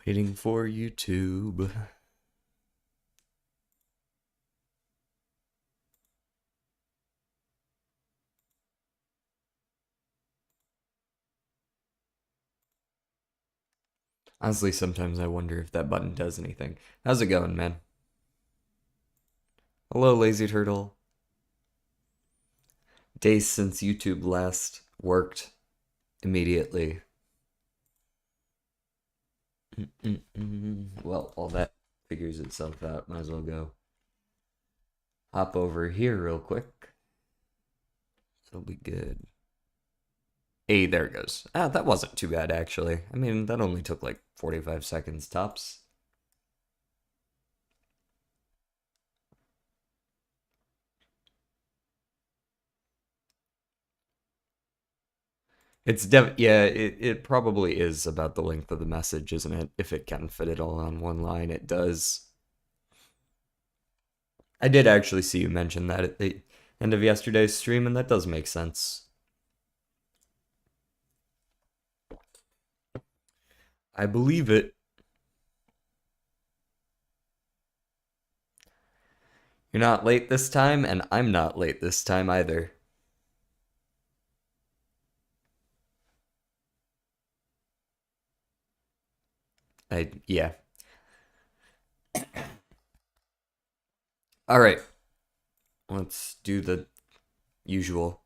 Waiting for YouTube. Honestly, sometimes I wonder if that button does anything. How's it going, man? Hello, Lazy Turtle. Days since YouTube last worked immediately. Well, all that figures itself out. Might as well go hop over here real quick. It'll be good. Hey, there it goes. Ah, that wasn't too bad, actually. I mean, that only took like 45 seconds tops. It probably is about the length of the message, isn't it? If it can fit it all on one line, it does. I did actually see you mention that at the end of yesterday's stream, and that does make sense. I believe it. You're not late this time, and I'm not late this time either. Yeah. All right. Let's do the usual.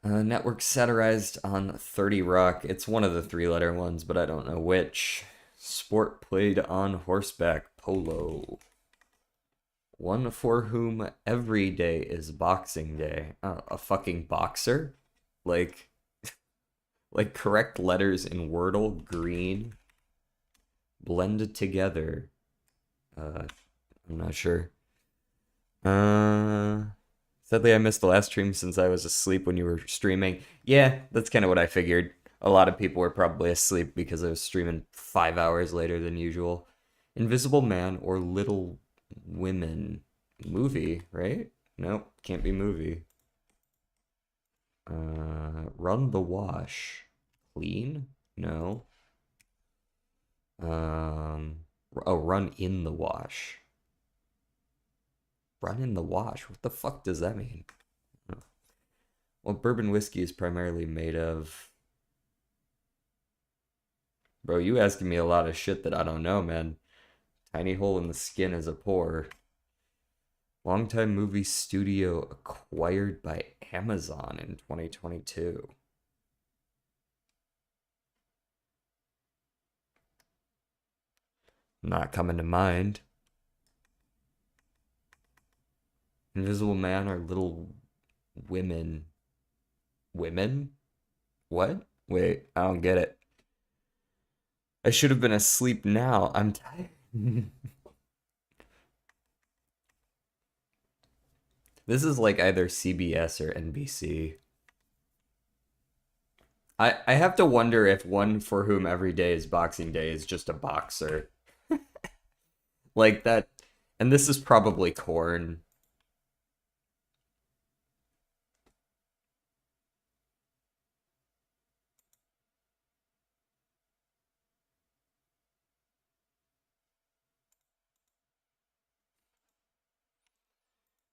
Network satirized on 30 Rock. It's one of the three-letter ones, but I don't know which. Sport played on horseback polo. One for whom every day is Boxing Day. A fucking boxer? Like, like correct letters in Wordle, green, blended together. I'm not sure. Uh, Sadly, I missed the last stream since I was asleep when you were streaming. Yeah, that's kind of what I figured. A lot of people were probably asleep because I was streaming 5 hours later than usual. Invisible Man or Little Women movie, right? Nope, can't be movie. Run the Wash. Clean? No. Oh, Run in the Wash. Run in the Wash? What the fuck does that mean? Well, bourbon whiskey is primarily made of. Bro, you asking me a lot of shit that I don't know, man. Tiny hole in the skin is a pore. Longtime movie studio acquired by Amazon in 2022. Not coming to mind. Invisible Man or Little Women. Women? What? Wait, I don't get it. I should have been asleep now. I'm tired. This is like either CBS or NBC. I have to wonder if one for whom every day is Boxing Day is just a boxer. Like that. And this is probably corn.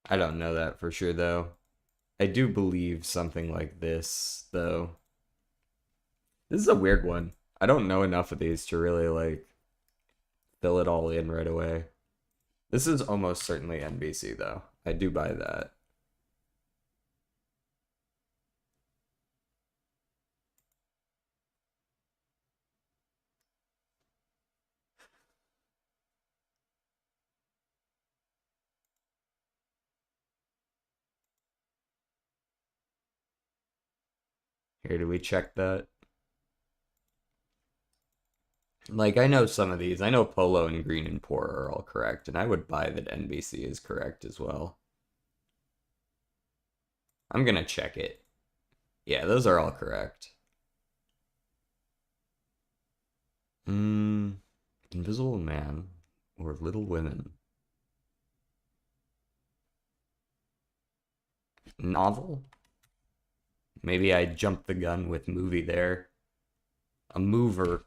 I don't know that for sure, though. I do believe something like this, though. This is a weird one. I don't know enough of these to really, like, fill it all in right away. This is almost certainly NBC, though. I do buy that. Here, do we check that? Like, I know some of these. I know Polo and Green and Poor are all correct, and I would buy that NBC is correct as well. I'm gonna check it. Yeah, those are all correct. Invisible Man or Little Women. Novel? Maybe I jumped the gun with movie there. A mover.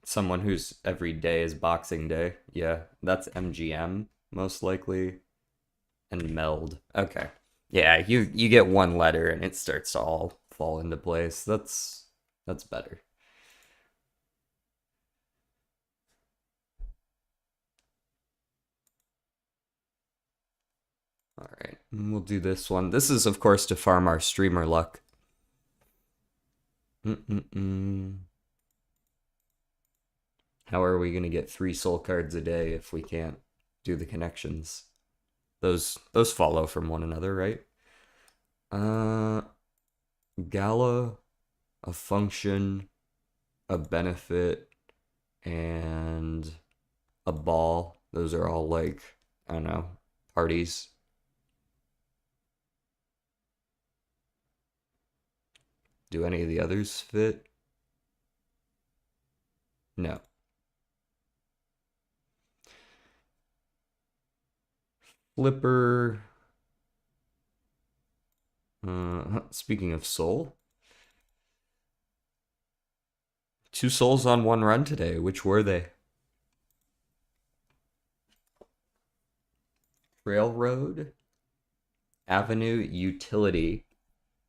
Someone whose every day is Boxing Day. Yeah, that's MGM, most likely. And Meld. Okay. Yeah, you get one letter and it starts to all fall into place. That's better. All right, we'll do this one. This is, of course, to farm our streamer luck. How are we gonna get 3 soul cards a day if we can't do the connections? Those follow from one another, right? Uh, Gala, a function, a benefit, and a ball. Those are all like, I don't know, parties. Do any of the others fit? No. Flipper. Speaking of soul, 2 souls on 1 run today. Which were they? Railroad, Avenue, Utility,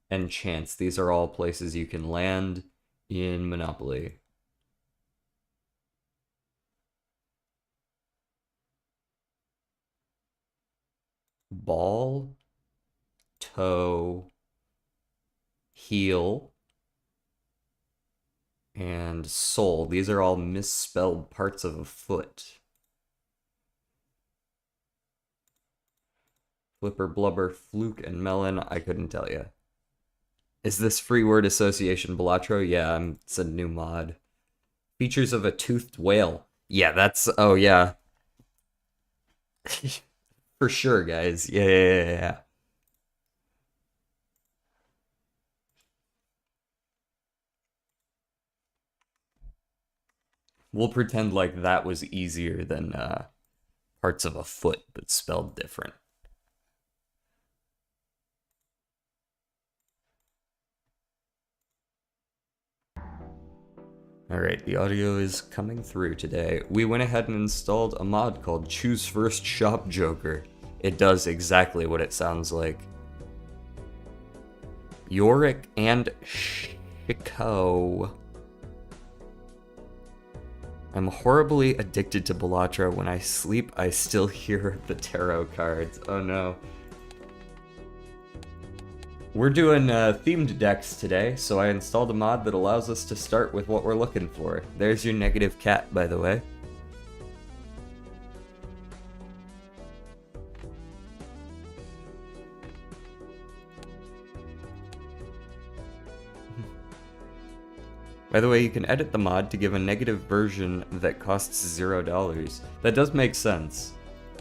and Chance. These are all places you can land in Monopoly. Ball, toe, heel, and soul. These are all misspelled parts of a foot. Flipper, blubber, fluke, and melon. I couldn't tell you. Is this free word association Balatro? Yeah, it's a new mod. Features of a toothed whale. Yeah, that's... Oh, yeah. For sure, guys. Yeah. We'll pretend like that was easier than parts of a foot, but spelled different. Alright, the audio is coming through today. We went ahead and installed a mod called Choose First Shop Joker. It does exactly what it sounds like. Yorick and Chico. I'm horribly addicted to Balatro. When I sleep, I still hear the tarot cards. Oh no. We're doing themed decks today, so I installed a mod that allows us to start with what we're looking for. There's your negative cat, by the way. By the way, you can edit the mod to give a negative version that costs $0. That does make sense.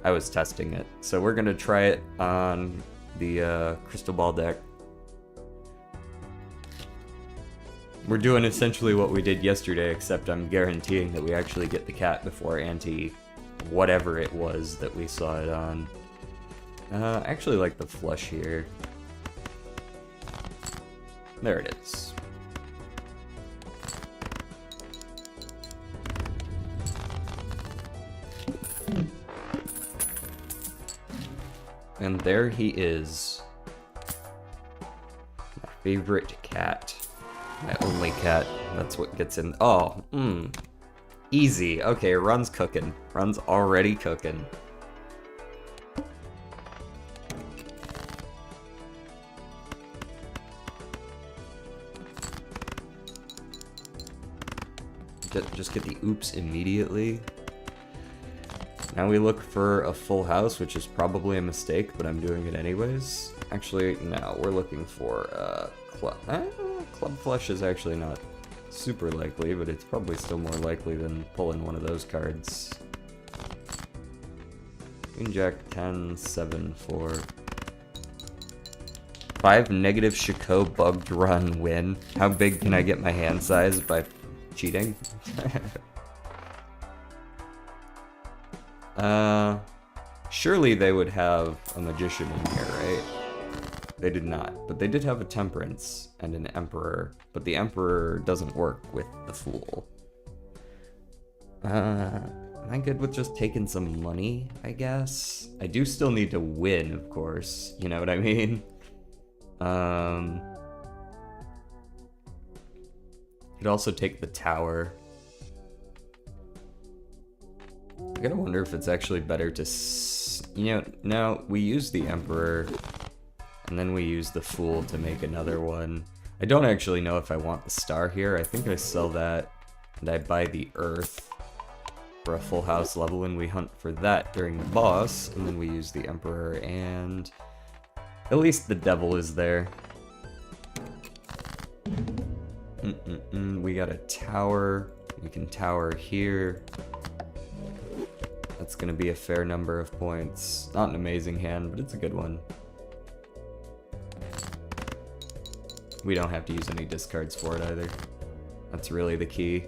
I was testing it, so we're gonna try it on the Crystal Ball deck. We're doing essentially what we did yesterday, except I'm guaranteeing that we actually get the cat before whatever it was that we saw it on. I actually like the flush here. There it is. And there he is. My favorite cat. My only cat. That's what gets in. Oh, easy. Okay, Run's cooking. Run's already cooking. Just get the oops immediately. Now we look for a full house, which is probably a mistake, but I'm doing it anyways. Actually, no, we're looking for club. Club flush is actually not super likely, but it's probably still more likely than pulling one of those cards. Queen Jack 10, 7, 4. 5 negative Chico bugged run win. How big can I get my hand size by cheating? Surely they would have a magician in here, right? They did not, but they did have a temperance and an emperor, but the emperor doesn't work with the fool. Am I good with just taking some money, I guess? I do still need to win, of course. You know what I mean? Could also take the tower. I gotta wonder if it's actually better to... no, we use the Emperor, and then we use the Fool to make another one. I don't actually know if I want the Star here. I think I sell that, and I buy the Earth for a full house level, and we hunt for that during the boss, and then we use the Emperor, and at least the Devil is there. We got a tower. We can tower here. That's gonna be a fair number of points. Not an amazing hand, but it's a good one. We don't have to use any discards for it either. That's really the key.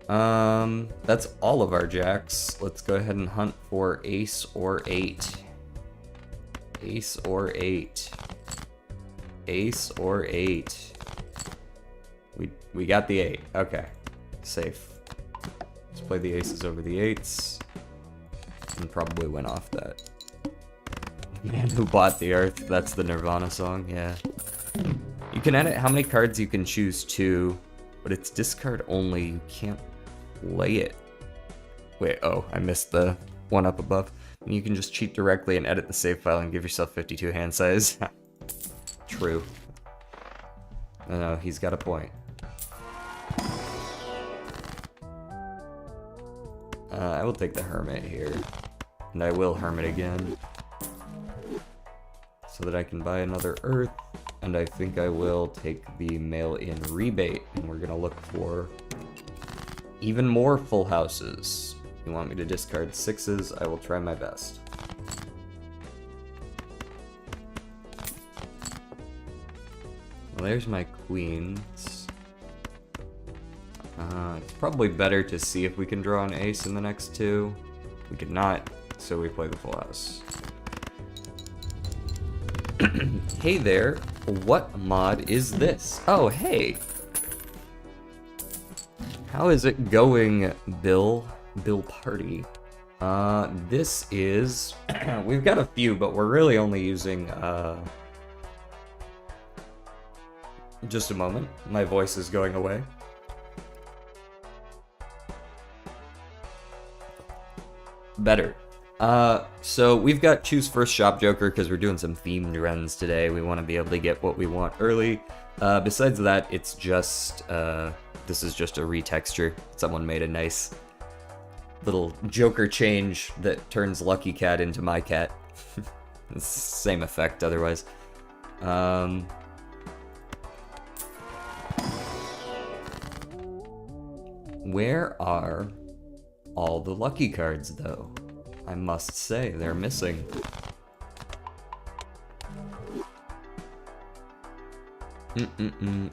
That's all of our jacks. Let's go ahead and hunt for ace or 8. Ace or 8. Ace or 8. We got the 8. Okay. Safe. Let's play the aces over the 8s. And probably win off that. Man who bought the earth. That's the Nirvana song, yeah. You can edit how many cards you can choose to, but it's discard only. You can't play it. Wait, oh, I missed the one up above. And you can just cheat directly and edit the save file and give yourself 52 hand size. True. No, he's got a point. I will take the Hermit here. And I will Hermit again. So that I can buy another Earth. And I think I will take the mail-in rebate. And we're gonna look for even more full houses. You want me to discard 6s? I will try my best. Well, there's my queens. It's probably better to see if we can draw an ace in the next 2. We could not, so we play the full house. Hey there, what mod is this? Oh, hey! How is it going, Bill? Bill Party. This is... we've got a few, but we're really only using, just a moment. My voice is going away. Better. So we've got choose first shop joker because we're doing some themed runs today. We want to be able to get what we want early. Besides that, it's just, this is just a retexture. Someone made a nice little joker change that turns Lucky Cat into my cat. Same effect otherwise. Where are all the lucky cards, though? I must say, they're missing.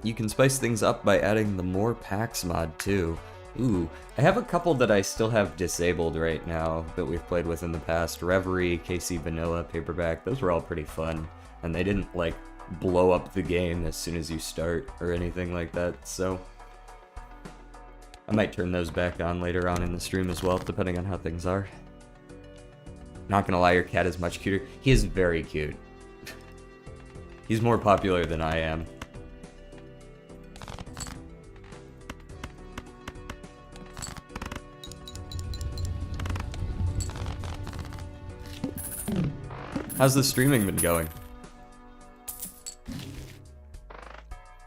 You can spice things up by adding the more packs mod, too. Ooh, I have a couple that I still have disabled right now that we've played with in the past. Reverie, KC Vanilla, Paperback, those were all pretty fun. And they didn't, like, blow up the game as soon as you start or anything like that, so... I might turn those back on later on in the stream as well, depending on how things are. Not gonna lie, your cat is much cuter. He is very cute. He's more popular than I am. How's the streaming been going?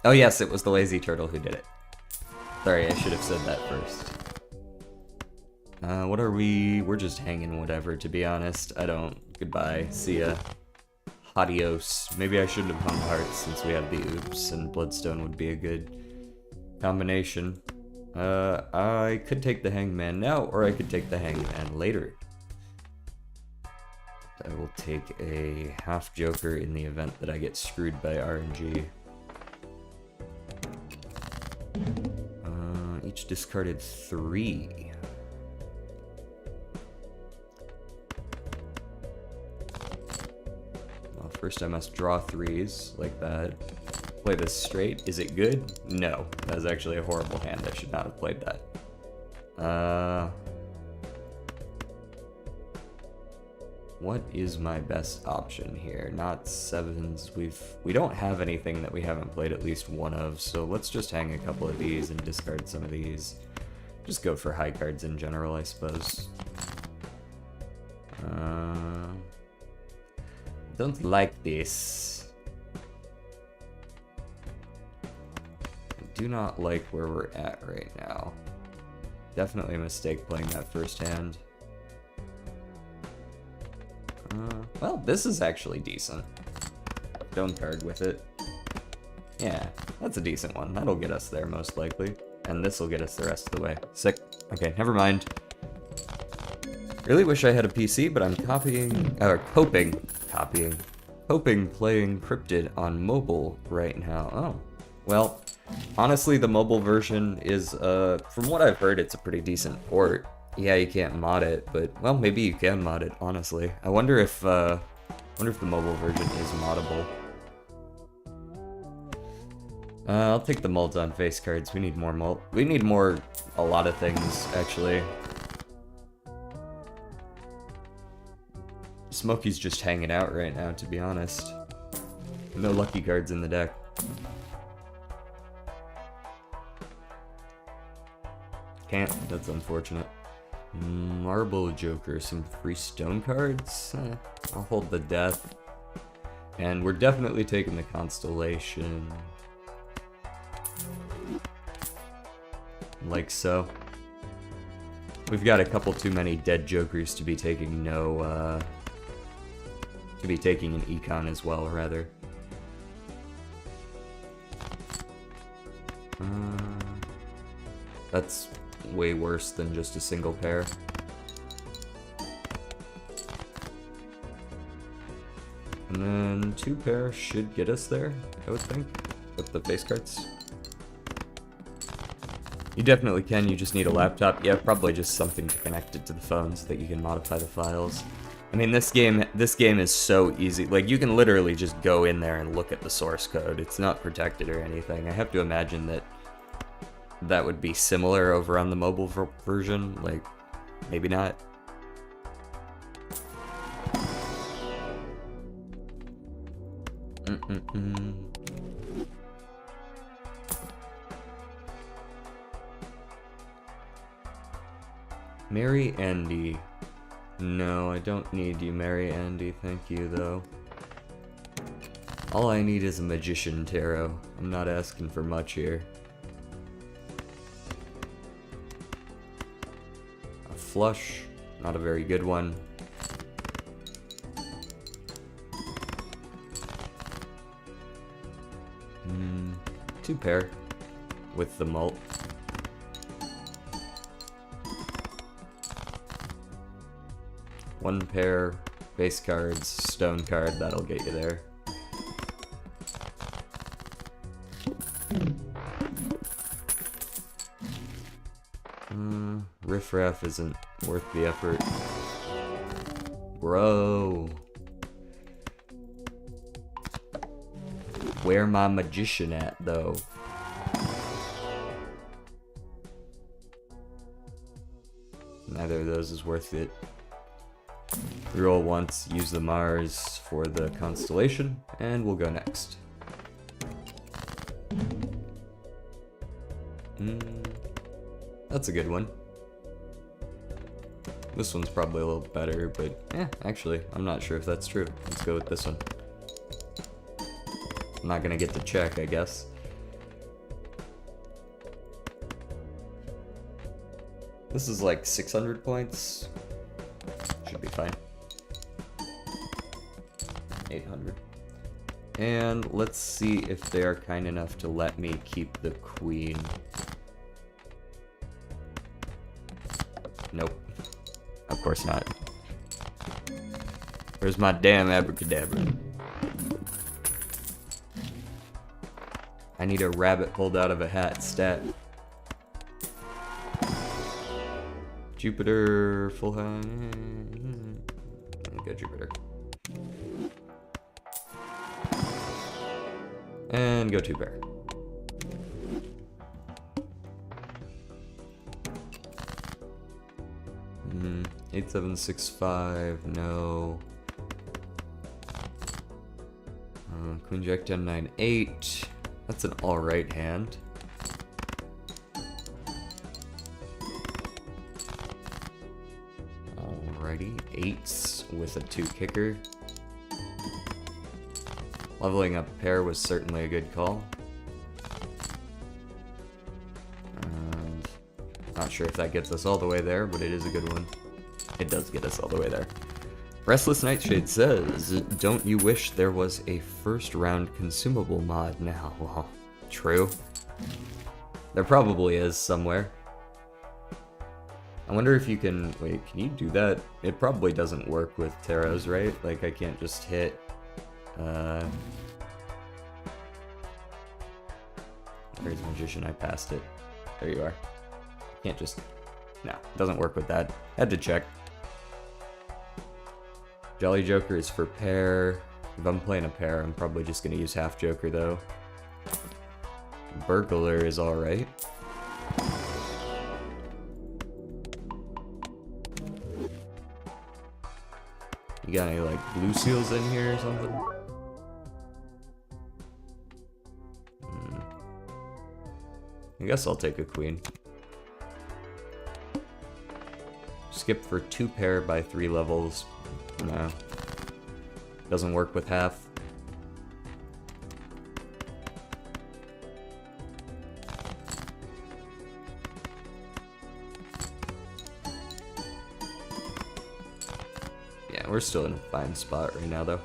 Oh yes, it was the lazy turtle who did it. Sorry, I should have said that first. What are we? We're just hanging whatever, to be honest. I don't. Goodbye. See ya. Adios. Maybe I shouldn't have hung hearts since we have the oops, and bloodstone would be a good combination. I could take the hangman now, or I could take the hangman later. I will take a half joker in the event that I get screwed by RNG. Each discarded 3. Well, first I must draw 3s, like that. Play this straight. Is it good? No. That is actually a horrible hand. I should not have played that. What is my best option here? Not sevens. We don't have anything that we haven't played at least one of, so let's just hang a couple of these and discard some of these. Just go for high cards in general, I suppose. Don't like this. I do not like where we're at right now. Definitely a mistake playing that first hand. Well, this is actually decent. Stone card with it. Yeah, that's a decent one. That'll get us there most likely. And this will get us the rest of the way. Sick. Okay, never mind. Really wish I had a PC, but I'm hoping playing Cryptid on mobile right now. Oh, well, honestly, the mobile version is, from what I've heard, it's a pretty decent port. Yeah, you can't mod it, but, well, maybe you can mod it, honestly. I wonder if the mobile version is moddable. I'll take the molds on face cards. We need more mold. We need more, a lot of things, actually. Smokey's just hanging out right now, to be honest. No lucky cards in the deck. Can't. That's unfortunate. Marble Joker, some free stone cards? I'll hold the death. And we're definitely taking the Constellation. Like so. We've got a couple too many dead Jokers to be taking no, to be taking an Econ as well, rather. That's way worse than just a single pair. And then 2 pair should get us there, I would think, with the face cards. You definitely can, you just need a laptop. Yeah, probably just something to connect it to the phone so that you can modify the files. I mean, this game is so easy. Like, you can literally just go in there and look at the source code. It's not protected or anything. I have to imagine that that would be similar over on the mobile version. Like, maybe not. Marry Andy. No, I don't need you, Marry Andy. Thank you, though. All I need is a Magician Tarot. I'm not asking for much here. A flush. Not a very good one. Two pair. With the mult. One pair, base cards, stone card, that'll get you there. Riffraff isn't worth the effort. Bro. Where my Magician at, though? Neither of those is worth it. Reroll once, use the Mars for the Constellation, and we'll go next. That's a good one. This one's probably a little better, but actually, I'm not sure if that's true. Let's go with this one. I'm not gonna get to check, I guess. This is like 600 points. Should be fine. 800. And let's see if they are kind enough to let me keep the queen. Nope. Of course not. Where's my damn abracadabra? I need a rabbit pulled out of a hat stat. Jupiter, full high. Go Jupiter. And go 2 pair. 8765, no. Queen Jack 10 9 8. That's an alright hand. Alrighty, 8s with a 2 kicker. Leveling up pair was certainly a good call. And not sure if that gets us all the way there, but it is a good one. It does get us all the way there. Restless Nightshade says, don't you wish there was a first round consumable mod now? Well, true. There probably is somewhere. I wonder if you can, wait, can you do that? It probably doesn't work with Taros, right? Like I can't just hit, there's Magician, I passed it. There you are. Can't just, no, it doesn't work with that. Had to check. Jolly Joker is for pair. If I'm playing a pair, I'm probably just gonna use half Joker though. Burglar is alright. You got any like blue seals in here or something? I guess I'll take a queen. Skip for 2 pair by 3 levels. No. Doesn't work with half. Yeah, we're still in a fine spot right now though.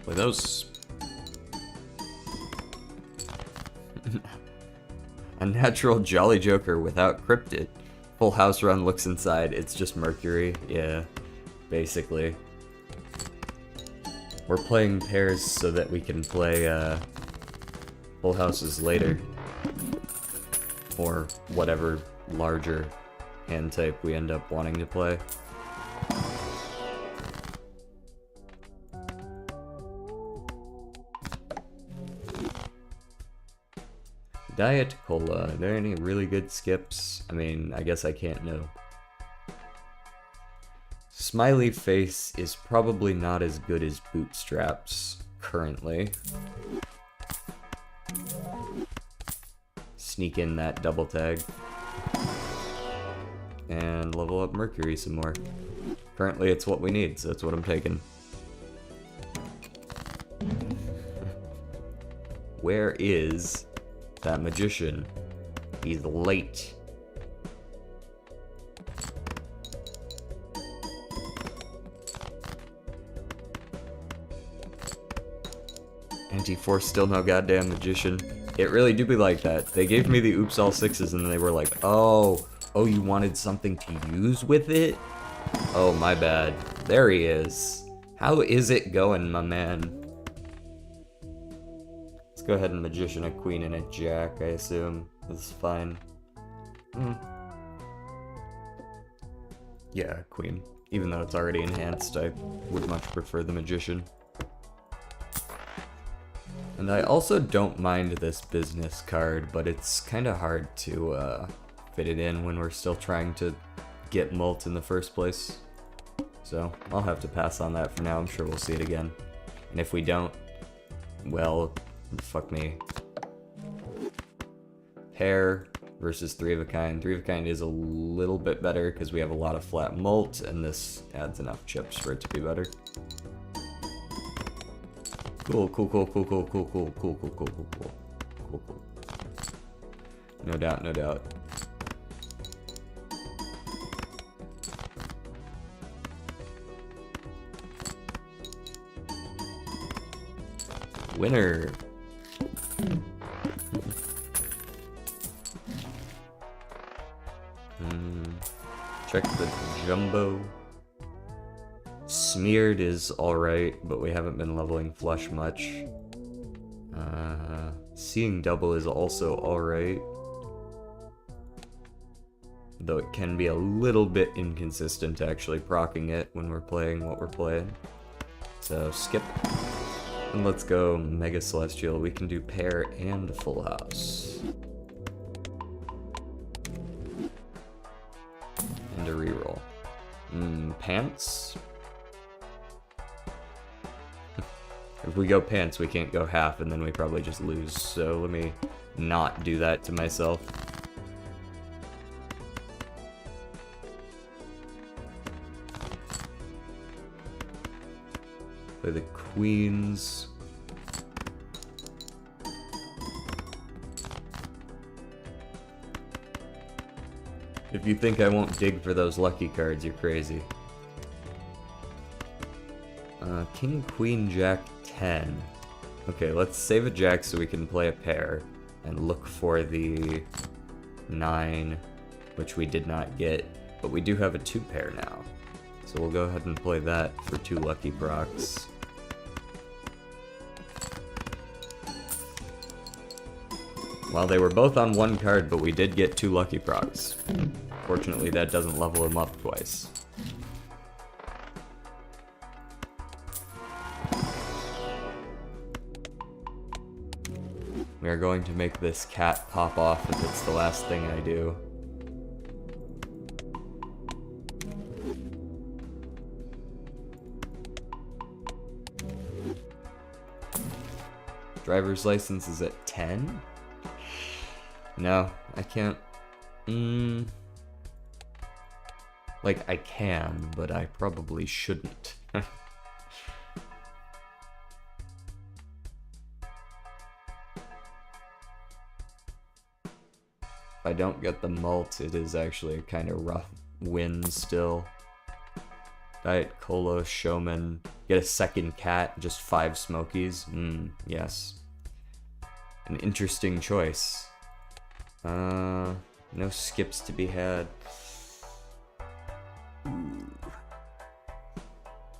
Play those. A natural Jolly Joker without Cryptid. Full house run looks inside, it's just Mercury. Yeah, basically. We're playing pairs so that we can play full houses later. Or whatever larger hand type we end up wanting to play. Diet Cola, are there any really good skips? I mean, I guess I can't know. Smiley Face is probably not as good as Bootstraps, currently. Sneak in that double tag. And level up Mercury some more. Currently it's what we need, so that's what I'm taking. Where is that Magician? He's late. Anti-Force still no goddamn Magician. It really do be like that. They gave me the oops all 6s and then they were like, oh, you wanted something to use with it? Oh, my bad. There he is. How is it going, my man? Let's go ahead and Magician a Queen and a Jack, I assume. This is fine. Yeah, Queen. Even though it's already enhanced, I would much prefer the Magician. And I also don't mind this business card, but it's kind of hard to fit it in when we're still trying to get Mult in the first place. So I'll have to pass on that for now. I'm sure we'll see it again. And if we don't, well, fuck me. Pair versus 3 of a kind. 3 of a kind is a little bit better because we have a lot of flat Mult, and this adds enough chips for it to be better. Cool. No doubt, no doubt. Winner. Check the jumbo. Smeared is alright, but we haven't been leveling flush much. Seeing double is also alright. Though it can be a little bit inconsistent actually proccing it when we're playing what we're playing. So skip. And let's go Mega Celestial. We can do pair and full house. a reroll. Pants? If we go pants, we can't go half, and then we probably just lose. So let me not do that to myself. Play the queens. If you think I won't dig for those lucky cards, you're crazy. King, Queen, Jack, 10. Okay, let's save a Jack so we can play a pair and look for the 9, which we did not get, but we do have a 2 pair now. So we'll go ahead and play that for 2 lucky procs. Well, they were both on 1 card, but we did get 2 lucky procs. Fortunately, that doesn't level them up twice. We are going to make this cat pop off if it's the last thing I do. Driver's license is at 10? No, I can't. Like, I can, but I probably shouldn't. If I don't get the malt, it is actually a kind of rough win still. Diet Cola, Showman, get a second cat, just 5 Smokies. Yes. An interesting choice. No skips to be had.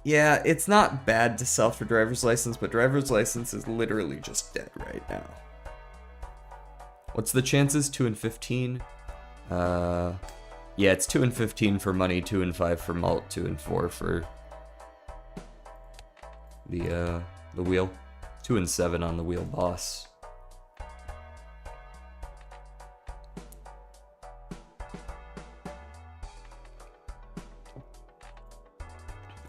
Yeah, it's not bad to sell for driver's license, but driver's license is literally just dead right now. What's the chances? 2 and 15? Yeah, it's 2 and 15 for money, 2 and 5 for malt, 2 and 4 for the wheel. 2 and 7 on the wheel boss.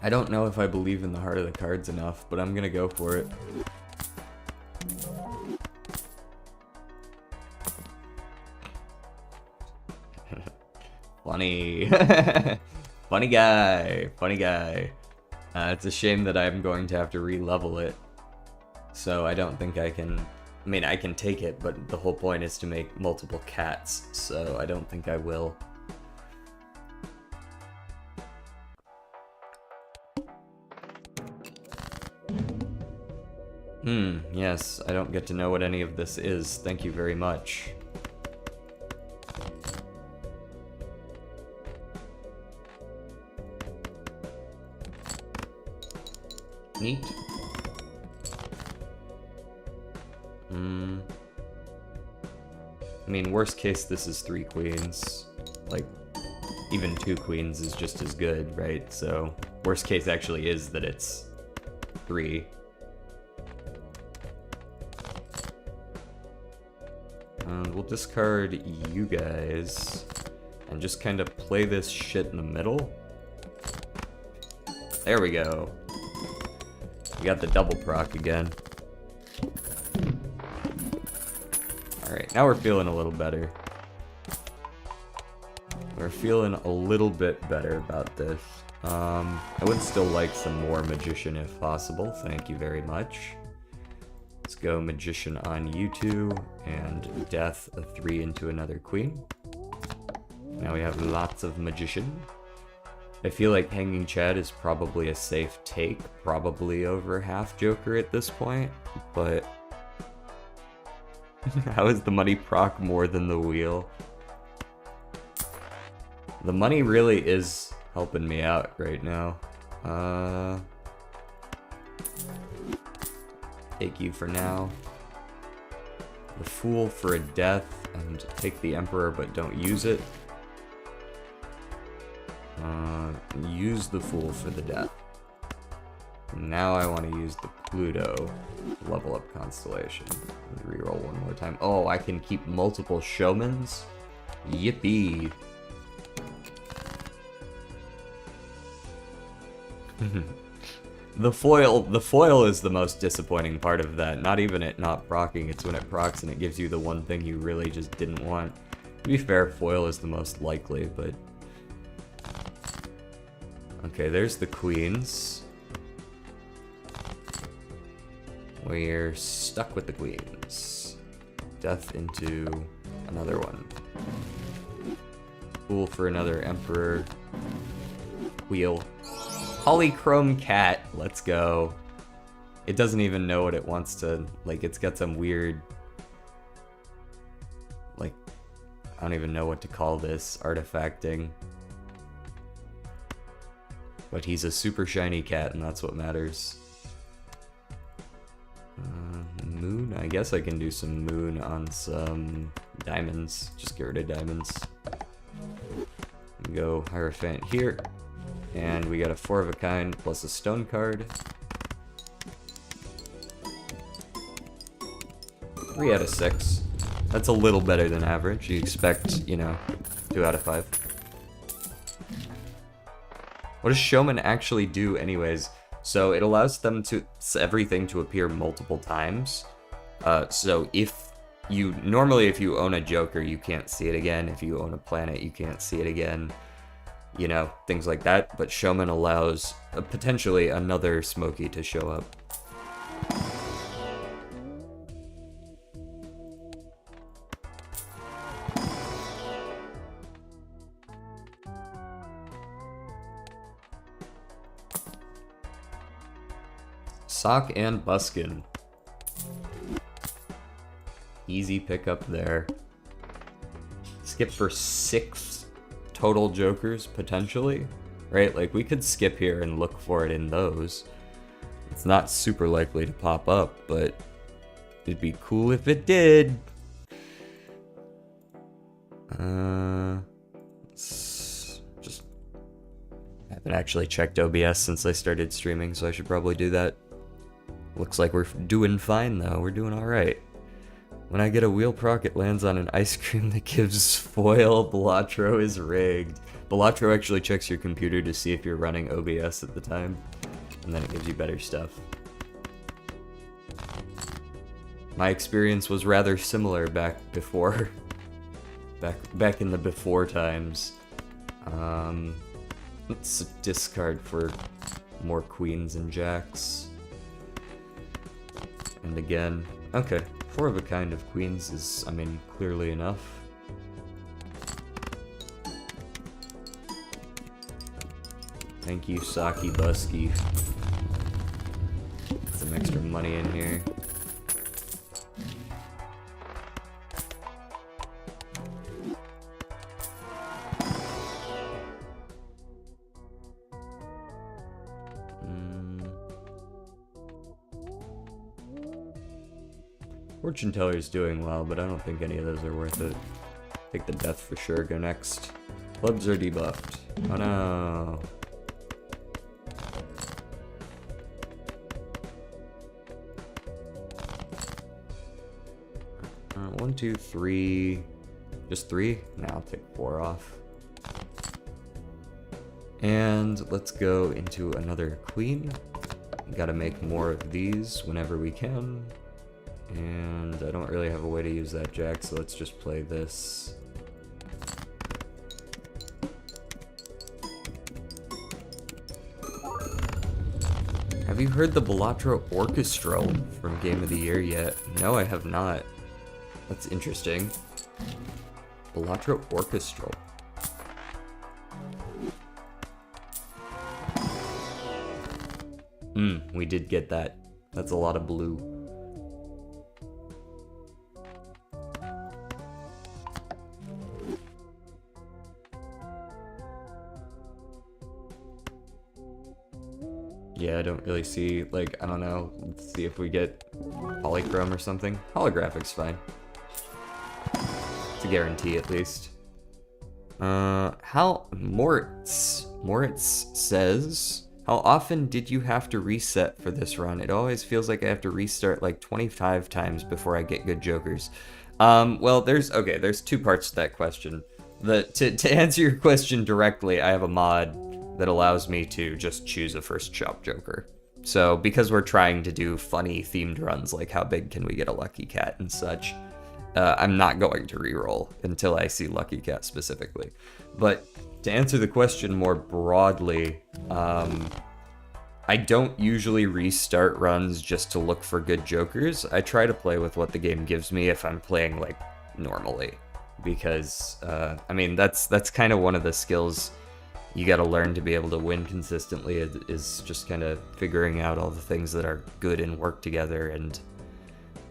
I don't know if I believe in the heart of the cards enough, but I'm gonna go for it. Funny. Funny guy. Funny guy. It's a shame that I'm going to have to re-level it. So I don't think I can... I mean, I can take it, but the whole point is to make multiple cats, so I don't think I will. Yes, I don't get to know what any of this is. Thank you very much. Neat. I mean, worst case, this is 3 queens. Like, even 2 queens is just as good, right? So, worst case actually is that it's 3. And we'll discard you guys and just kind of play this shit in the middle. There we go. We got the double proc again. Alright, now we're feeling a little better. We're feeling a little bit better about this. I would still like some more Magician if possible. Thank you very much. Let's go Magician on you two, and Death, a 3 into another Queen. Now we have lots of Magician. I feel like Hanging Chad is probably a safe take, probably over half Joker at this point, but... How is the money proc more than the wheel? The money really is helping me out right now. Take you for now. The Fool for a Death, and take the Emperor but don't use it. Use the Fool for the Death. Now I want to use the Pluto to level up Constellation. And reroll one more time. Oh, I can keep multiple Showmans? Yippee! The foil is the most disappointing part of that. Not even it not proccing, it's when it procs and it gives you the one thing you really just didn't want. To be fair, foil is the most likely, but... Okay, there's the queens. We're stuck with the queens. Death into another one. Cool for another emperor. Wheel. Polychrome cat, let's go. It doesn't even know what it wants to, like, it's got some weird, like, I don't even know what to call this, artifacting. But he's a super shiny cat, and that's what matters. Moon? I guess I can do some moon on some diamonds. Just get rid of diamonds. Go Hierophant here. And we got a 4 of a kind plus a stone card. 3 out of 6. That's a little better than average. You expect, you know, 2 out of 5. What does Showman actually do anyways? So it allows them to everything to appear multiple times. So if you normally if you own a Joker, you can't see it again. If you own a planet, you can't see it again. You know, things like that. But Showman allows potentially another Smokey to show up. Sock and Buskin. Easy pickup there. Skip for 6 total Jokers, potentially. Right? Like, we could skip here and look for it in those. It's not super likely to pop up, but it'd be cool if it did. Just haven't actually checked OBS since I started streaming, so I should probably do that. Looks like we're doing fine, though. We're doing alright. When I get a wheel proc, it lands on an ice cream that gives foil. Balatro is rigged. Balatro actually checks your computer to see if you're running OBS at the time, and then it gives you better stuff. My experience was rather similar back before. Back in the before times. Let's discard for more queens and jacks. And again, okay, 4 of a kind of queens is, I mean, clearly enough. Thank you, Saki Busky. Some extra money in here. Fortune Teller's doing well, but I don't think any of those are worth it. Take the death for sure, go next. Clubs are debuffed. Oh no. 1, 2, 3. Just 3? Now I'll take 4 off. And let's go into another queen. Gotta make more of these whenever we can. And I don't really have a way to use that jack, so let's just play this. Have you heard the Balatro Orchestral from Game of the Year yet? No, I have not. That's interesting. Balatro Orchestral. We did get that. That's a lot of blue. Yeah, I don't really see, like, I don't know. Let's see if we get polychrome or something. Holographic's fine. It's a guarantee, at least. Moritz says, how often did you have to reset for this run? It always feels like I have to restart like 25 times before I get good Jokers. Well, there's 2 parts to that question. To answer your question directly, I have a mod that allows me to just choose a first shop joker. So because we're trying to do funny themed runs like how big can we get a lucky cat and such, I'm not going to reroll until I see lucky cat specifically. But to answer the question more broadly, I don't usually restart runs just to look for good jokers. I try to play with what the game gives me if I'm playing like normally, because I mean that's kind of one of the skills you got to learn to be able to win consistently, is just kind of figuring out all the things that are good and work together and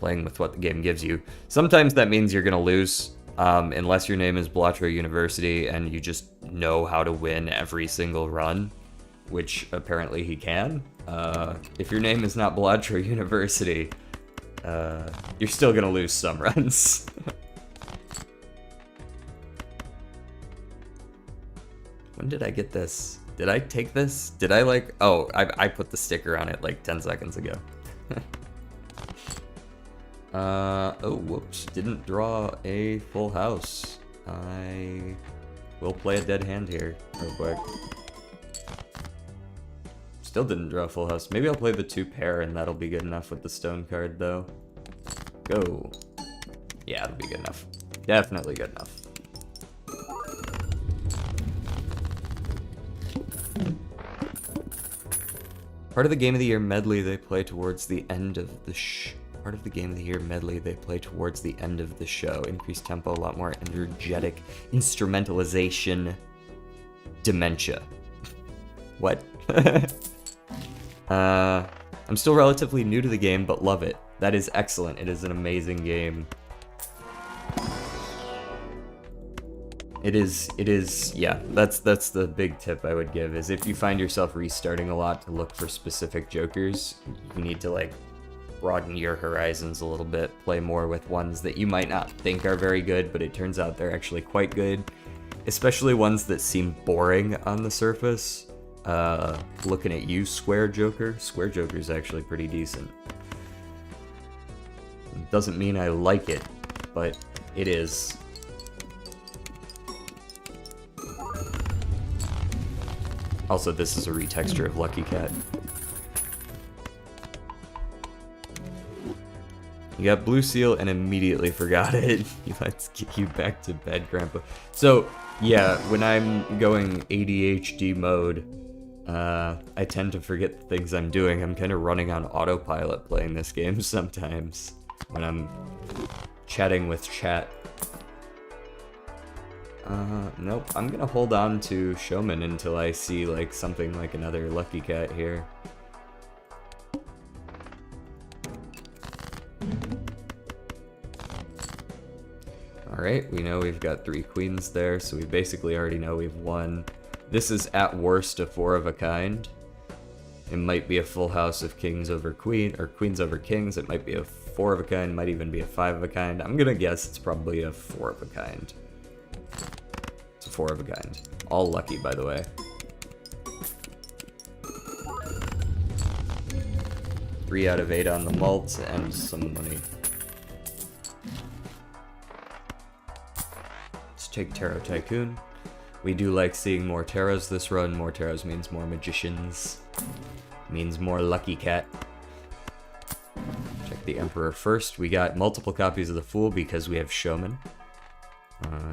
playing with what the game gives you. Sometimes that means you're gonna lose, unless your name is Balatro University and you just know how to win every single run, which apparently he can. If your name is not Balatro University, you're still gonna lose some runs. When did I get this? Did I take this? Did I like... Oh, I put the sticker on it like 10 seconds ago. Oh, whoops. Didn't draw a full house. I will play a dead hand here real quick. Still didn't draw a full house. Maybe I'll play the 2 pair and that'll be good enough with the stone card though. Go. Yeah, it'll be good enough. Definitely good enough. Part of the Game of the Year medley they play towards the end of the Part of the Game of the Year medley they play towards the end of the show. Increased tempo, a lot more energetic instrumentalization. Dementia. What? I'm still relatively new to the game, but love it. That is excellent. It is an amazing game. It is, yeah, that's the big tip I would give, is if you find yourself restarting a lot to look for specific jokers, you need to, like, broaden your horizons a little bit, play more with ones that you might not think are very good, but it turns out they're actually quite good, especially ones that seem boring on the surface. Looking at you, Square Joker. Square Joker's actually pretty decent. Doesn't mean I like it, but it is. Also, this is a retexture of Lucky Cat. You got Blue Seal and immediately forgot it. Let's get you back to bed, Grandpa. So, yeah, when I'm going ADHD mode, I tend to forget the things I'm doing. I'm kind of running on autopilot playing this game sometimes when I'm chatting with chat. Nope. I'm gonna hold on to Showman until I see, like, something like another Lucky Cat here. Alright, we know we've got 3 queens there, so we basically already know we've won. This is at worst a 4 of a kind. It might be a full house of kings over queen, or queens over kings. It might be a 4 of a kind, might even be a 5 of a kind. I'm gonna guess it's probably a 4 of a kind. It's a 4 of a kind. All lucky, by the way. Three out of 8 on the malt, and some money. Let's take Tarot Tycoon. We do like seeing more tarots this run. More tarots means more magicians. Means more Lucky Cat. Check the Emperor first. We got multiple copies of the Fool because we have Showman.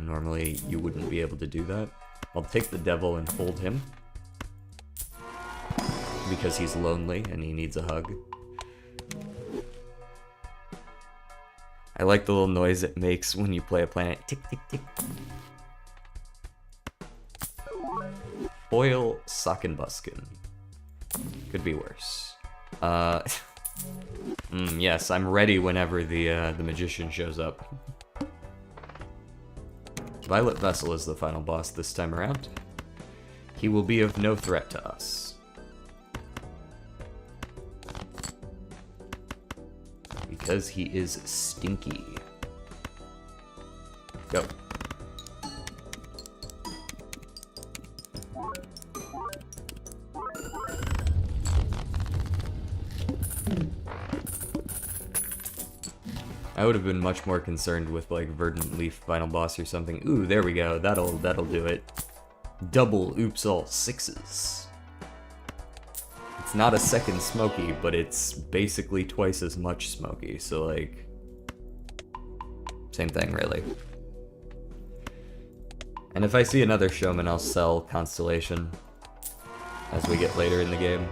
Normally you wouldn't be able to do that. I'll take the Devil and hold him, because he's lonely and he needs a hug. I like the little noise it makes when you play a planet. Tick, tick, tick. Foil Sockenbuskin. Could be worse. Yes, I'm ready whenever the magician shows up. Violet Vessel is the final boss this time around. He will be of no threat to us, because he is stinky. Go. I would have been much more concerned with, like, Verdant Leaf final boss or something. Ooh, there we go. That'll do it. Double oops all sixes. It's not a second Smokey, but it's basically twice as much Smokey, so like... same thing, really. And if I see another Showman, I'll sell Constellation as we get later in the game.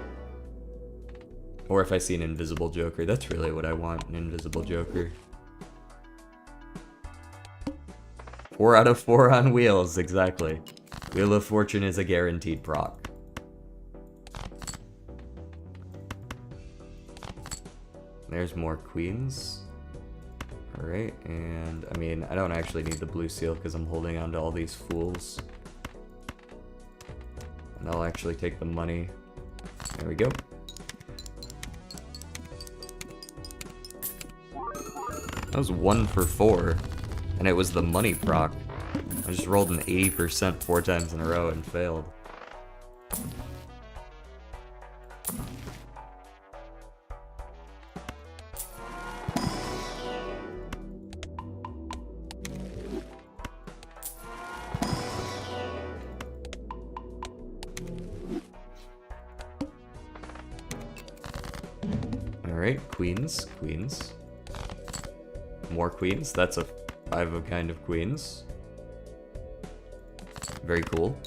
Or if I see an Invisible Joker, that's really what I want, an Invisible Joker. 4 out of 4 on wheels, exactly. Wheel of Fortune is a guaranteed proc. There's more queens. Alright, and I mean, I don't actually need the blue seal because I'm holding on to all these fools. And I'll actually take the money. There we go. That was 1 for 4, and it was the money proc. I just rolled an 80% 4 times in a row and failed. Alright, queens, queens. More queens, that's a 5 of kind of queens. Very cool.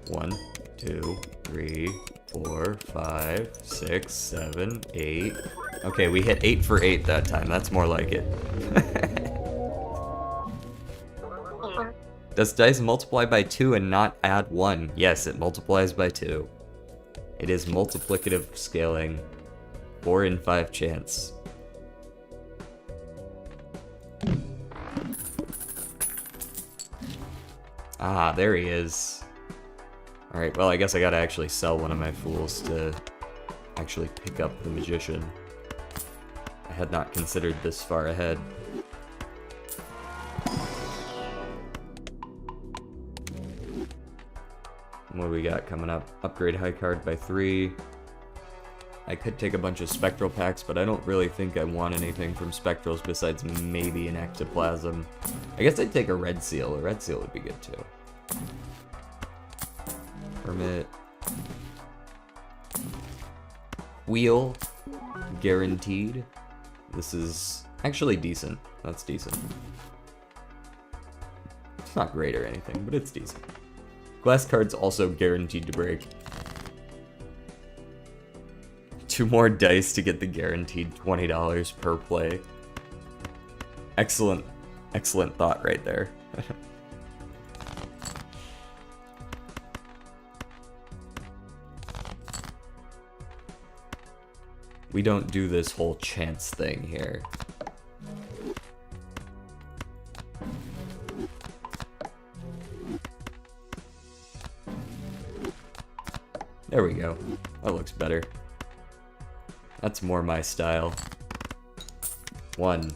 1, 2, 3, 4, 5, 6, 7, 8. Okay, we hit 8 for 8 that time, that's more like it. Does dice multiply by 2 and not add 1? Yes, it multiplies by 2. It is multiplicative scaling. 4 in 5 chance. Ah, there he is. Alright, well, I guess I gotta actually sell one of my fools to actually pick up the Magician. I had not considered this far ahead. What do we got coming up? Upgrade high card by 3. I could take a bunch of Spectral packs, but I don't really think I want anything from Spectrals besides maybe an Ectoplasm. I guess I'd take a Red Seal. A Red Seal would be good too. Hermit. Wheel. Guaranteed. This is actually decent. That's decent. It's not great or anything, but it's decent. Glass card's also guaranteed to break. 2 more dice to get the guaranteed $20 per play. Excellent, excellent thought right there. We don't do this whole chance thing here. There we go. That looks better. That's more my style. 1,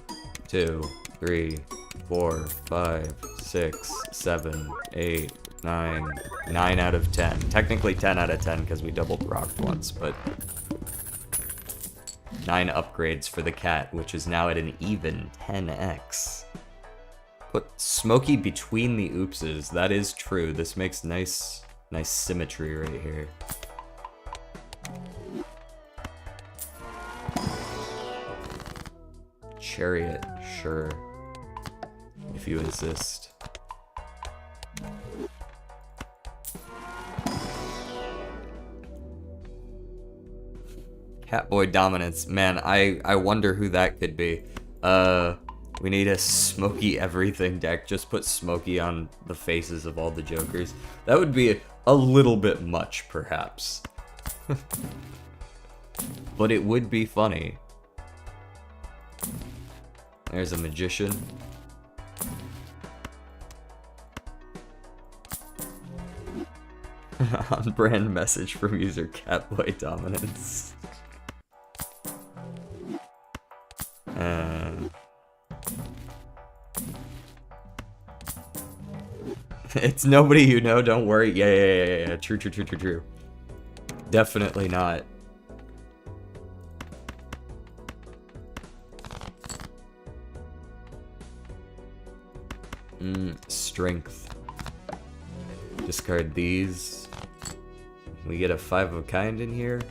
2, 3, 4, 5, 6, 7, 8, 9. 9 out of 10. Technically 10 out of 10 because we double rocked once, but 9 upgrades for the cat, which is now at an even 10x. Put Smokey between the oopses. That is true. This makes nice symmetry right here. Chariot, sure. If you insist. Catboy Dominance. Man, I wonder who that could be. We need a Smokey everything deck. Just put Smokey on the faces of all the Jokers. That would be a little bit much, perhaps. But it would be funny. There's a Magician. On-brand message from user Catboy Dominance. It's nobody you know, don't worry. Yeah. True. Definitely not. Strength. Discard these. We get a 5 of a kind in here.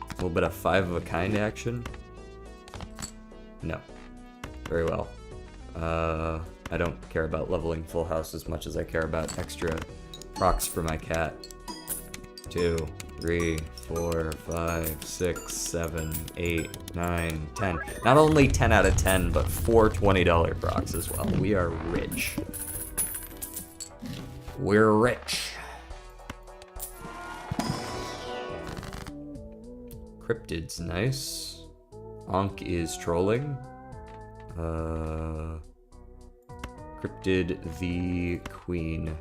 A little bit of 5 of a kind action. No. Very well. I don't care about leveling full house as much as I care about extra procs for my cat. 2, 3, 4, 5, 6, 7, 8, 9, 10. Not only 10 out of 10, but 4 $20 procs as well. We are rich. We're rich. Cryptid's nice. Ankh is trolling. Cryptid the queen.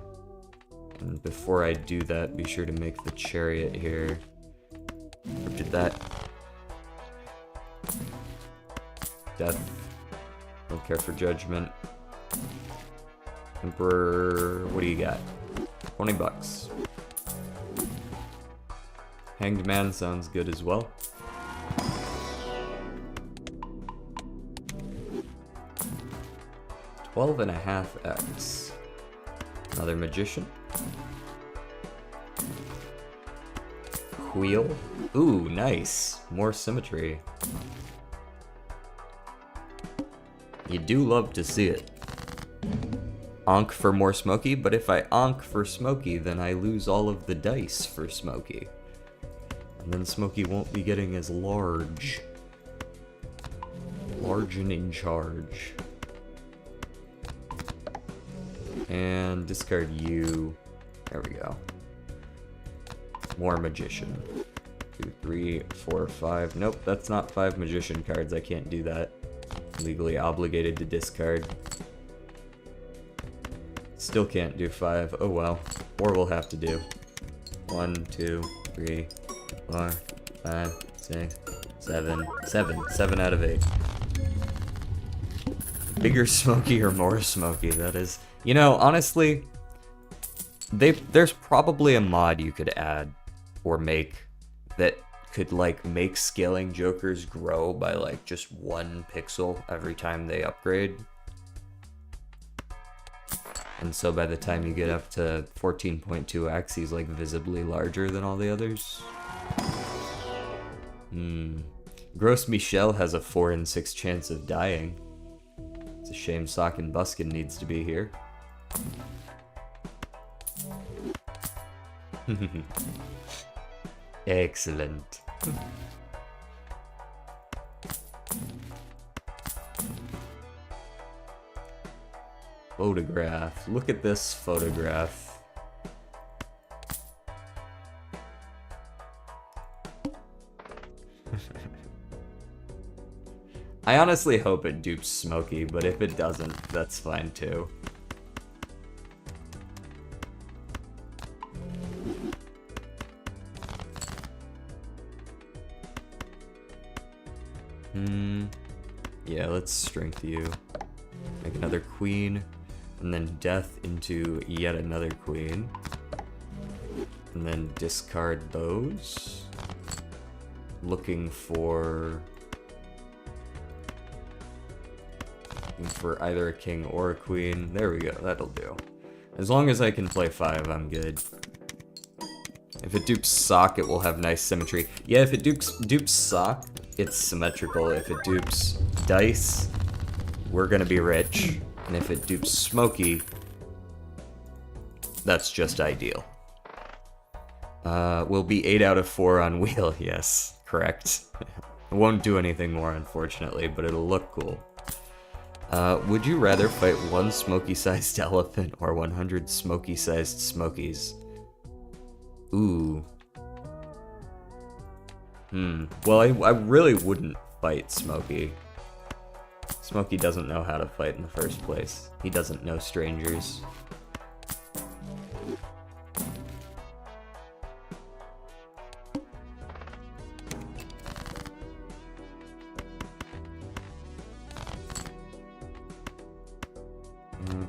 And before I do that, be sure to make the chariot here. Cryptid that. Death. Don't care for judgment. Emperor, what do you got? 20 bucks. Hanged Man sounds good as well. $12.5x. Another magician. Wheel. Ooh, nice. More symmetry. You do love to see it. Ankh for more smoky, but if I Ankh for smoky, then I lose all of the dice for smoky. And then smoky won't be getting as large. Large and in charge. And discard you. There we go. More magician. 2, 3, 4, 5. Nope, that's not 5 magician cards. I can't do that. Legally obligated to discard. Still can't do 5. Oh well. 4 we'll have to do. 1, 2, 3, 4, 5, 6, 7. 7 out of 8. Bigger smoky or more smoky, that is. You know, honestly, there's probably a mod you could add or make that could like make scaling jokers grow by like just 1 pixel every time they upgrade. And so by the time you get up to 14.2x, he's like visibly larger than all the others. Gross Michelle has a 4 in 6 chance of dying. It's a shame Sock and Buskin needs to be here. Excellent. Photograph. Look at this photograph. I honestly hope it dupes Smokey, but if it doesn't, that's fine too. Yeah, let's strength you. Make another queen, and then death into yet another queen. And then discard those. Looking for either a king or a queen. There we go, that'll do. As long as I can play 5, I'm good. If it dupes Sock, it will have nice symmetry. Yeah, if it dupes Sock, it's symmetrical. If it dupes Dice, we're gonna be rich. And if it dupes Smokey, that's just ideal. We'll be 8 out of 4 on wheel, yes, correct. It won't do anything more, unfortunately, but it'll look cool. Would you rather fight 1 Smokey-sized elephant or 100 Smokey-sized Smokies? Ooh. Well, I really wouldn't fight Smokey. Smokey doesn't know how to fight in the first place. He doesn't know strangers.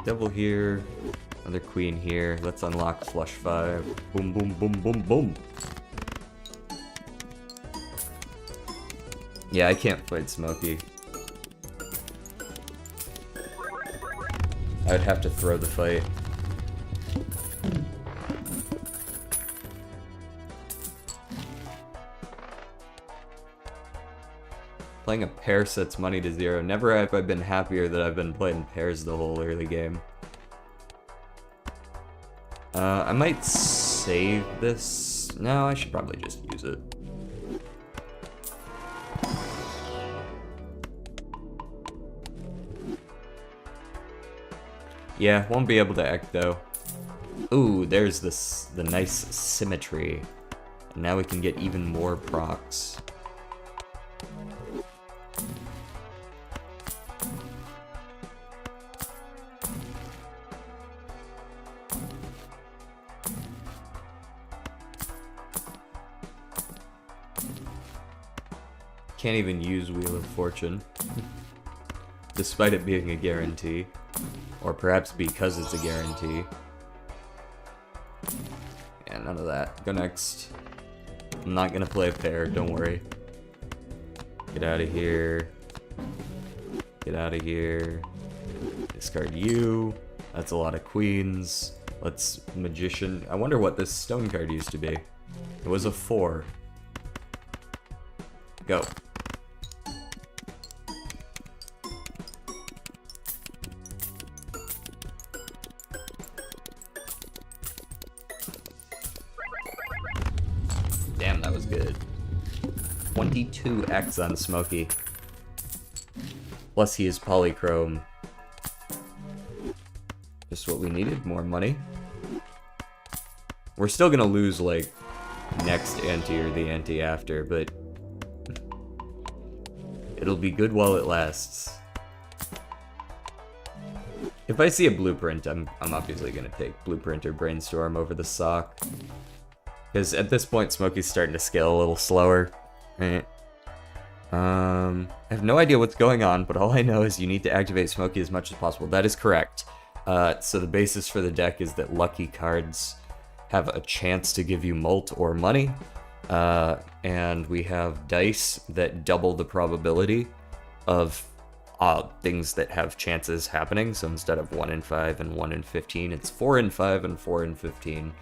Devil here, another queen here. Let's unlock flush 5. Boom, boom, boom, boom, boom. Yeah, I can't fight Smokey. I would have to throw the fight. Playing a pair sets money to 0. Never have I been happier that I've been playing pairs the whole early game. I might save this. No, I should probably just use it. Yeah, won't be able to ecto. Ooh, there's the nice symmetry. And now we can get even more procs. Can't even use Wheel of Fortune. Despite it being a guarantee. Or perhaps because it's a guarantee. Yeah, none of that. Go next. I'm not gonna play a pair, don't worry. Get out of here. Get out of here. Discard you. That's a lot of queens. Let's Magician. I wonder what this stone card used to be. It was a 4. Go. Damn, that was good. 22x on Smokey. Plus he is polychrome. Just what we needed, more money. We're still gonna lose, like, next ante or the ante after, but it'll be good while it lasts. If I see a blueprint, I'm obviously gonna take blueprint or brainstorm over the sock. Because at this point, Smokey's starting to scale a little slower. Right? I have no idea what's going on, but all I know is you need to activate Smokey as much as possible. That is correct. So the basis for the deck is that lucky cards have a chance to give you mult or money. And we have dice that double the probability of things that have chances happening. So instead of 1 in 5 and 1 in 15, it's 4 in 5 and 4 in 15.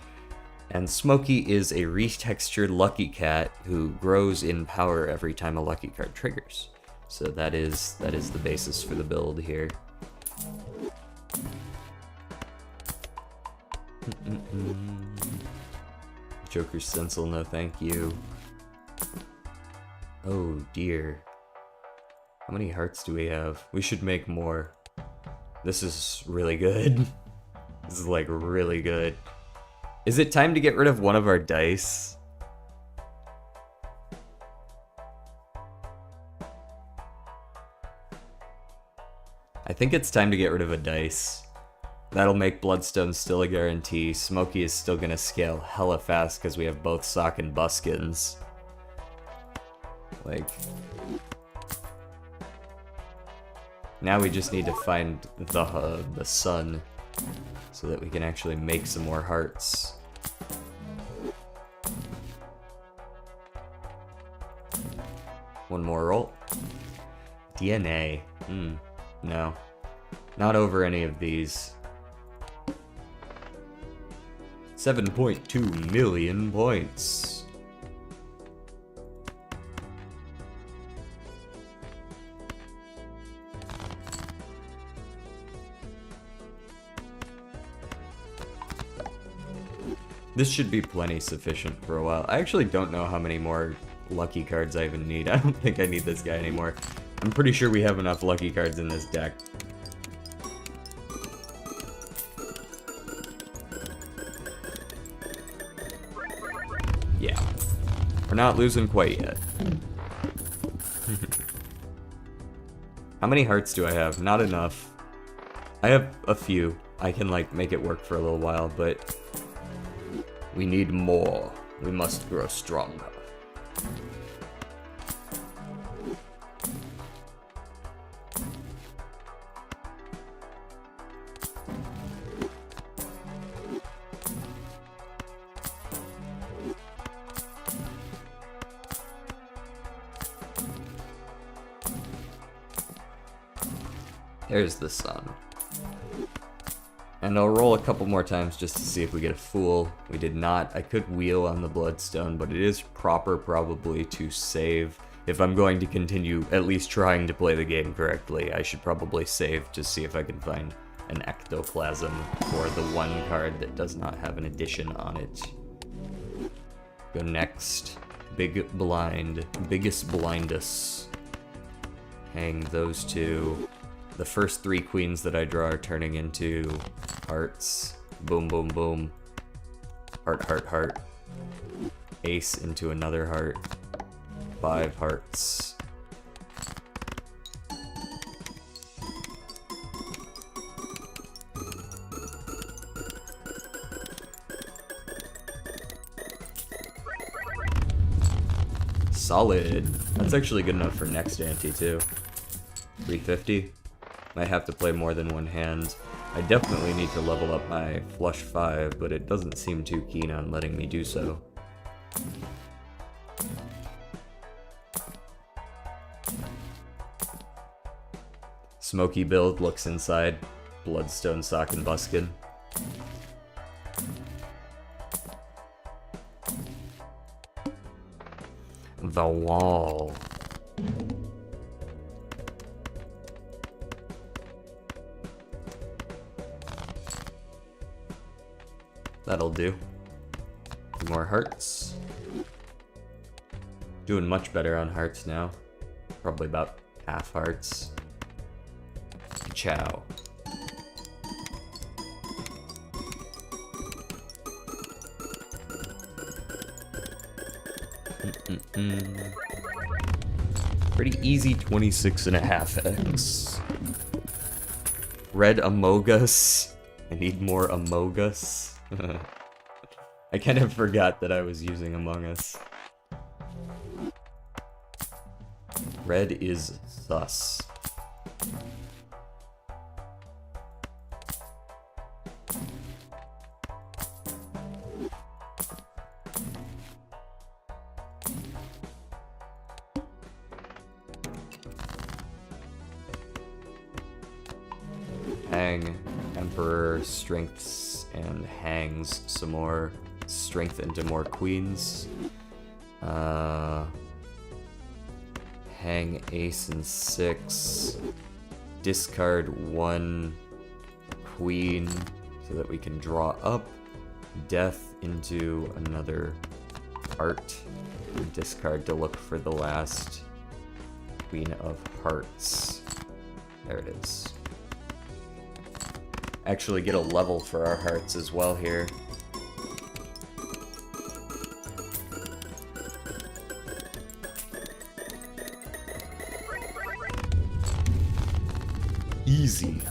And Smokey is a retextured lucky cat who grows in power every time a lucky card triggers. So that is the basis for the build here. Joker Stencil, no thank you. Oh dear. How many hearts do we have? We should make more. This is really good. This is like really good. Is it time to get rid of one of our dice? I think it's time to get rid of a dice. That'll make Bloodstone still a guarantee. Smokey is still gonna scale hella fast because we have both Sock and Buskins. Like... now we just need to find the sun so that we can actually make some more hearts. One more roll. DNA. No. Not over any of these. 7.2 million points. This should be plenty sufficient for a while. I actually don't know how many more lucky cards I even need. I don't think I need this guy anymore. I'm pretty sure we have enough lucky cards in this deck. Yeah. We're not losing quite yet. How many hearts do I have? Not enough. I have a few. I can, like, make it work for a little while, but... we need more. We must grow stronger. There's the sun. And I'll roll a couple more times just to see if we get a Fool. We did not. I could wheel on the Bloodstone, but it is proper probably to save if I'm going to continue at least trying to play the game correctly, I should probably save to see if I can find an ectoplasm for the one card that does not have an addition on it. Go next. Big blind. Biggest blindus. Hang those two. The first 3 queens that I draw are turning into hearts. Boom, boom, boom. Heart, heart, heart. Ace into another heart. 5 hearts. Solid. That's actually good enough for next ante too. 350. Might have to play more than one hand. I definitely need to level up my flush 5, but it doesn't seem too keen on letting me do so. Smoky build looks inside. Bloodstone, Sock, and Buskin. The wall. That'll do. 2 more hearts. Doing much better on hearts now. Probably about half hearts. Ciao. Pretty easy 26.5x. Red Amogus. I need more Amogus. I kind of forgot that I was using Among Us. Red is sus. Hang, Emperor, strengths, and hangs some more strength into more queens. Hang ace and 6. Discard 1 queen so that we can draw up. Death into another heart. Discard to look for the last Queen of Hearts. There it is. Actually get a level for our hearts as well here. Easy.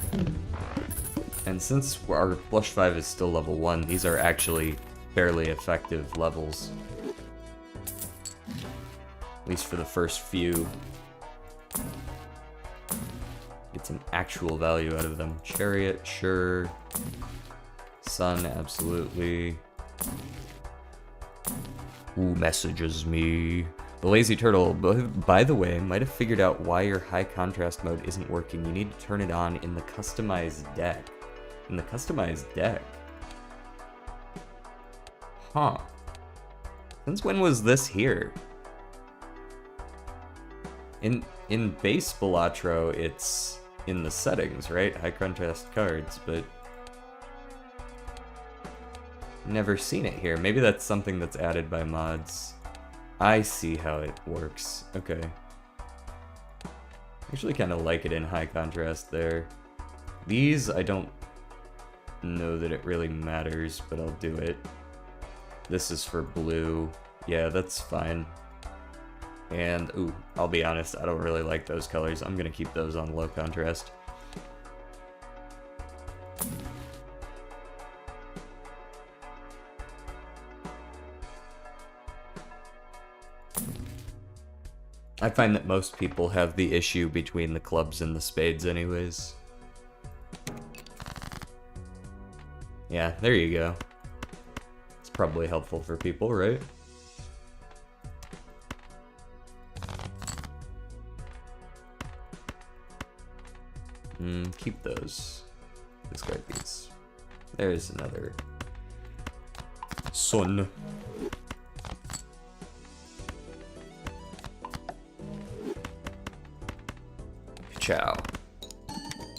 And since our Flush 5 is still level 1, these are actually fairly effective levels. At least for the first few. Get some actual value out of them. Chariot, sure. Sun, absolutely. Who messages me? The Lazy Turtle, by the way, might have figured out why your high contrast mode isn't working. You need to turn it on in the customized deck. In the customized deck? Huh. Since when was this here? In base Balatro, it's in the settings, right? High contrast cards, but never seen it here. Maybe that's something that's added by mods. I see how it works. Okay. Actually kind of like it in high contrast there. These, I don't know that it really matters, but I'll do it. This is for blue. Yeah, that's fine. And, ooh, I'll be honest, I don't really like those colors. I'm gonna keep those on low contrast. I find that most people have the issue between the clubs and the spades anyways. Yeah, there you go. It's probably helpful for people, right? Keep those. Discard these. There's another sun. Chow.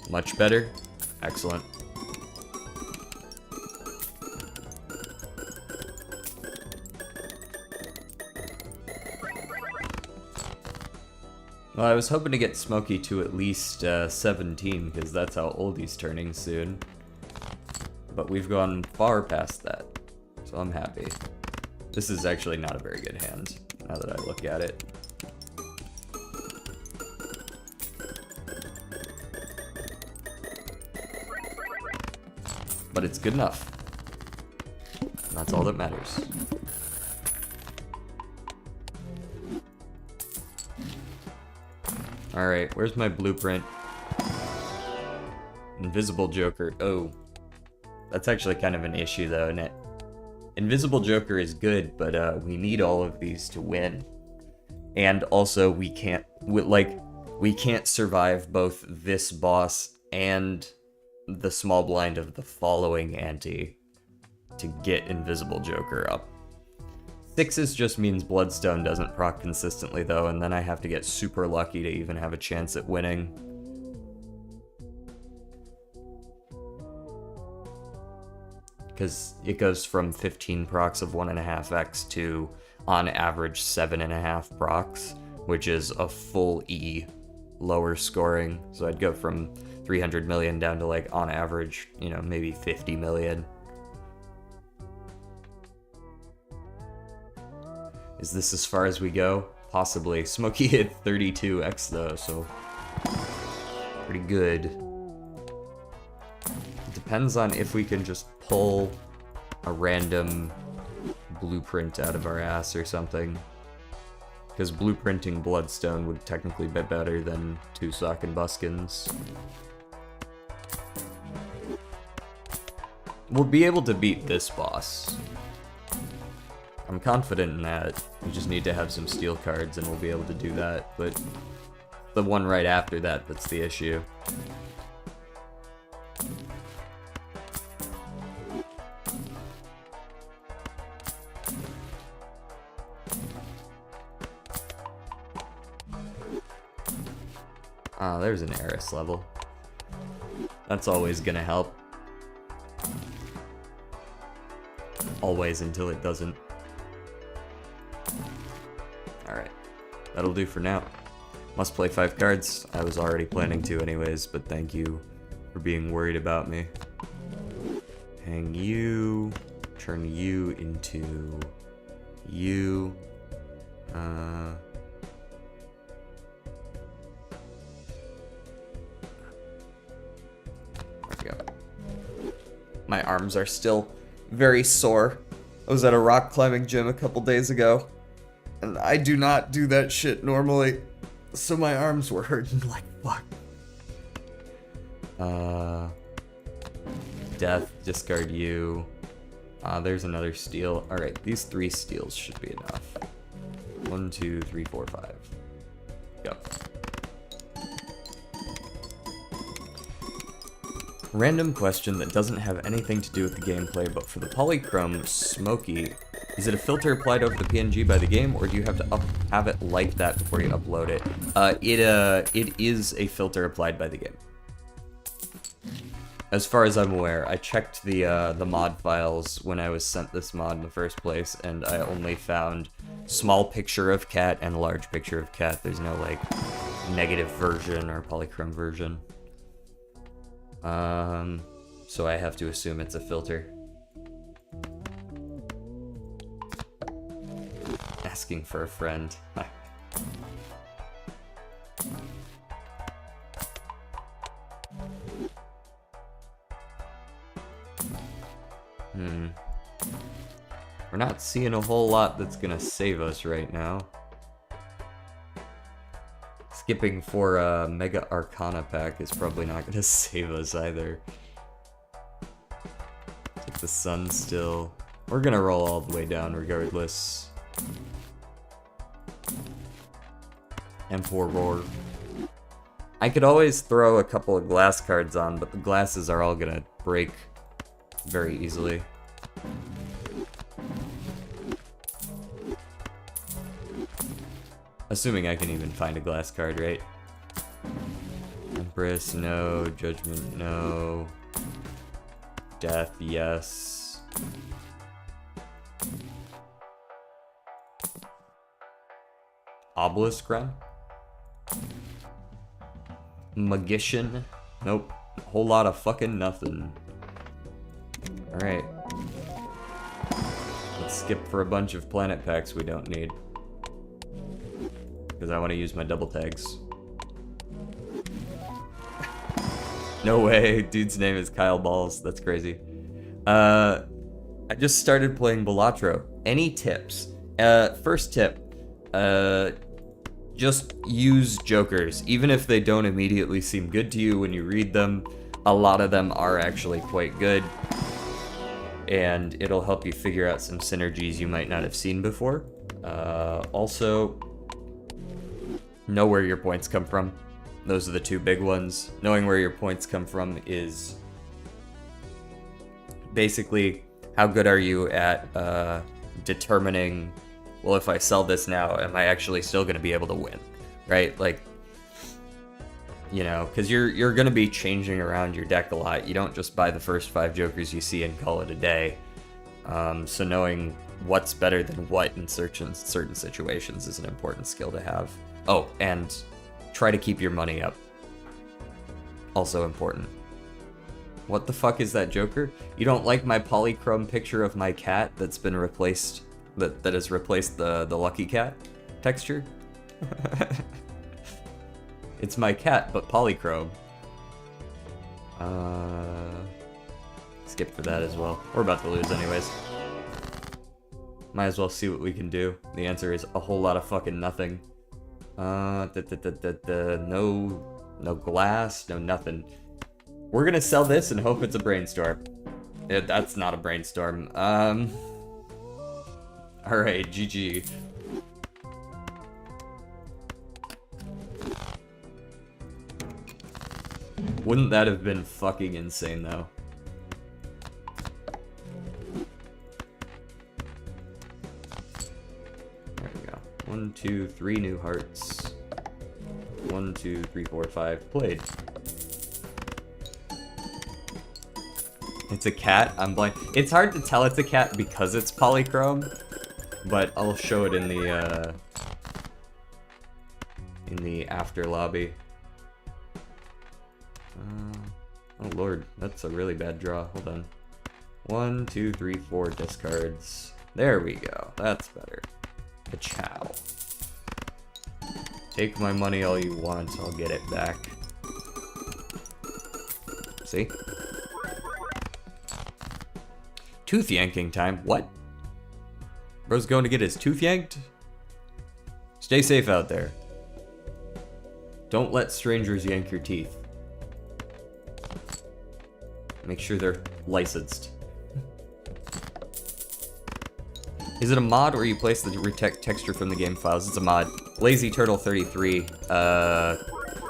Much better. Excellent. Well, I was hoping to get Smokey to at least 17, because that's how old he's turning soon. But we've gone far past that, so I'm happy. This is actually not a very good hand, now that I look at it. But it's good enough. And that's all that matters. Alright, where's my blueprint? Invisible Joker. Oh. That's actually kind of an issue, though, isn't it? Invisible Joker is good, but we need all of these to win. And also, we can't survive both this boss and the small blind of the following ante to get Invisible Joker up. 6s just means Bloodstone doesn't proc consistently, though, and then I have to get super lucky to even have a chance at winning. Because it goes from 15 procs of 1.5x to, on average, 7.5 procs, which is a full E lower scoring. So I'd go from 300 million down to, like, on average, you know, maybe 50 million. Is this as far as we go? Possibly. Smokey hit 32x though, so pretty good. Depends on if we can just pull a random blueprint out of our ass or something. Because blueprinting Bloodstone would technically be better than 2 Sock and Buskins. We'll be able to beat this boss. I'm confident in that. We just need to have some steel cards and we'll be able to do that, but the one right after that, that's the issue. Ah, there's an Eris level. That's always gonna help. Always until it doesn't. Alright, that'll do for now. Must play 5 cards. I was already planning to anyways, but thank you for being worried about me. Hang you, turn you into you. There we go. My arms are still very sore. I was at a rock climbing gym a couple days ago, and I do not do that shit normally, so my arms were hurting like fuck. Death, discard you. There's another steel. Alright, these 3 steels should be enough. 1, 2, 3, 4, 5. Go. Random question that doesn't have anything to do with the gameplay, but for the polychrome Smokey, is it a filter applied over the PNG by the game, or do you have to have it like that before you upload it? It is a filter applied by the game. As far as I'm aware, I checked the mod files when I was sent this mod in the first place, and I only found small picture of cat and large picture of cat. There's no, like, negative version or polychrome version. So I have to assume it's a filter. Asking for a friend. We're not seeing a whole lot that's gonna save us right now. Skipping for a Mega Arcana pack is probably not gonna save us either. Take the sun still. We're gonna roll all the way down regardless. Emperor. I could always throw a couple of glass cards on, but the glasses are all gonna break very easily. Assuming I can even find a glass card, right? Empress, no. Judgment, no. Death, yes. Obelisk run? Magician? Nope. A whole lot of fucking nothing. Alright. Let's skip for a bunch of planet packs we don't need. Because I want to use my double tags. No way, dude's name is Kyle Balls. That's crazy. I just started playing Balatro. Any tips? First tip. Just use jokers. Even if they don't immediately seem good to you when you read them, a lot of them are actually quite good. And it'll help you figure out some synergies you might not have seen before. Also, know where your points come from. Those are the two big ones. Knowing where your points come from is basically how good are you at determining, well, if I sell this now, am I actually still going to be able to win, right? Like, you know, because you're going to be changing around your deck a lot. You don't just buy the first 5 jokers you see and call it a day. So knowing what's better than what in certain situations is an important skill to have. Oh, and try to keep your money up. Also important. What the fuck is that joker? You don't like my polychrome picture of my cat that's been replaced, that has replaced the lucky cat texture? It's my cat, but polychrome. Skip for that as well. We're about to lose anyways. Might as well see what we can do. The answer is a whole lot of fucking nothing. No glass, no nothing. We're gonna sell this and hope it's a brainstorm. That's not a brainstorm. Alright, GG. Wouldn't that have been fucking insane, though? There we go. 1, 2, 3 new hearts. 1, 2, 3, 4, 5. Played. It's a cat. I'm blind. It's hard to tell it's a cat because it's polychrome, but I'll show it in the after lobby. Oh lord, that's a really bad draw. Hold on. 1, 2, 3, 4 discards. There we go. That's better. Ka-chow. Take my money all you want. I'll get it back. See? Tooth yanking time. What? Bro's going to get his tooth yanked? Stay safe out there. Don't let strangers yank your teeth. Make sure they're licensed. Is it a mod where you place the texture from the game files? It's a mod. Lazy Turtle 33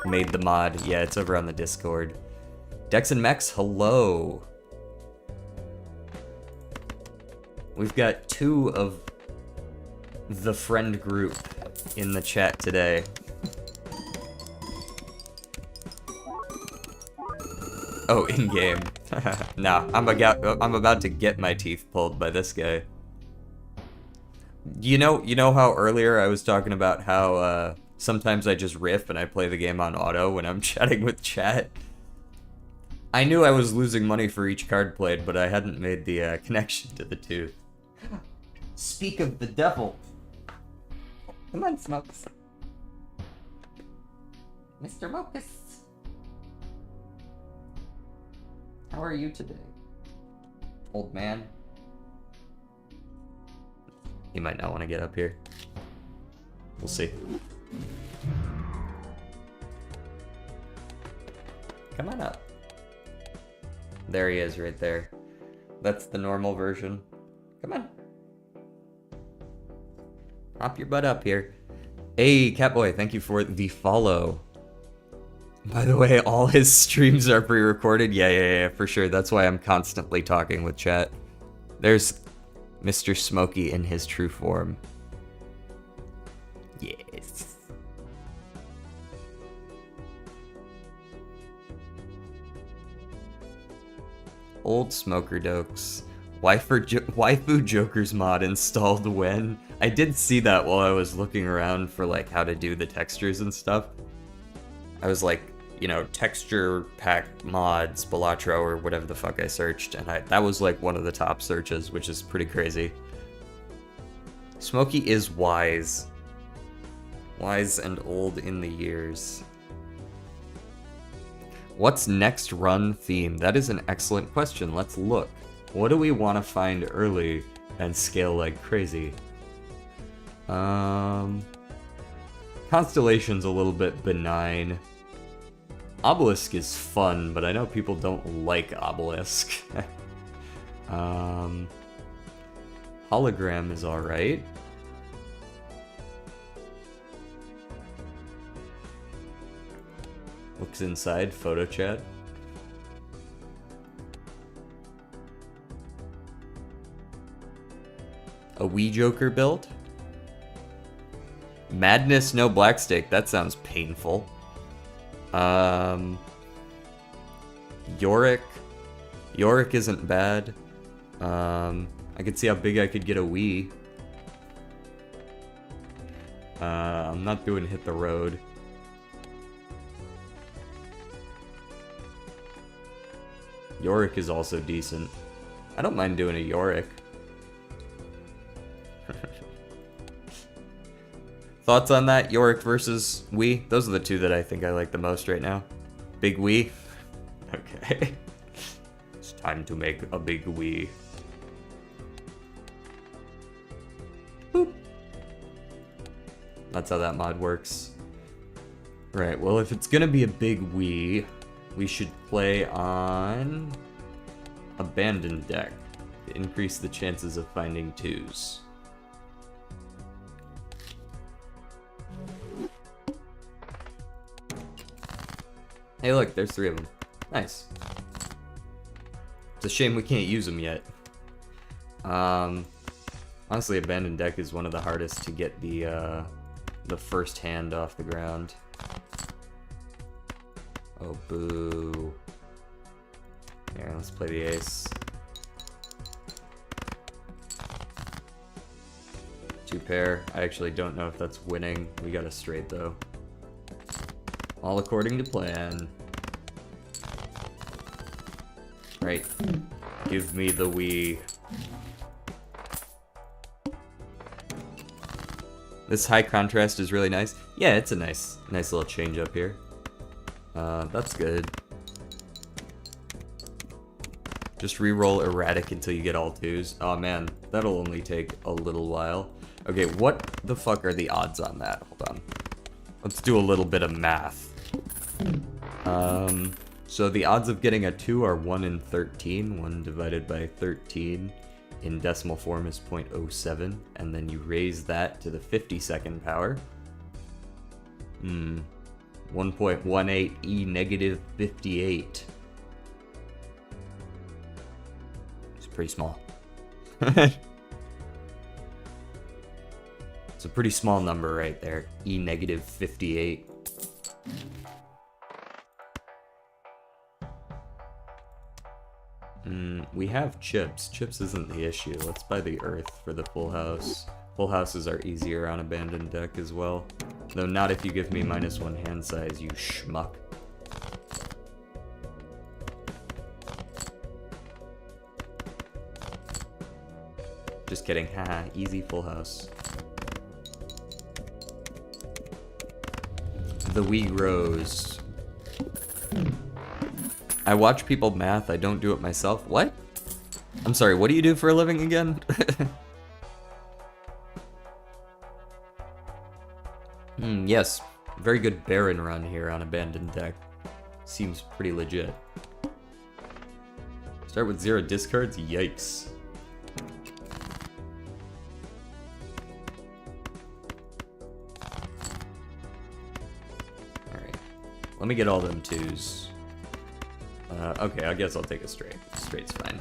made the mod. Yeah, it's over on the Discord. Dex and Mex, hello. We've got 2 of the friend group in the chat today. Oh, in-game. Nah, I'm about to get my teeth pulled by this guy. You know how earlier I was talking about how sometimes I just riff and I play the game on auto when I'm chatting with chat? I knew I was losing money for each card played, but I hadn't made the connection to the tooth. Speak of the devil. Come on, Smokes. Mr. Mocus. How are you today, old man? He might not want to get up here. We'll see. Come on up. There he is right there. That's the normal version. Come on. Hop your butt up here. Hey, Catboy, thank you for the follow. By the way, all his streams are pre-recorded. Yeah, for sure. That's why I'm constantly talking with chat. There's Mr. Smokey in his true form. Yes. old smoker dokes. Waifu Joker's mod installed when? I did see that while I was looking around for like how to do the textures and stuff. I was like, you know, texture pack mods, Balatro, or whatever the fuck I searched, and that was like one of the top searches, which is pretty crazy. Smokey is wise. Wise and old in the years. What's next run theme? That is an excellent question. Let's look. What do we want to find early and scale like crazy? Constellation's a little bit benign. Obelisk is fun, but I know people don't like Obelisk. Hologram is alright. Looks inside, photo chat. A Wii Joker build? Madness, no Blackstake. That sounds painful. Yorick. Yorick isn't bad. I could see how big I could get a Wii. I'm not doing Hit the Road. Yorick is also decent. I don't mind doing a Yorick. Thoughts on that? Yorick versus Wii? Those are the two that I think I like the most right now. Big Wii? Okay. It's time to make a big Wii. Boop. That's how that mod works. Right, well if it's gonna be a big Wii, we should play on Abandoned Deck to increase the chances of finding twos. Hey look, there's 3 of them. Nice. It's a shame we can't use them yet. Honestly, Abandoned Deck is one of the hardest to get the first hand off the ground. Oh, boo. Here, let's play the ace. 2 pair. I actually don't know if that's winning. We got a straight, though. All according to plan. Right. Give me the Wii. This high contrast is really nice. Yeah, it's a nice little change up here. That's good. Just re-roll erratic until you get all 2s. Oh man, that'll only take a little while. Okay, what the fuck are the odds on that? Hold on. Let's do a little bit of math. So the odds of getting a 2 are 1 in 13. 1 divided by 13 in decimal form is 0.07, and then you raise that to the 52nd power. 1.18 e negative 58. It's pretty small. It's a pretty small number right there. E negative 58. We have chips. Chips isn't the issue. Let's buy the earth for the full house. Full houses are easier on Abandoned Deck as well. Though not if you give me -1 hand size, you schmuck. Just kidding. Haha, easy full house. The Wii grows. I watch people math, I don't do it myself. What? I'm sorry, what do you do for a living again? Yes. Very good Baron run here on Abandoned Deck. Seems pretty legit. Start with 0 discards? Yikes. Alright. Let me get all them 2s. Okay, I guess I'll take a straight. Straight's fine.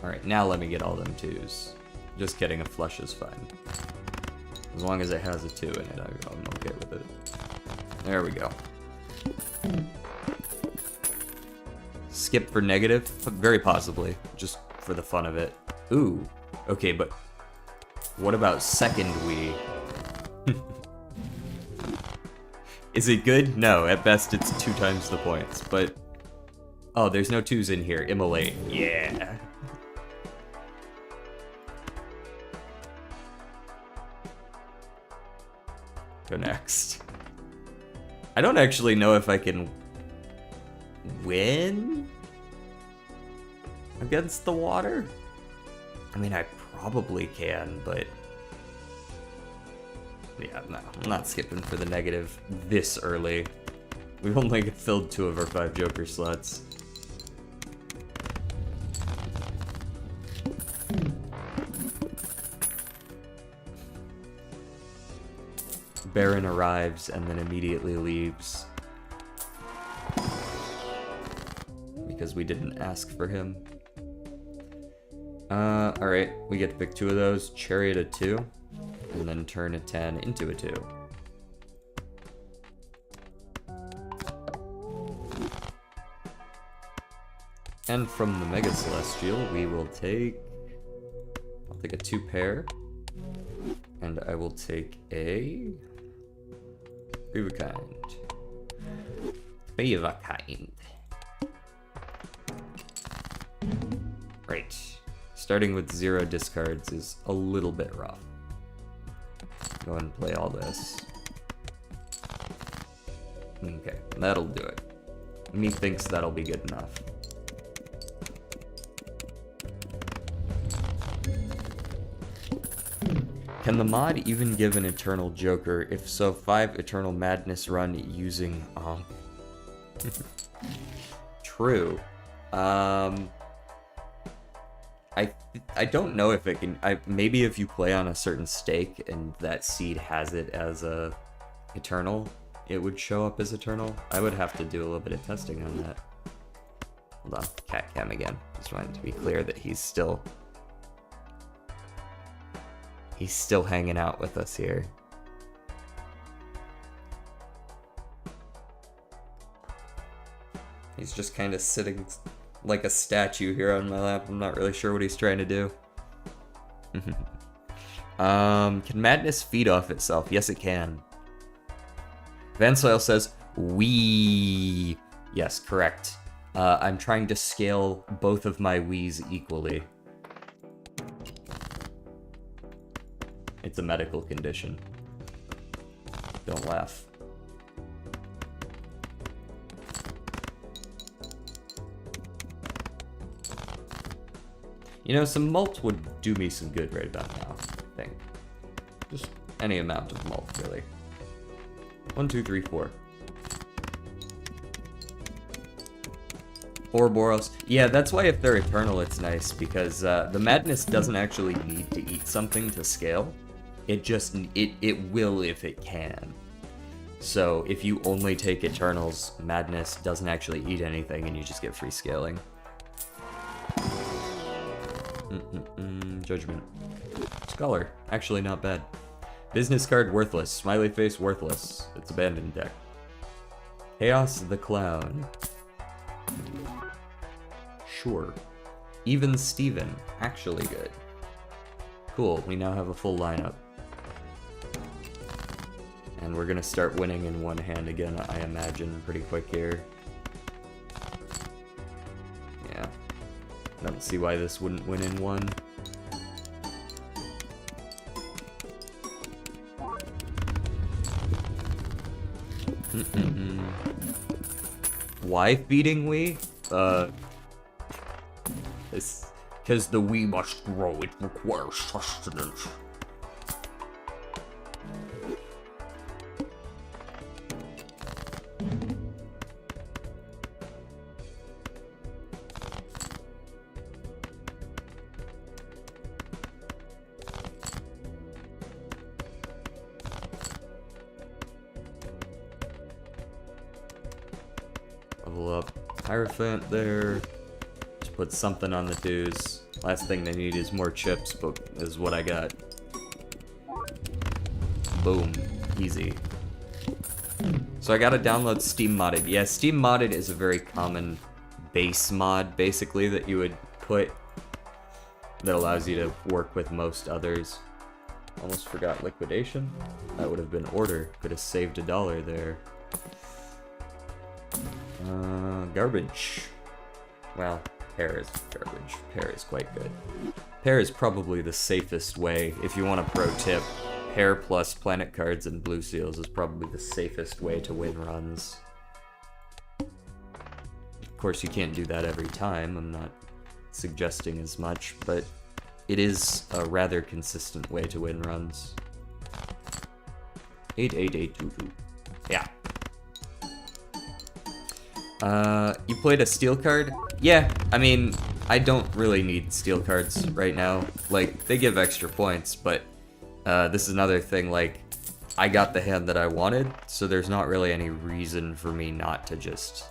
Alright, now let me get all them 2s. Just kidding, a flush is fine. As long as it has a 2 in it, I'm okay with it. There we go. Skip for negative? Very possibly. Just for the fun of it. Ooh. Okay, but what about second Wii? Is it good? No, at best it's 2 times the points, but... Oh, there's no 2s in here. Immolate. Yeah. Go next. I don't actually know if I can win against the water. I mean, I probably can, but yeah, no, I'm not skipping for the negative this early. We've only filled 2 of our 5 Joker slots. Baron arrives and then immediately leaves. Because we didn't ask for him. Alright, we get to pick 2 of those. Chariot a 2, and then turn a 10 into a 2. And from the Mega Celestial, we will take... I'll take a 2 pair. And I will take a... Beaverkind. Beaverkind. Right. Starting with 0 discards is a little bit rough. Go ahead and play all this. Okay, that'll do it. Methinks that'll be good enough. Can the mod even give an Eternal Joker? If so, 5 Eternal Madness run using... True. I don't know if it can... maybe if you play on a certain stake and that seed has it as a Eternal, it would show up as Eternal. I would have to do a little bit of testing on that. Hold on, cat cam again. Just wanted to be clear that he's still hanging out with us here. He's just kind of sitting like a statue here on my lap. I'm not really sure what he's trying to do. Can madness feed off itself? Yes, it can. Van Soil says, Wii. Yes, correct. I'm trying to scale both of my Wiis equally. It's a medical condition. Don't laugh. You know, some malt would do me some good right about now, I think. Just any amount of malt, really. 1, 2, 3, 4. 4 Boros. Yeah, that's why if they're Eternal, it's nice, because the Madness doesn't actually need to eat something to scale. It just, it will if it can. So if you only take Eternals, Madness doesn't actually eat anything and you just get free scaling. Judgment. Scholar, actually not bad. Business card worthless. Smiley face worthless. It's abandoned deck. Chaos the Clown. Sure. Even Steven, actually good. Cool, we now have a full lineup. And we're gonna start winning in one hand again, I imagine, pretty quick here. Yeah. I don't see why this wouldn't win in one. Why feeding Wii? It's because the Wii must grow, it requires sustenance. Level up Hierophant there. Just put something on the dues. Last thing they need is more chips, but is what I got. Boom. Easy. So I gotta download Steam Modded. Yeah, Steam Modded is a very common base mod, basically, that you would put that allows you to work with most others. Almost forgot liquidation. That would have been order. Could have saved $1 there. Garbage. Well, pair is garbage. Pair is quite good. Pair is probably the safest way. If you want a pro tip, pair plus planet cards and blue seals is probably the safest way to win runs. Of course, you can't do that every time. I'm not suggesting as much, but it is a rather consistent way to win runs. 88822. Yeah. You played a steel card? Yeah, I mean, I don't really need steel cards right now. Like, they give extra points, but this is another thing, like, I got the hand that I wanted, so there's not really any reason for me not to just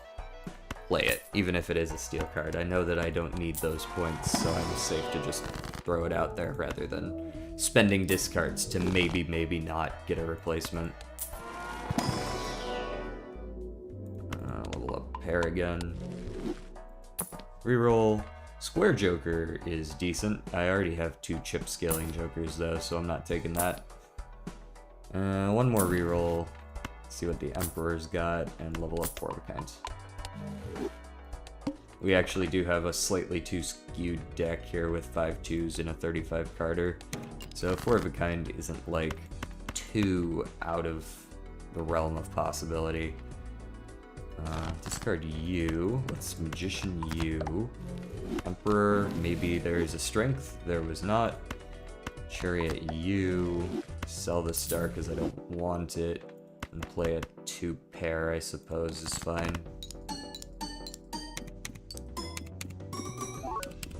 play it, even if it is a steel card. I know that I don't need those points, so I'm safe to just throw it out there rather than spending discards to maybe not get a replacement. Level up pair again. Reroll. Square Joker is decent. I already have 2 chip scaling Jokers though, so I'm not taking that. One more reroll. See what the Emperor's got, and level up 4 of a kind. We actually do have a slightly too skewed deck here with 5 2s and a 35 Carter. So 4 of a kind isn't like too out of the realm of possibility. Discard you. Let's Magician you. Emperor, maybe there's a strength. There was not. Chariot you. Sell the star because I don't want it. And play a 2 pair, I suppose, is fine.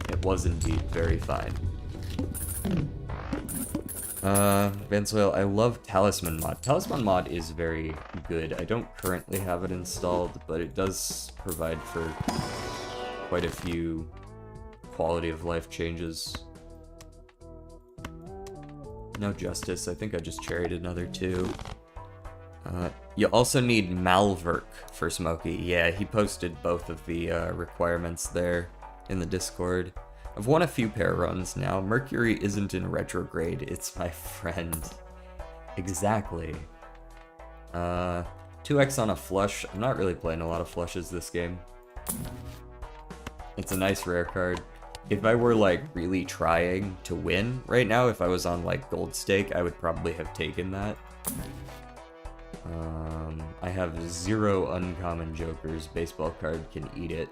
It was indeed very fine. Vansoil, I love Talisman mod. Talisman mod is very good. I don't currently have it installed, but it does provide for quite a few quality of life changes. No Justice. I think I just cherried another 2. You also need Malverk for Smokey. Yeah, he posted both of the requirements there in the Discord. I've won a few pair runs now. Mercury isn't in retrograde, it's my friend. Exactly. 2x on a flush. I'm not really playing a lot of flushes this game. It's a nice rare card. If I were like really trying to win right now, if I was on like gold stake, I would probably have taken that. I have 0 uncommon jokers. Baseball card can eat it.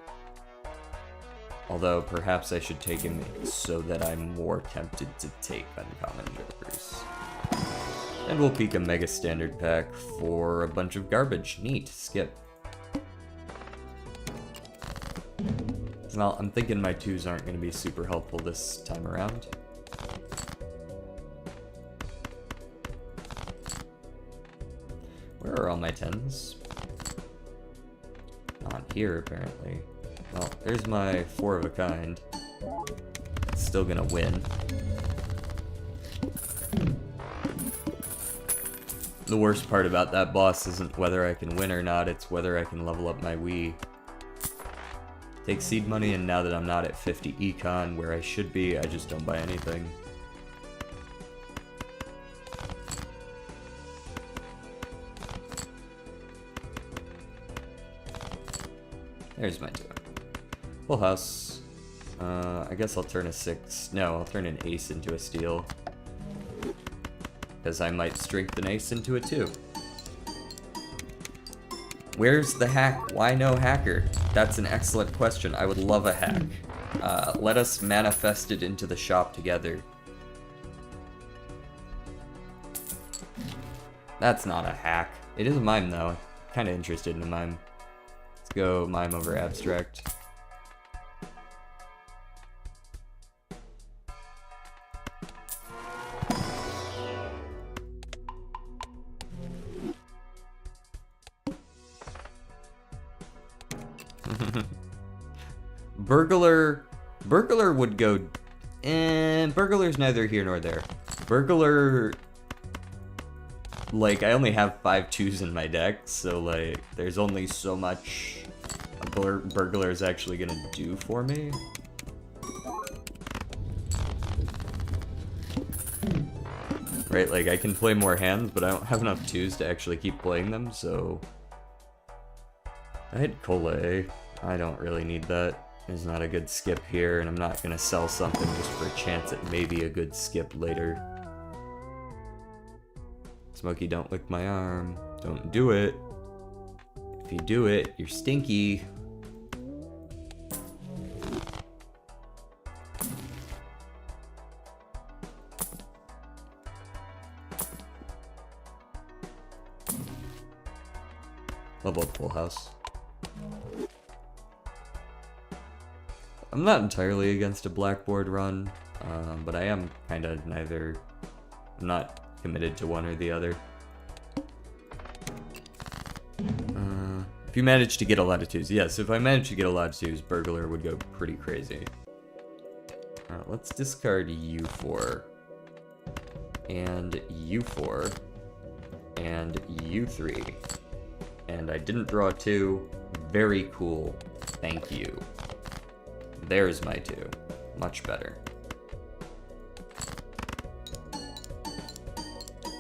Although, perhaps I should take him so that I'm more tempted to take uncommon jokers. And we'll peek a Mega Standard pack for a bunch of garbage. Neat. Skip. Well, I'm thinking my 2s aren't going to be super helpful this time around. Where are all my 10s? Not here, apparently. Well, there's my 4 of a kind. Still gonna win. The worst part about that boss isn't whether I can win or not, it's whether I can level up my Wii. Take seed money, and now that I'm not at 50 econ where I should be, I just don't buy anything. There's my 2. Full house. I guess I'll turn a 6. No, I'll turn an ace into a steal. Because I might strengthen ace into a 2. Where's the hack? Why no hacker? That's an excellent question. I would love a hack. Let us manifest it into the shop together. That's not a hack. It is a mime, though. Kind of interested in a mime. Let's go mime over abstract. Burglar would go, and Burglar's neither here nor there. Burglar, like, I only have 5 2s in my deck, so like, there's only so much a Burglar is actually gonna do for me. Right, like I can play more hands, but I don't have enough twos to actually keep playing them, so... I had Colle. I don't really need that. There's not a good skip here, and I'm not gonna sell something just for a chance at maybe a good skip later. Smokey, don't lick my arm. Don't do it. If you do it, you're stinky. Level up full house. I'm not entirely against a blackboard run, but I am kind of neither. I'm not committed to one or the other. If you manage to get a lot of twos, yes, if I manage to get a lot of twos, Burglar would go pretty crazy. Let's discard U4, and U4, and U3. And I didn't draw a 2. Very cool. Thank you. There's my 2. Much better.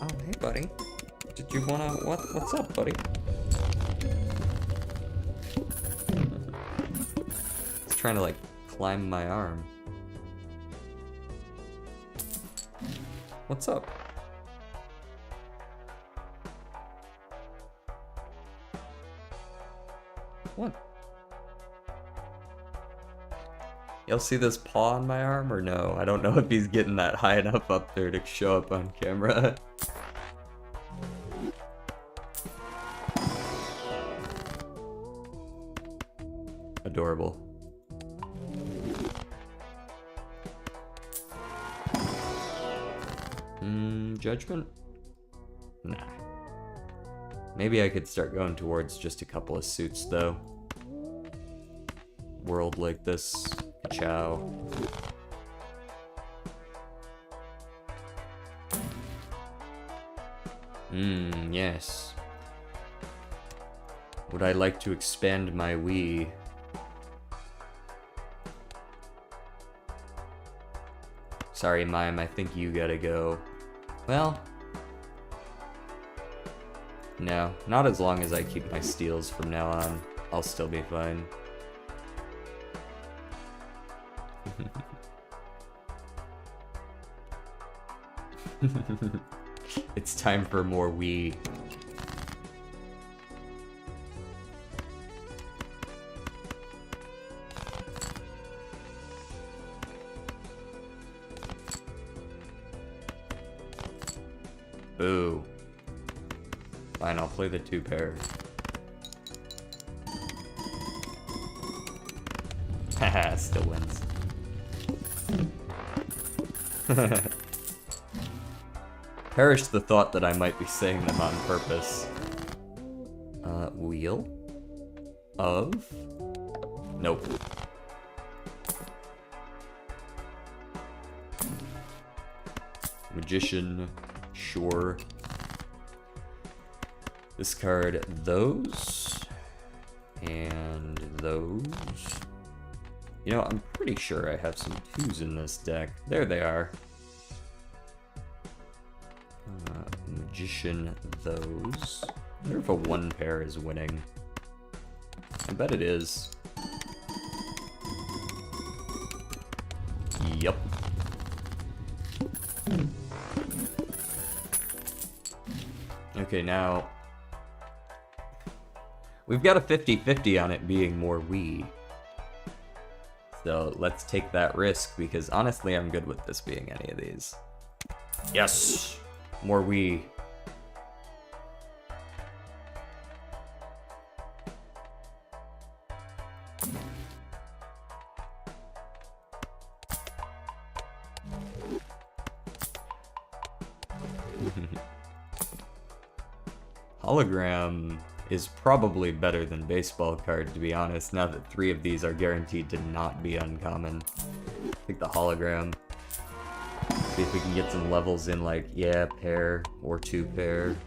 Oh, hey, buddy. Did you wanna... What's up, buddy? He's trying to, like, climb my arm. What's up? What? You'll see this paw on my arm or no? I don't know if he's getting that high enough up there to show up on camera. Adorable. Judgment? Nah. Maybe I could start going towards just a couple of suits, though. World like this. Ciao. Yes. Would I like to expand my Wii? Sorry, Mime, I think you gotta go. Well... no, not as long as I keep my steals from now on. I'll still be fine. It's time for more Wii. Boo. Fine, I'll play the 2 pair. Haha, still wins. Perish the thought that I might be saying them on purpose. Wheel? Of? Nope. Magician. Sure. Discard those. And those. You know, I'm pretty sure I have some 2s in this deck. There they are. Magician those. I wonder if a 1 pair is winning. I bet it is. Yup. Okay, now... we've got a 50-50 on it being more Wii. So let's take that risk, because honestly I'm good with this being any of these. Yes! More Wii. Hologram is probably better than baseball card, to be honest, now that 3 of these are guaranteed to not be uncommon. I think the hologram. See if we can get some levels in, like, yeah, pair or 2 pair.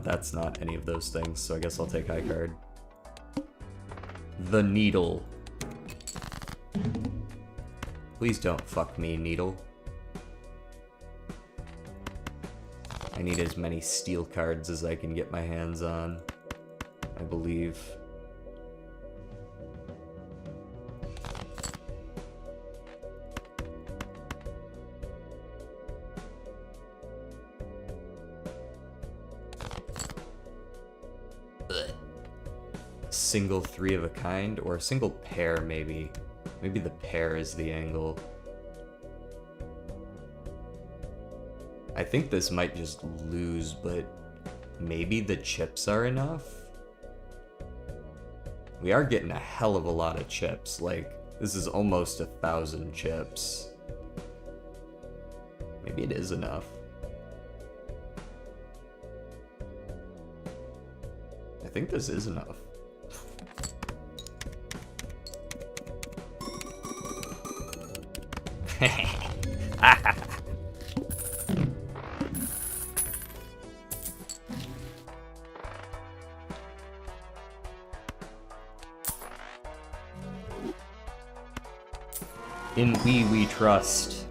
That's not any of those things, so I guess I'll take high card. The Needle. Please don't fuck me, Needle. I need as many steel cards as I can get my hands on, I believe. Single 3 of a kind, or a single pair, maybe. Maybe the pair is the angle. I think this might just lose, but maybe the chips are enough? We are getting a hell of a lot of chips. Like, this is almost 1,000 chips. Maybe it is enough. I think this is enough. In we trust.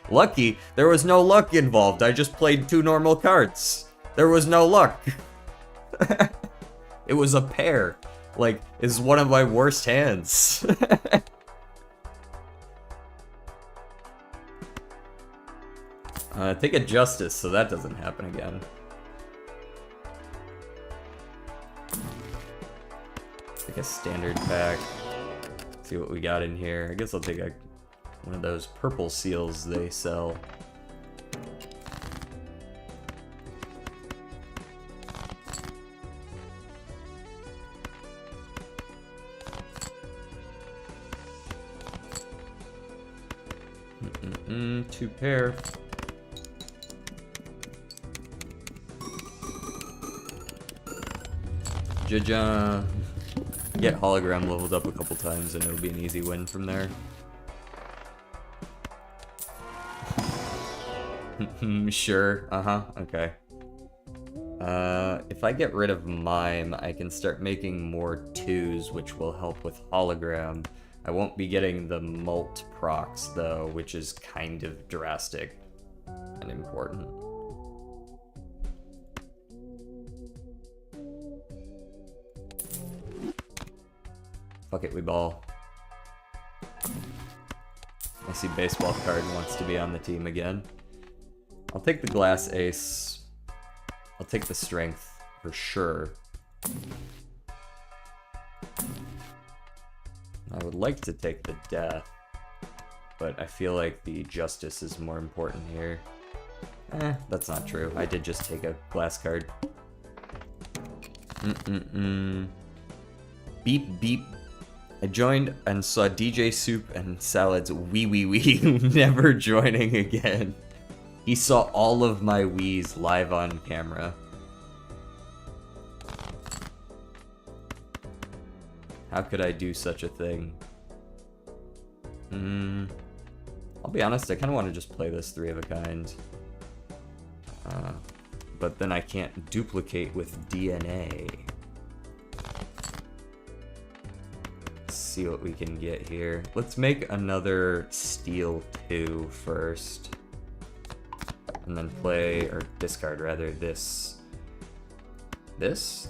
Lucky? There was no luck involved. I just played 2 normal cards. There was no luck. It was a pair. Like, it's one of my worst hands. Take a Justice so that doesn't happen again. Take a standard pack. See what we got in here. I guess I'll take one of those purple seals they sell. Two pair. Jaja. Get hologram leveled up a couple times and it'll be an easy win from there. Sure, okay. If I get rid of Mime, I can start making more 2s, which will help with hologram. I won't be getting the mult procs, though, which is kind of drastic and important. Fuck it, we ball. I see baseball card wants to be on the team again. I'll take the glass ace. I'll take the strength for sure. I would like to take the death, but I feel like the justice is more important here. That's not true. I did just take a glass card. Beep beep. I joined and saw DJ Soup and Salad's wee never joining again. He saw all of my Wiis live on camera. How could I do such a thing? I'll be honest, I kind of want to just play this 3 of a kind. But then I can't duplicate with DNA. Let's see what we can get here. Let's make another Steel 2 first. And then play, or discard rather, this. This.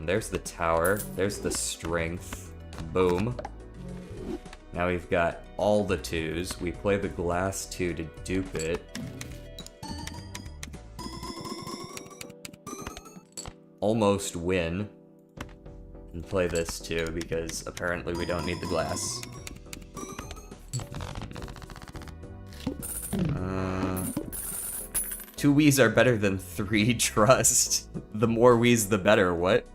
There's the tower. There's the strength. Boom. Now we've got all the 2s. We play the glass 2 to dupe it. Almost win. And play this too, because apparently we don't need the glass. 2 Wiis are better than 3 trust. The more Wiis, the better. What?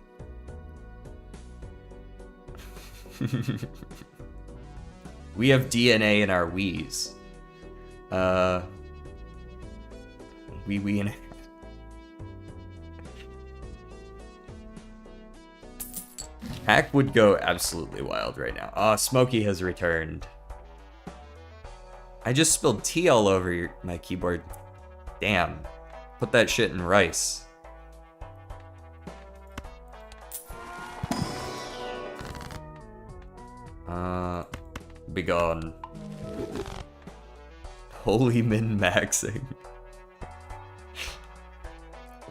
We have DNA in our Wiis. Wee in it. Hack would go absolutely wild right now. Oh, Smokey has returned. I just spilled tea all over my keyboard. Damn. Put that shit in rice. Begone. Holy min-maxing.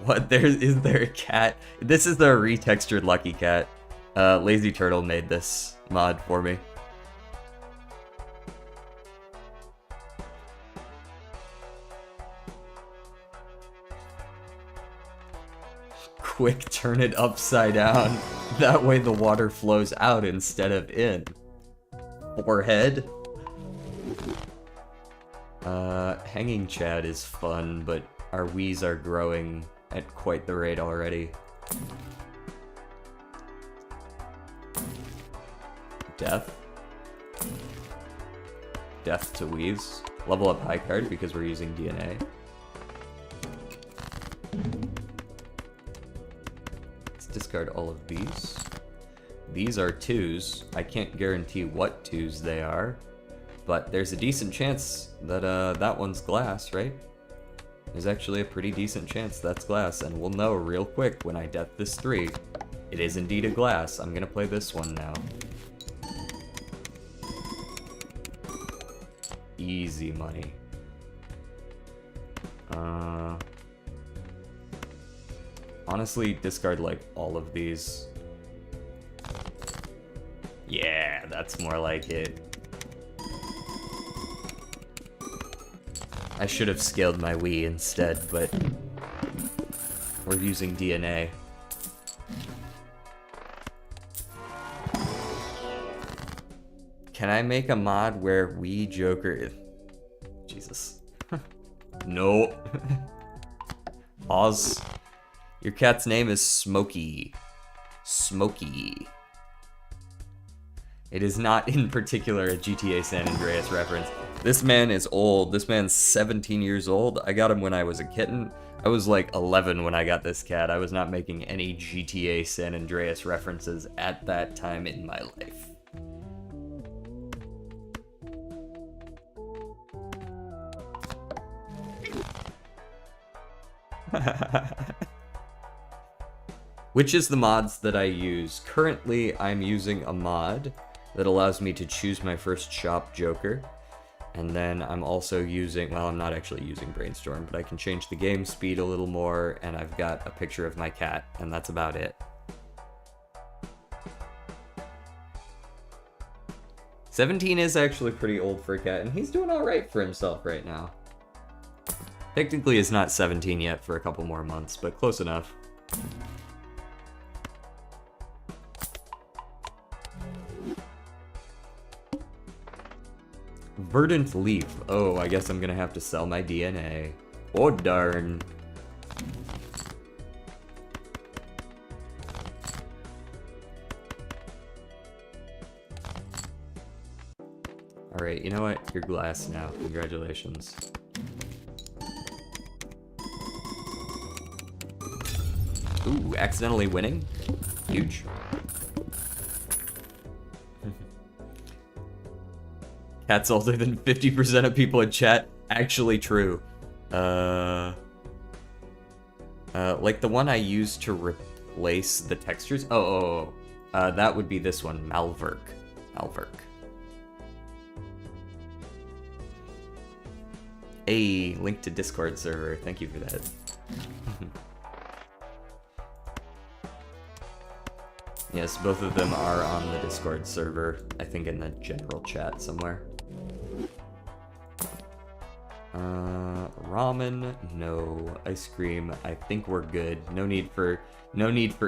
What? Is there a cat? This is the retextured Lucky Cat. Lazy Turtle made this mod for me. Quick, turn it upside down. That way the water flows out instead of in. Forehead. Hanging Chad is fun, but our Wiis are growing at quite the rate already. Death. Death to Wiis. Level up high card because we're using DNA. Let's discard all of these. These are 2s. I can't guarantee what 2s they are, but there's a decent chance that that one's glass, right? There's actually a pretty decent chance that's glass, and we'll know real quick when I death this 3. It is indeed a glass. I'm gonna play this one now. Easy money. Honestly, discard like all of these. Yeah, that's more like it. I should have scaled my Wii instead, but we're using DNA. Can I make a mod where Wii Joker... Jesus. No. Pause. Your cat's name is Smokey. Smokey. It is not in particular a GTA San Andreas reference. This man is old. This man's 17 years old. I got him when I was a kitten. I was like 11 when I got this cat. I was not making any GTA San Andreas references at that time in my life. Which is the mods that I use? Currently, I'm using a mod that allows me to choose my first shop Joker. And then I'm also using, well, I'm not actually using Brainstorm, but I can change the game speed a little more, and I've got a picture of my cat, and that's about it. 17 is actually pretty old for a cat, and he's doing alright for himself right now. Technically, it's not 17 yet for a couple more months, but close enough. Verdant Leaf. Oh, I guess I'm gonna have to sell my DNA. Oh, darn. Alright, you know what? You're glass now. Congratulations. Ooh, accidentally winning? Huge. Cat's older than 50% of people in chat. Actually true. Like the one I used to replace the textures. That would be this one, Malverk. Malverk. Hey, link to Discord server. Thank you for that. Yes, both of them are on the Discord server. I think in the general chat somewhere. Ramen, no. Ice cream, I think we're good. No need for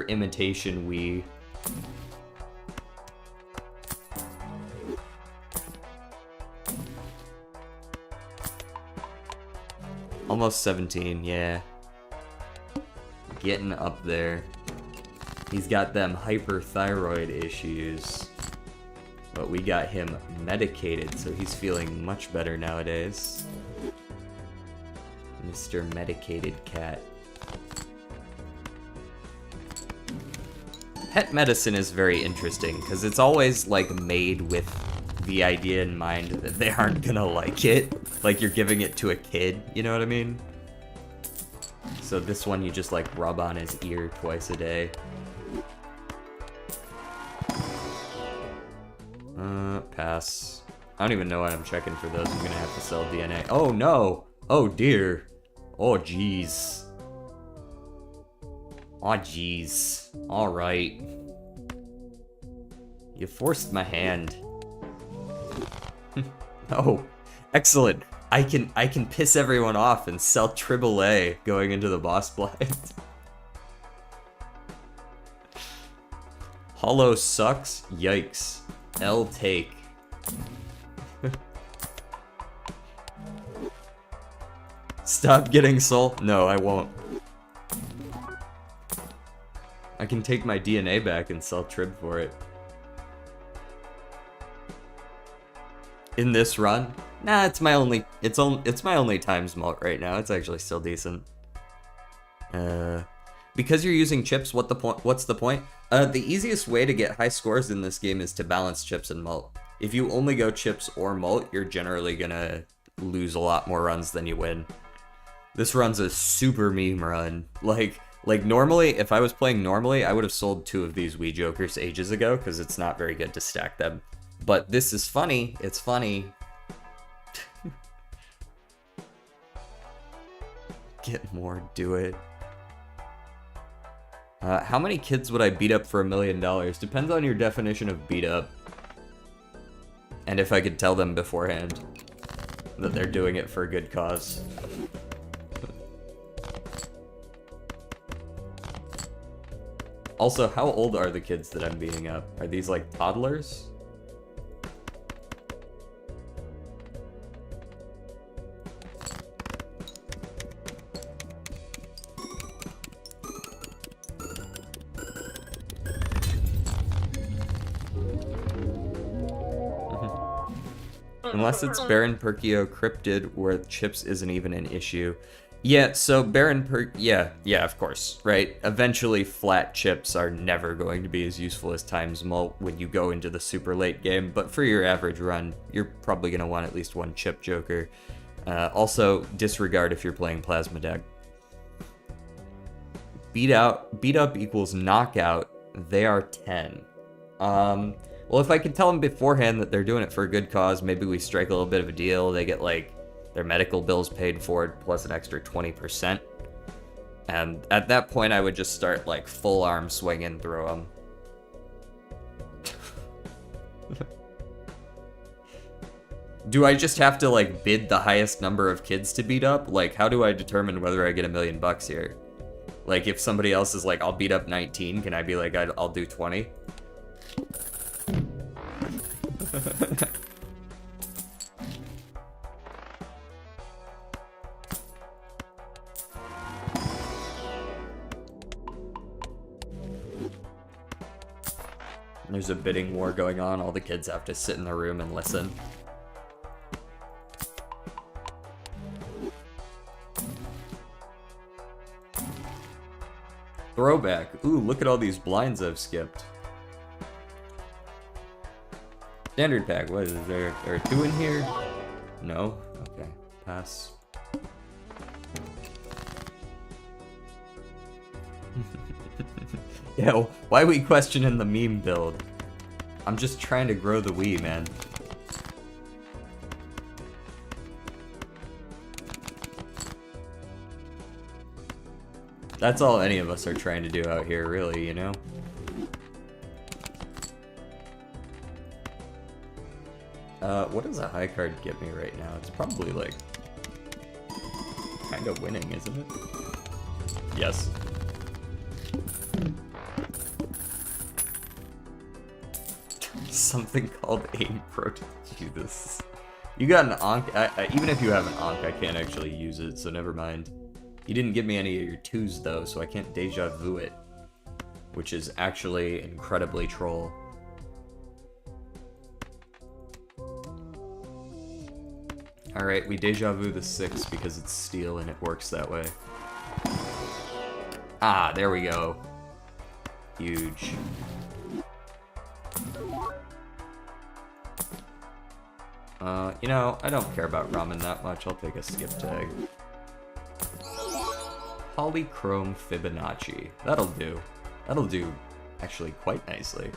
imitation Wii. Almost 17, yeah. Getting up there. He's got them hyperthyroid issues. But we got him medicated, so he's feeling much better nowadays. Mr. Medicated Cat. Pet medicine is very interesting, because it's always, like, made with the idea in mind that they aren't gonna like it. Like, you're giving it to a kid, you know what I mean? So this one you just, like, rub on his ear twice a day. Pass. I don't even know what I'm checking for those. I'm gonna have to sell DNA. Oh, no! Oh, dear. Oh, jeez. Oh, jeez. Alright. You forced my hand. Oh, excellent. I can piss everyone off and sell AAA going into the boss blind. Hollow sucks? Yikes. L take. Stop getting soul? No, I won't. I can take my DNA back and sell Trib for it. In this run? Nah, it's my only times malt right now. It's actually still decent. Because you're using chips, what's the point? The easiest way to get high scores in this game is to balance chips and malt. If you only go chips or malt, you're generally gonna lose a lot more runs than you win. This run's a super meme run. Like normally, if I was playing normally, I would have sold 2 of these Wii Jokers ages ago, because it's not very good to stack them. But this is funny. It's funny. Get more, do it. How many kids would I beat up for $1 million? Depends on your definition of beat up. And if I could tell them beforehand that they're doing it for a good cause. Also, how old are the kids that I'm beating up? Are these like toddlers? Unless it's Baron Perkio Cryptid, where chips isn't even an issue. Yeah, so yeah, of course, right? Eventually, flat chips are never going to be as useful as times malt when you go into the super late game, but for your average run, you're probably going to want at least 1 chip joker. Also, disregard if you're playing Plasma deck. Beat up equals knockout, they are 10. Well, if I could tell them beforehand that they're doing it for a good cause, maybe we strike a little bit of a deal. They get, like, their medical bills paid for it, plus an extra 20%. And at that point, I would just start, like, full arm swinging through them. Do I just have to, like, bid the highest number of kids to beat up? Like, how do I determine whether I get $1 million here? Like, if somebody else is like, I'll beat up 19, can I be like, I'll do 20? There's a bidding war going on. All the kids have to sit in the room and listen. Throwback. Ooh, look at all these blinds I've skipped. Standard pack. What is there? There are 2 in here? No? Okay. Pass. Yeah, why are we questioning the meme build? I'm just trying to grow the Wii, man. That's all any of us are trying to do out here, really, you know? What does a high card get me right now? It's probably, like, kind of winning, isn't it? Yes. Something called aim pro. Jesus. You got an Ankh. Even if you have an Ankh, I can't actually use it, so never mind. You didn't give me any of your 2s, though, so I can't deja vu it. Which is actually incredibly troll. Alright, we deja vu the 6 because it's steel and it works that way. Ah, there we go. Huge. You know, I don't care about ramen that much. I'll take a skip tag. Polychrome Fibonacci. That'll do. That'll do actually quite nicely.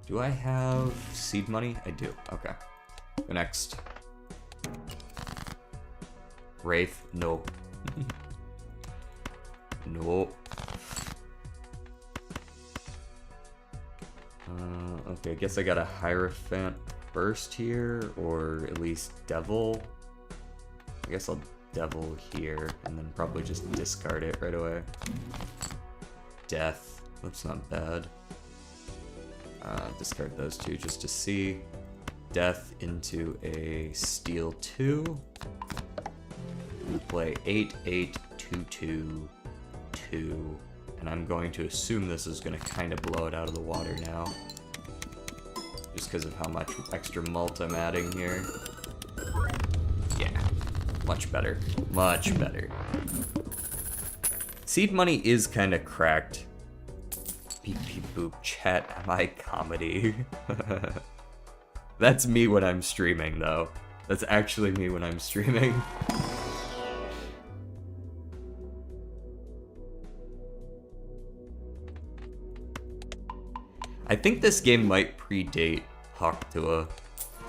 Do I have seed money? I do. Okay. Go next. Wraith. No. No. Okay, I guess I got a Hierophant first here, or at least Devil. I guess I'll Devil here, and then probably just discard it right away. Death. That's not bad. Discard those two just to see. Death into a Steel 2. We play 8-8-2-2-2. And I'm going to assume this is going to kind of blow it out of the water now. Just because of how much extra mult I'm adding here. Yeah. Much better. Much better. Seed money is kind of cracked. Beep beep boop. Chat, am I comedy? That's me when I'm streaming, though. That's actually me when I'm streaming. I think this game might predate Hawktua.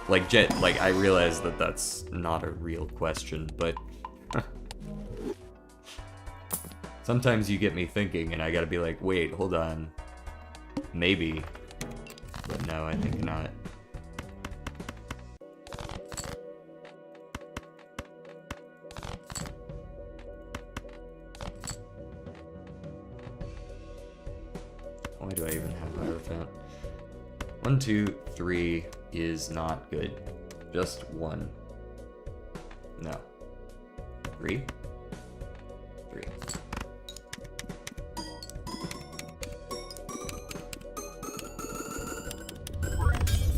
Like, I realize that that's not a real question, but sometimes you get me thinking, and I gotta be like, wait, hold on. Maybe. But no, I think not. Why do I even have Hierophant? 1, 2, 3 is not good. Just 1. No. 3? 3.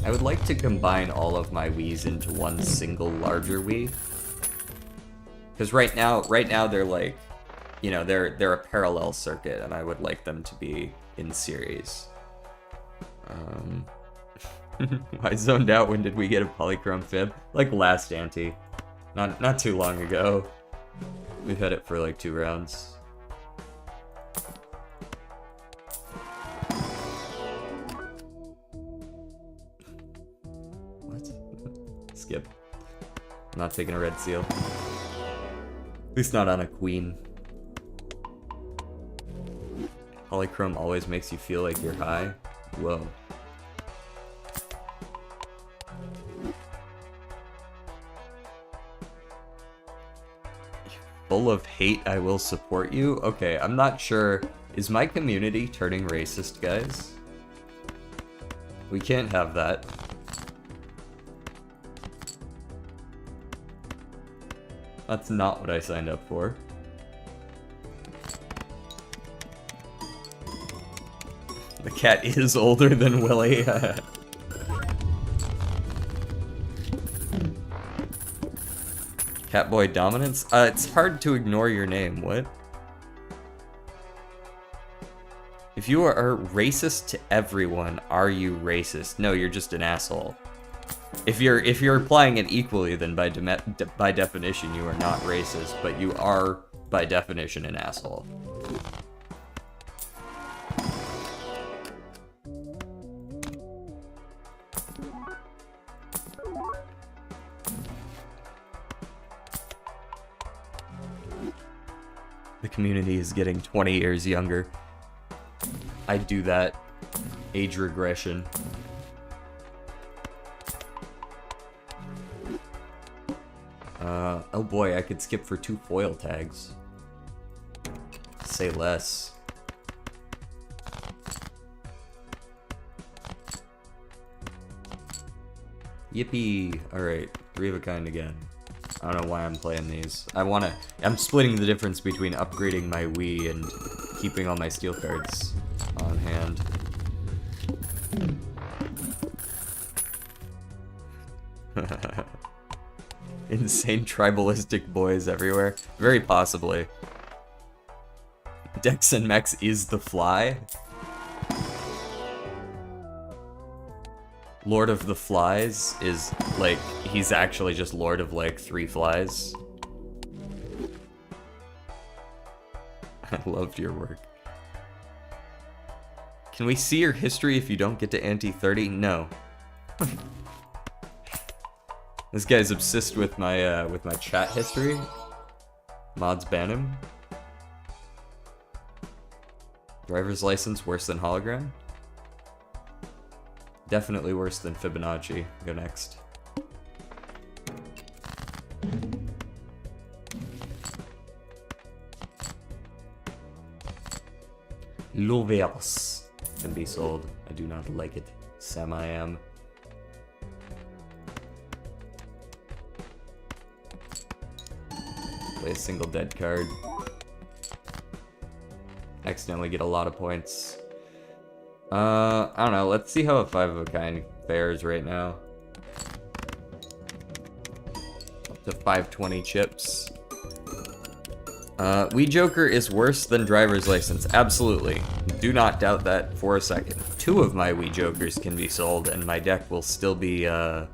I would like to combine all of my Wiis into one single larger Wii. Because right now they're like, you know, they're a parallel circuit, and I would like them to be in series. I zoned out. When did we get a Polychrome Fib? Like last ante. Not too long ago. We've had it for like 2 rounds. What? Skip. I'm not taking a red seal. At least not on a queen. Polychrome always makes you feel like you're high. Whoa. Full of hate, I will support you? Okay, I'm not sure. Is my community turning racist, guys? We can't have that. That's not what I signed up for. The cat is older than Willy. Catboy dominance? It's hard to ignore your name. What? If you are racist to everyone, are you racist? No, you're just an asshole. If you're applying it equally, then by definition you are not racist, but you are by definition an asshole. The community is getting 20 years younger. I do that. Age regression. Oh boy, I could skip for 2 foil tags. Say less. Yippee! Alright, 3 of a kind again. I don't know why I'm playing these. I'm splitting the difference between upgrading my Wii and keeping all my steel cards on hand. Insane tribalistic boys everywhere. Very possibly. Dex and Mex is the Fly. Lord of the Flies is, like, he's actually just Lord of, like, 3 flies. I loved your work. Can we see your history if you don't get to Ante 30? No. This guy's obsessed with my chat history. Mods ban him. Driver's license worse than hologram? Definitely worse than Fibonacci. Go next. L'Ouvers can be sold. I do not like it. Sam I am. Play a single dead card. Accidentally get a lot of points. I don't know. Let's see how a 5 of a kind fares right now. Up to 520 chips. Wii Joker is worse than Driver's License. Absolutely. Do not doubt that for a second. 2 of my Wii Jokers can be sold, and my deck will still be, will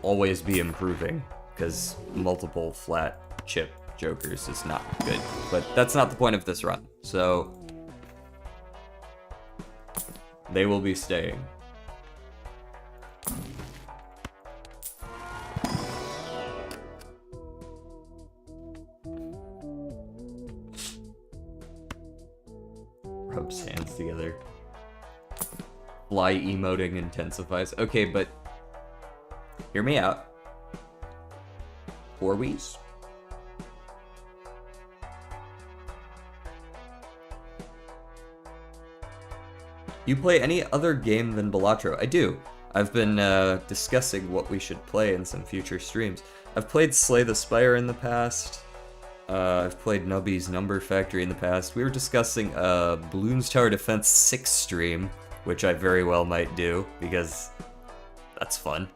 always be improving, because multiple flat chip Jokers is not good. But that's not the point of this run, so they will be staying. Rubs hands together. Fly emoting intensifies. Okay, but hear me out. 4 Wiis? You play any other game than Balatro? I do. I've been discussing what we should play in some future streams. I've played Slay the Spire in the past. I've played Nubby's Number Factory in the past. We were discussing Bloons Tower Defense 6 stream, which I very well might do, because that's fun.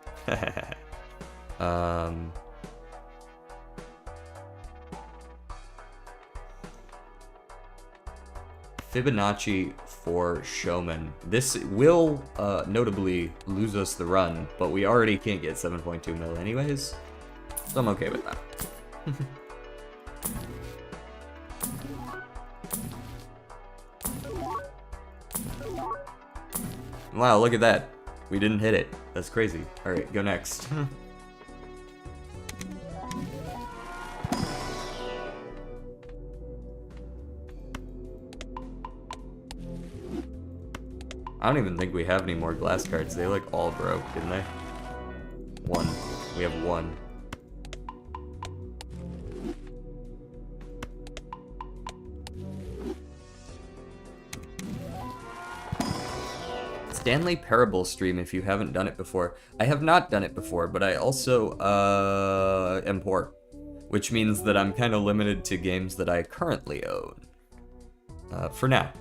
Fibonacci for Showman. This will notably lose us the run, but we already can't get 7.2 mil anyways, so I'm okay with that. Wow, look at that. We didn't hit it. That's crazy. Alright, go next. I don't even think we have any more glass cards. They like all broke, didn't they? 1. We have 1. Stanley Parable stream if you haven't done it before. I have not done it before, but I also am poor, which means that I'm kind of limited to games that I currently own. For now.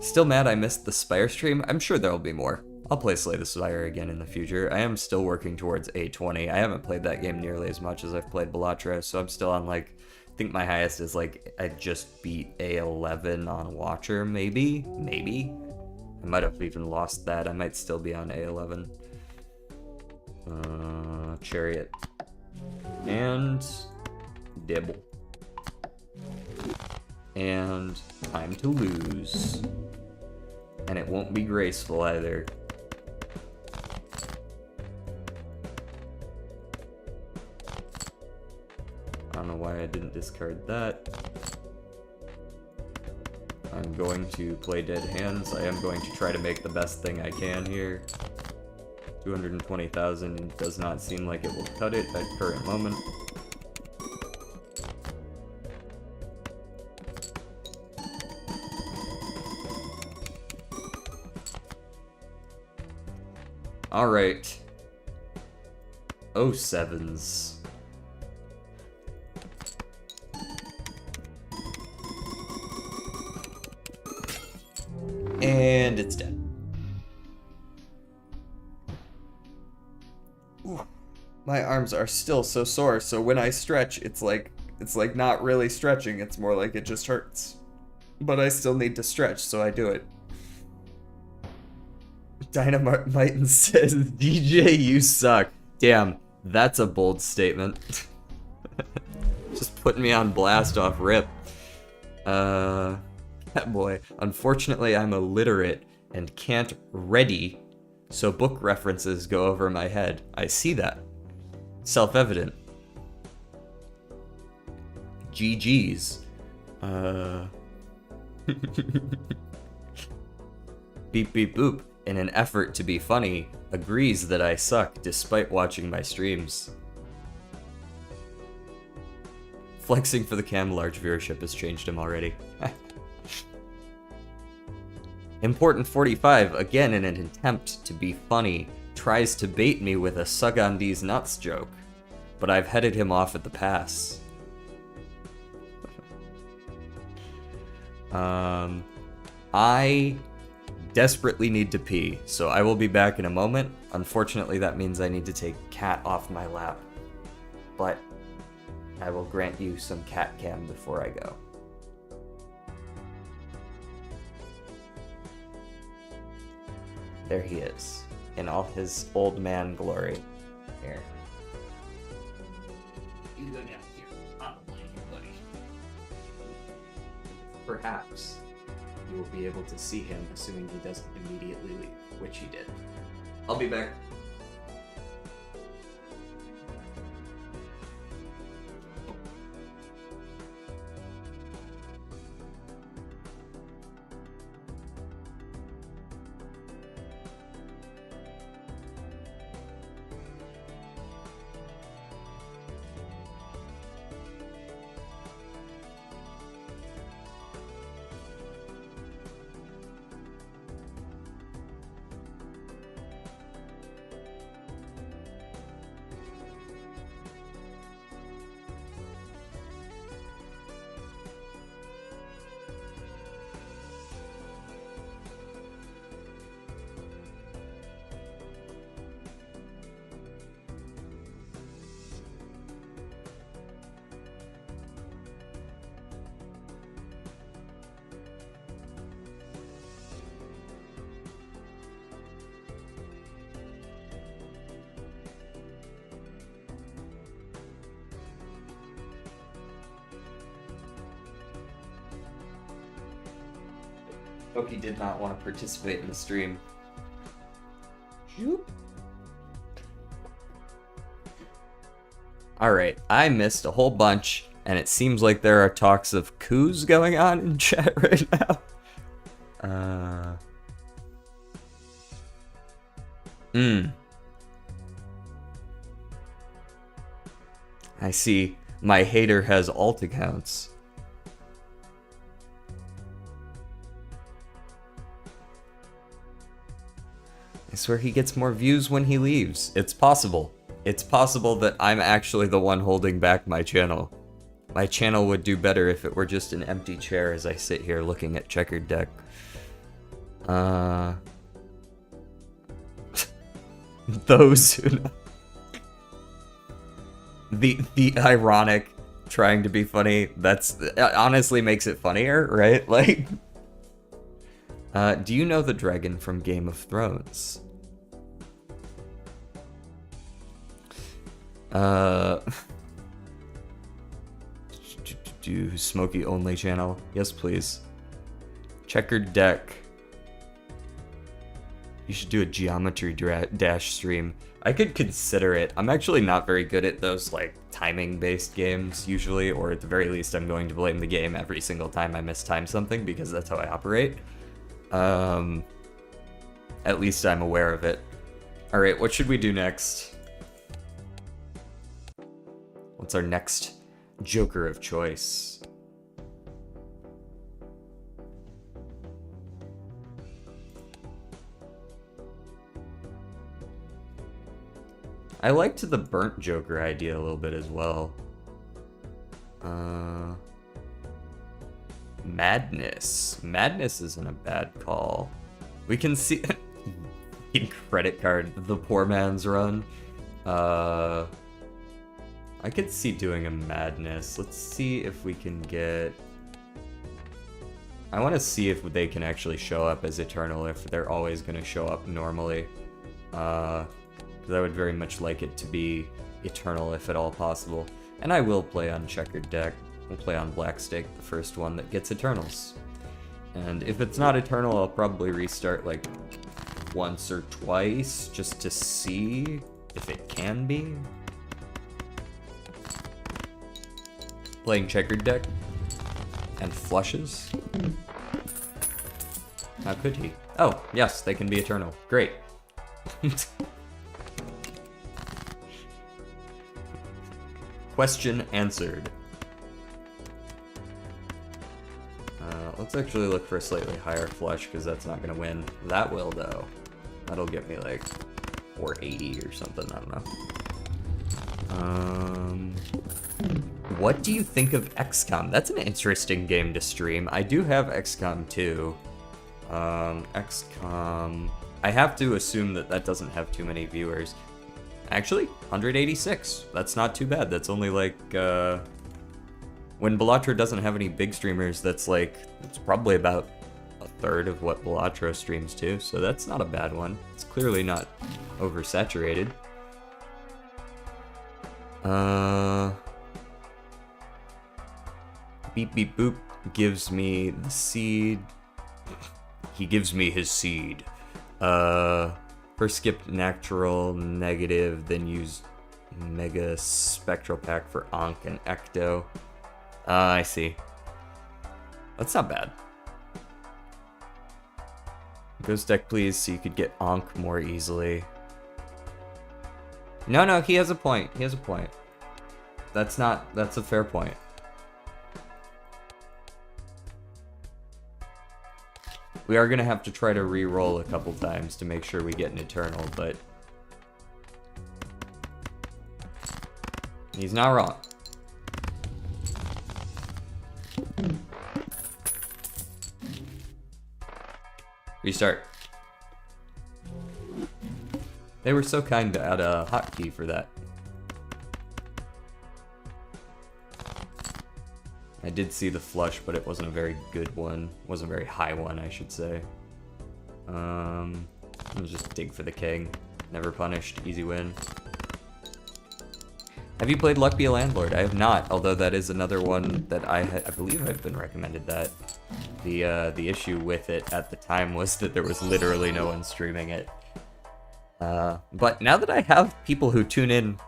Still mad I missed the Spire stream? I'm sure there'll be more. I'll play Slay the Spire again in the future. I am still working towards A20. I haven't played that game nearly as much as I've played Balatro, so I'm still on, like, I think my highest is, like, I just beat A11 on Watcher, maybe? Maybe? I might have even lost that. I might still be on A11. Chariot. And Dibble. And Time to Lose. And it won't be graceful either. I don't know why I didn't discard that. I'm going to play dead hands. I am going to try to make the best thing I can here. 220,000 does not seem like it will cut it at current moment. Alright. 07s. And it's dead. Ooh, My arms are still so sore, so when I stretch, it's like not really stretching, it's more like it just hurts. But I still need to stretch, so I do it. Dynamite says, DJ, you suck. Damn, that's a bold statement. Just putting me on blast off rip. Catboy, unfortunately I'm illiterate and can't ready, so book references go over my head. I see that. Self-evident. GG's. Beep beep boop, in an effort to be funny, agrees that I suck despite watching my streams. Flexing for the cam, large viewership has changed him already. Important 45, again in an attempt to be funny, tries to bait me with a suck on these nuts joke, but I've headed him off at the pass. I desperately need to pee, so I will be back in a moment. Unfortunately, that means I need to take cat off my lap, but I will grant you some cat cam before I go. There he is, in all his old man glory. Here. You go down here, on the blanket, buddy. Perhaps you will be able to see him, assuming he doesn't immediately leave, which he did. I'll be back. Oki did not want to participate in the stream. Alright, I missed a whole bunch, and it seems like there are talks of coups going on in chat right now. I see. My hater has alt accounts. I swear he gets more views when he leaves. It's possible. It's possible that I'm actually the one holding back my channel. My channel would do better if it were just an empty chair as I sit here looking at checkered deck. Those who know. The ironic trying to be funny, that's honestly makes it funnier, right? Like, do you know the dragon from Game of Thrones? Do Smokey only channel? Yes, please. Checkered deck. You should do a geometry dash stream. I could consider it. I'm actually not very good at those like timing-based games usually, or at the very least I'm going to blame the game every single time I mistime something because that's how I operate. At least I'm aware of it. Alright, what should we do next? What's our next Joker of choice? I liked the burnt Joker idea a little bit as well. Madness. Madness isn't a bad call. We can see... Credit card, the poor man's run. I could see doing a madness. Let's see if we can get... I want to see if they can actually show up as Eternal, if they're always going to show up normally. Because I would very much like it to be Eternal if at all possible. And I will play on Checkered Deck. We'll play on Black Stake, the first one that gets Eternals. And if it's not Eternal, I'll probably restart like once or twice just to see if it can be. Playing Checkered Deck and flushes. How could he? Oh, yes, they can be Eternal. Great. Question answered. Let's actually look for a slightly higher flush, because that's not going to win. That will, though. That'll get me, like, 480 or something, I don't know. What do you think of XCOM? That's an interesting game to stream. I do have XCOM 2. XCOM... I have to assume that that doesn't have too many viewers. Actually, 186. That's not too bad. That's only, like, when Balatro doesn't have any big streamers, that's like, it's probably about a third of what Balatro streams too, so that's not a bad one. It's clearly not oversaturated. Beep Beep Boop gives me the seed. He gives me his seed. First skip natural, negative, then use Mega Spectral Pack for Ankh and Ecto. I see. That's not bad. Ghost deck, please, so you could get Ankh more easily. No, he has a point. He has a point. That's a fair point. We are gonna have to try to re-roll a couple times to make sure we get an Eternal, but... he's not wrong. Restart. They were so kind to add a hotkey for that. I did see the flush, but it wasn't a very good one. Wasn't a very high one, I should say. Let's just dig for the king. Never punished. Easy win. Have you played Luck Be a Landlord? I have not, although that is another one that I believe I've been recommended that. The issue with it at the time was that there was literally no one streaming it. But now that I have people who tune in,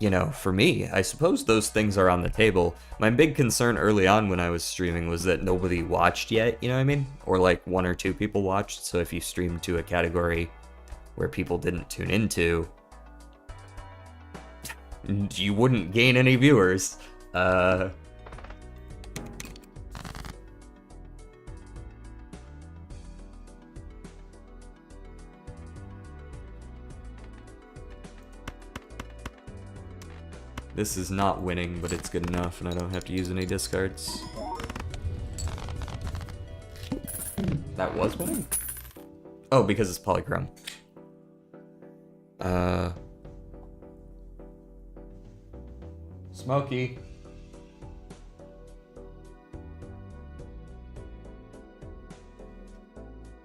you know, for me, I suppose those things are on the table. My big concern early on when I was streaming was that nobody watched yet, you know what I mean? Or like 1 or 2 people watched, so if you streamed to a category where people didn't tune into, you wouldn't gain any viewers. This is not winning, but it's good enough, and I don't have to use any discards. That was winning? Oh, because it's polychrome. Smokey.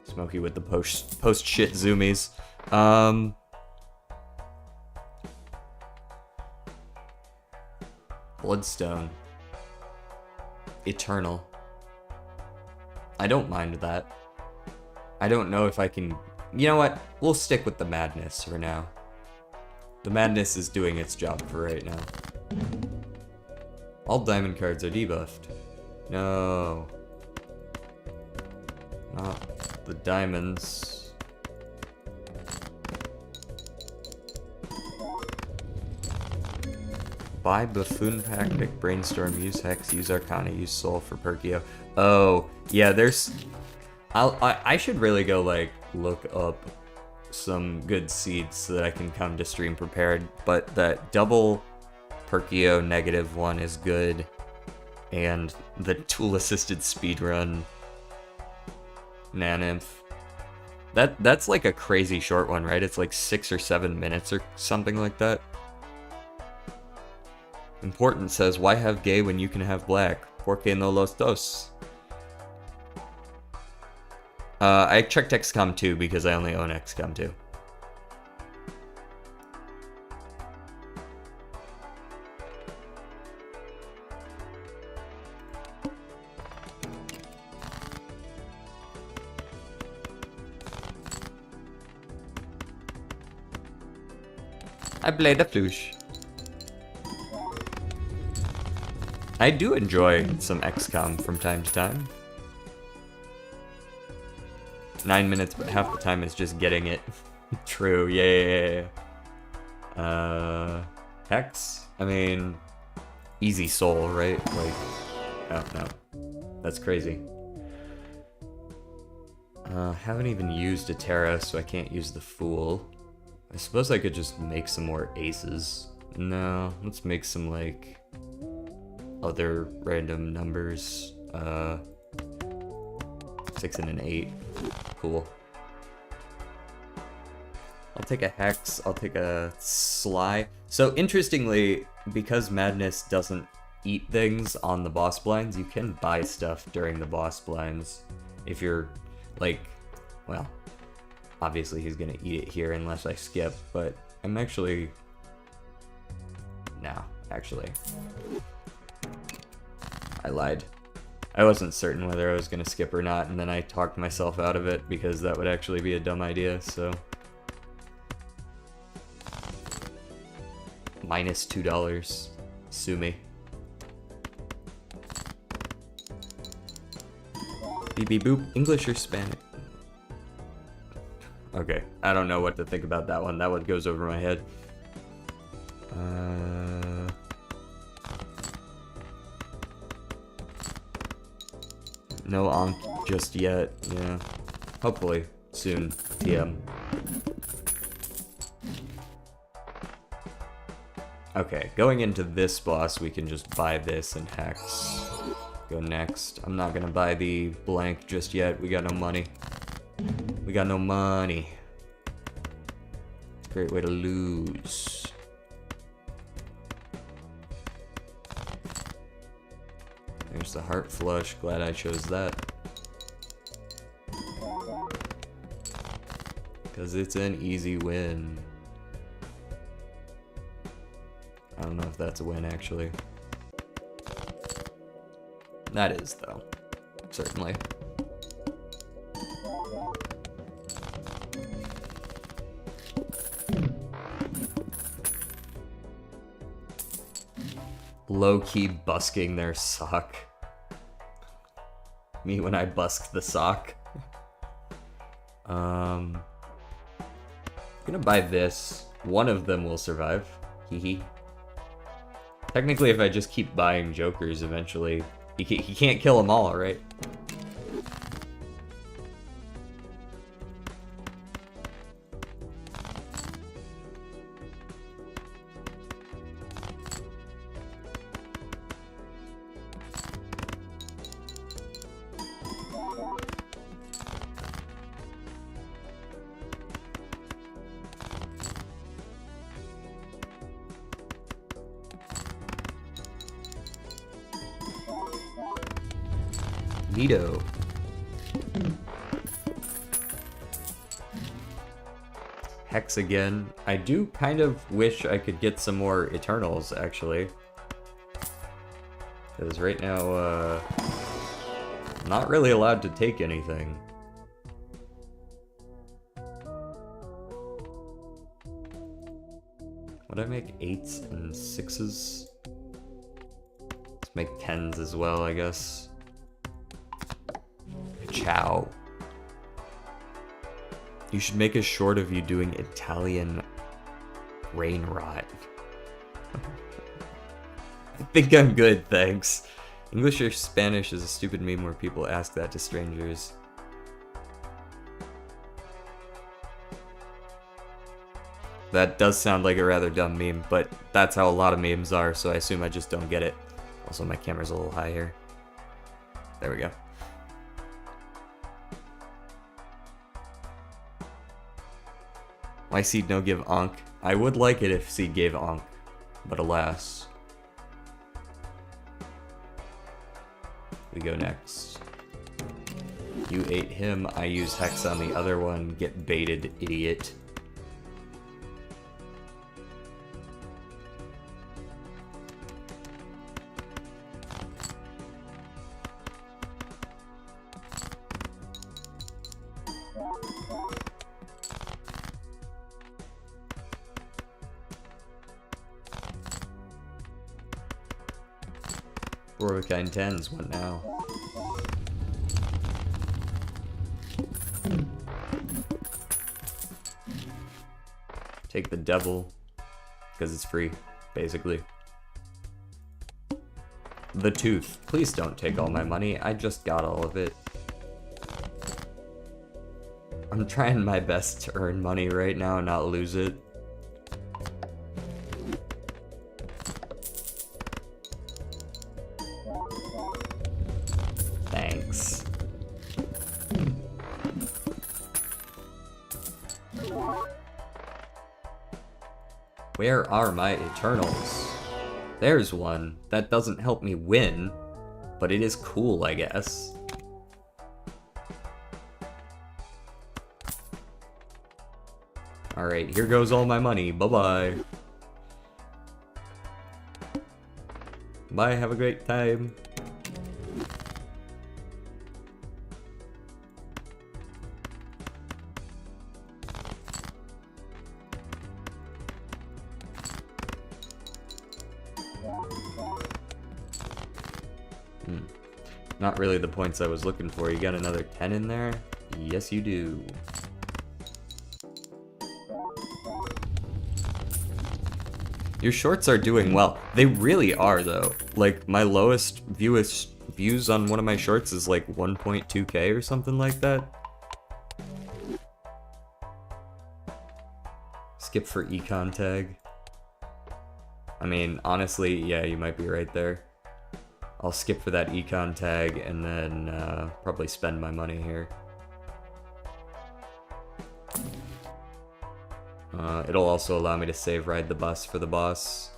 Smokey with the post shit zoomies. Bloodstone. Eternal. I don't mind that. I don't know if I can... You know what? We'll stick with the madness for now. The madness is doing its job for right now. All diamond cards are debuffed. No. Not the diamonds. Buy Buffoon Pack, pick Brainstorm, use Hex, use Arcana, use Soul for Perkio. Oh, yeah, there's... I should really go, like, look up some good seeds so that I can come to stream prepared, but that double Perkio negative one is good, and the tool-assisted speedrun Nanymph. That's like a crazy short one, right? It's like 6 or 7 minutes or something like that. Important says, why have gay when you can have black? Porque no los dos? I checked XCOM 2 because I only own XCOM 2. I play the flute. I do enjoy some XCOM from time to time. 9 minutes, but half the time is just getting it. True, yeah. Hex? I mean, easy soul, right? Like, oh no. That's crazy. Haven't even used a Terra, so I can't use the Fool. I suppose I could just make some more aces. No, let's make some, like, other random numbers. 6 and an 8. Cool. I'll take a Hex, I'll take a Sly. So, interestingly, because Madness doesn't eat things on the boss blinds, you can buy stuff during the boss blinds. If you're, like, well, obviously he's gonna eat it here unless I skip, but I'm actually... No, actually. I lied. I wasn't certain whether I was gonna skip or not, and then I talked myself out of it because that would actually be a dumb idea, so... Minus $2. Sue me. Beep beep boop. English or Spanish? Okay, I don't know what to think about that one. That one goes over my head. No Ankh just yet, yeah. Hopefully, soon, TM. Okay, going into this boss, we can just buy this and Hex. Go next. I'm not gonna buy the blank just yet. We got no money. We got no money. Great way to lose. There's the heart flush. Glad I chose that. Because it's an easy win. I don't know if that's a win, actually. That is, though. Certainly. Low-key busking their sock. Me when I busk the sock. I'm gonna buy this. One of them will survive. Hee. Technically, if I just keep buying Jokers, eventually... He can't kill them all, right? Neato. Hex again. I do kind of wish I could get some more Eternals, actually. Because right now, I'm not really allowed to take anything. Would I make 8s and 6s? Let's make 10s as well, I guess. Ciao. You should make a short of you doing Italian brain rot. I think I'm good, thanks. English or Spanish is a stupid meme where people ask that to strangers. That does sound like a rather dumb meme, but that's how a lot of memes are, so I assume I just don't get it. Also, my camera's a little high here. There we go. Why Seed no give Ankh? I would like it if Seed gave Ankh, but alas. We go next. You ate him, I use Hex on the other one. Get baited, idiot. Four of a kind tens, what now? Take the devil, because it's free, basically. The tooth. Please don't take all my money, I just got all of it. I'm trying my best to earn money right now and not lose it. Thanks. Where are my Eternals? There's one. That doesn't help me win, but it is cool, I guess. Alright, here goes all my money. Bye-bye. Bye, have a great time. Not really the points I was looking for. You got another 10 in there? Yes, you do. Your shorts are doing well. They really are, though. Like, my lowest views on one of my shorts is like 1.2k or something like that. Skip for econ tag. I mean, honestly, yeah, you might be right there. I'll skip for that econ tag and then probably spend my money here. It'll also allow me to save ride the bus for the boss.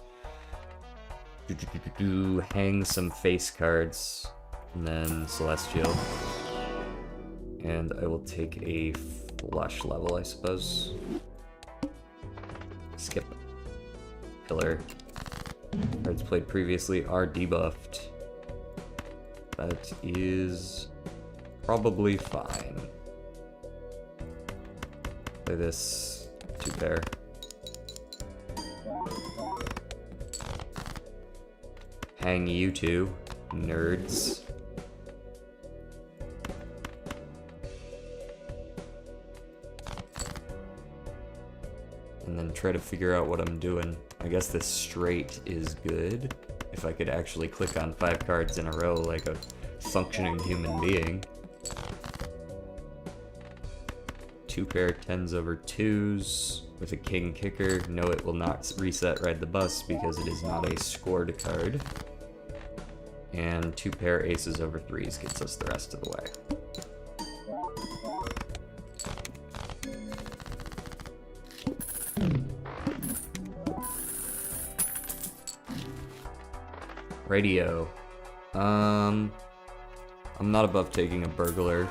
Hang some face cards and then Celestial. And I will take a flush level, I suppose. Skip. Pillar. Cards played previously are debuffed. That is probably fine. Play this 2-pair. Hang you two, nerds. And then try to figure out what I'm doing. I guess this straight is good. If I could actually click on 5 cards in a row like a functioning human being. 2-pair 10s over 2s with a king kicker. No, it will not reset ride the bus because it is not a scored card. And 2-pair aces over 3s gets us the rest of the way. Radio. I'm not above taking a burglar.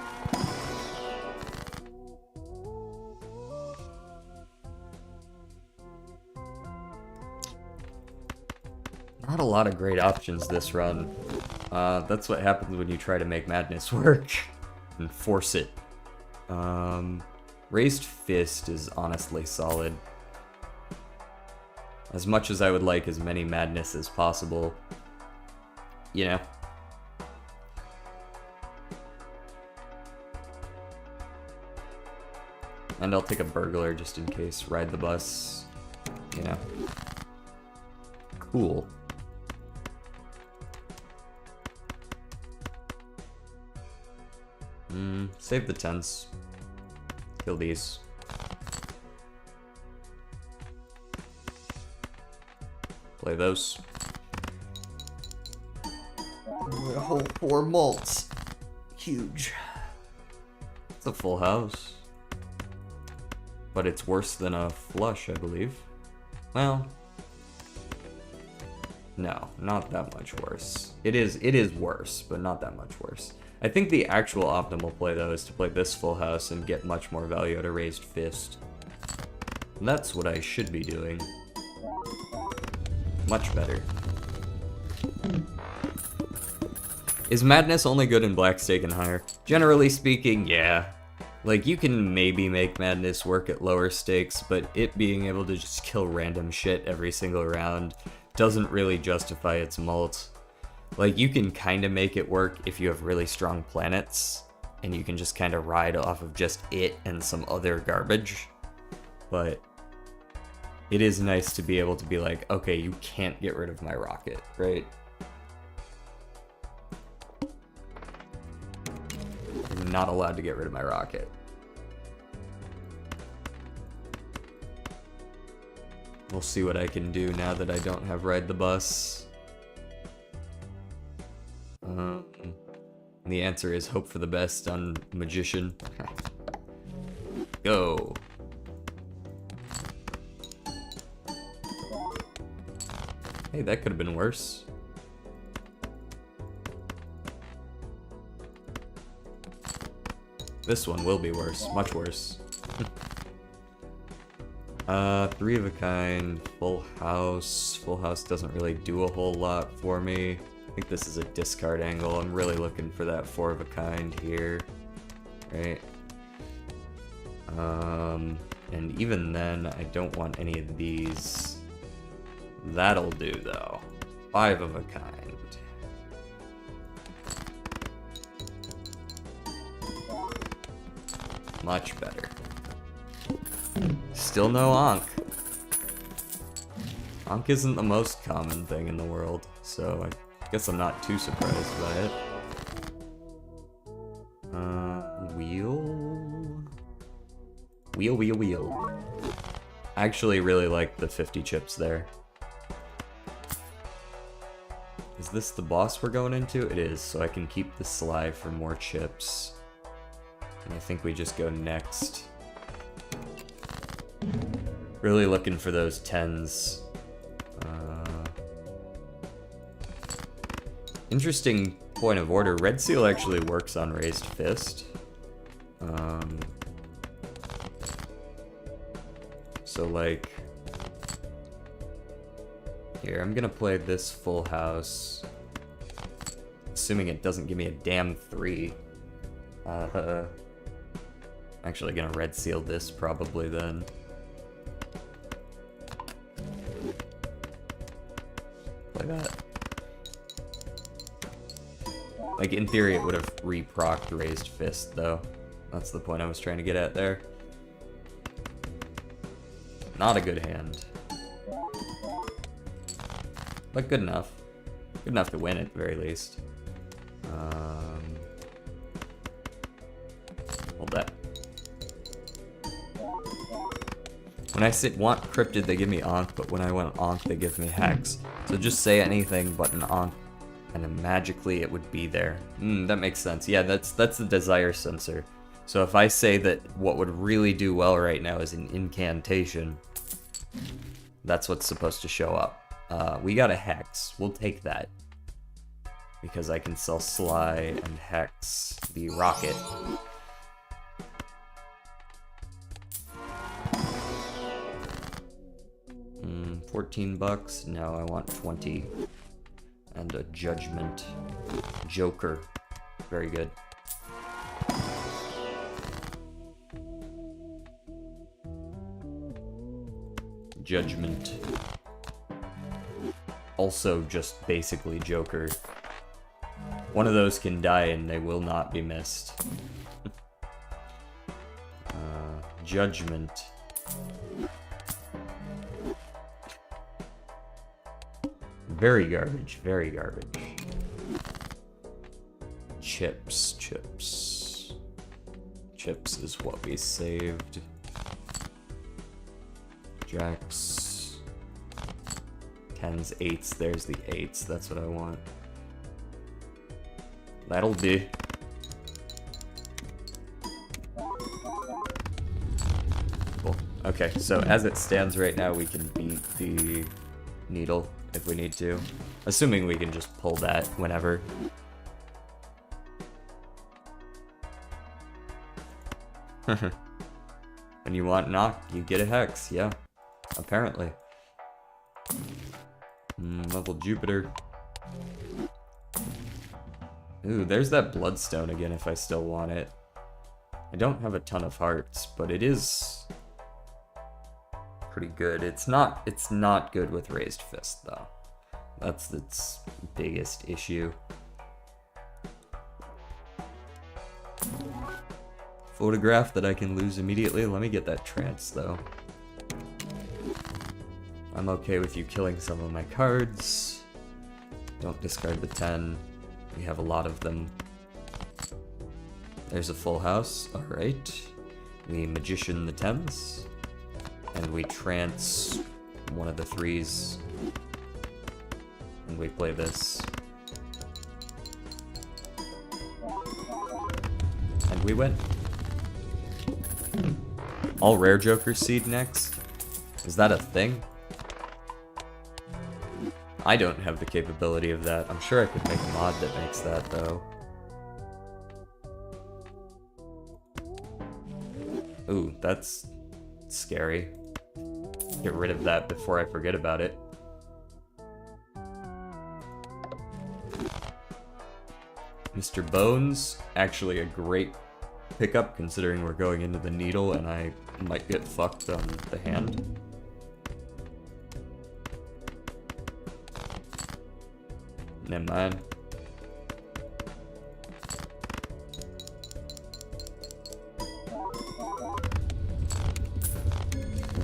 Not a lot of great options this run. That's what happens when you try to make madness work and force it. Raised Fist is honestly solid. As much as I would like as many madness as possible, you know. And I'll take a burglar just in case. Ride the bus, you know. Cool. Save the 10s. Kill these. Play those. A whole 4 malts. Huge. It's a full house. But it's worse than a flush, I believe. Well, No, not that much worse. It is worse, but not that much worse. I think the actual optimal play, though, is to play this full house and get much more value out of Raised Fist. And that's what I should be doing. Much better. Is Madness only good in Black Stake and higher? Generally speaking, yeah. Like, you can maybe make Madness work at lower stakes, but it being able to just kill random shit every single round doesn't really justify its mult. Like, you can kind of make it work if you have really strong planets, and you can just kind of ride off of just it and some other garbage. But it is nice to be able to be like, okay, you can't get rid of my rocket, right? I'm not allowed to get rid of my rocket. We'll see what I can do now that I don't have Ride the Bus. The answer is hope for the best on Magician. Go. Hey, that could have been worse. This one will be worse, much worse. Three of a kind, full house. Full house doesn't really do a whole lot for me. I think this is a discard angle. I'm really looking for that four of a kind here, right? And even then, I don't want any of these. That'll do though. Five of a kind. Much better. Still no Ankh. Ankh isn't the most common thing in the world, so I guess I'm not too surprised by it. Wheel? Wheel. I actually really like the 50 chips there. Is this the boss we're going into? It is, so I can keep the Sly for more chips. And I think we just go next. Really looking for those 10s. Interesting point of order. Red Seal actually works on Raised Fist. So like... Here, I'm gonna play this full house. Assuming it doesn't give me a damn 3. Actually gonna Red Seal this probably then. Play that. Like, in theory, it would have re-procced Raised Fist, though. That's the point I was trying to get at there. Not a good hand. But good enough. Good enough to win, at the very least. Hold that. When I want Cryptid, they give me Ankh, but when I want Ankh, they give me Hex. So just say anything but an Ankh, and then magically it would be there. That makes sense. Yeah, that's the desire sensor. So if I say that what would really do well right now is an incantation, that's what's supposed to show up. We got a Hex. We'll take that. Because I can sell Sly and Hex the rocket. $14. No, I want 20. And a Judgment. Joker. Very good. Judgment. Also just basically Joker. One of those can die and they will not be missed. Judgment. Very garbage, very garbage. Chips. Chips is what we saved. Jacks. 10s, 8s, there's the 8s, that's what I want. That'll do. Cool. Okay, so as it stands right now, we can beat the needle if we need to. Assuming we can just pull that whenever. When you want knock, you get a hex, yeah. Apparently. Level Jupiter. Ooh, there's that Bloodstone again if I still want it. I don't have a ton of hearts, but it is pretty good. It's not good with Raised Fist, though. That's its biggest issue. Photograph that I can lose immediately. Let me get that trance, though. I'm okay with you killing some of my cards. Don't discard the 10. We have a lot of them. There's a full house. Alright. We Magician the 10s. And we trance one of the 3s. And we play this. And we win. All rare Joker seed next? Is that a thing? I don't have the capability of that. I'm sure I could make a mod that makes that, though. Ooh, that's scary. Get rid of that before I forget about it. Mr. Bones, actually a great pickup considering we're going into the needle and I might get fucked on the hand. Never mind.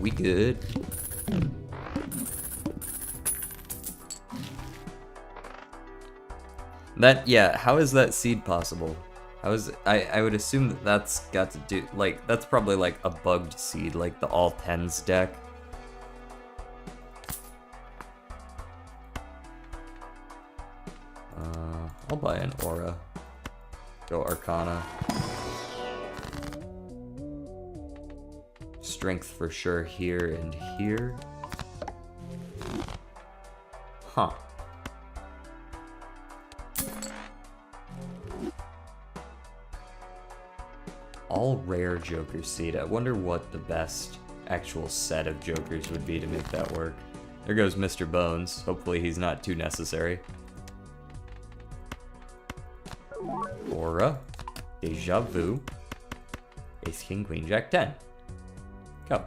We good. That, yeah, how is that seed possible? How is, I would assume that that's got to do, like, that's probably like a bugged seed, like the all 10s deck. I'll buy an aura. Go Arcana. Strength for sure here and here. Huh. All rare Joker seed. I wonder what the best actual set of Jokers would be to make that work. There goes Mr. Bones. Hopefully he's not too necessary. Aura. Deja Vu. Ace, King, Queen, Jack, 10. Go.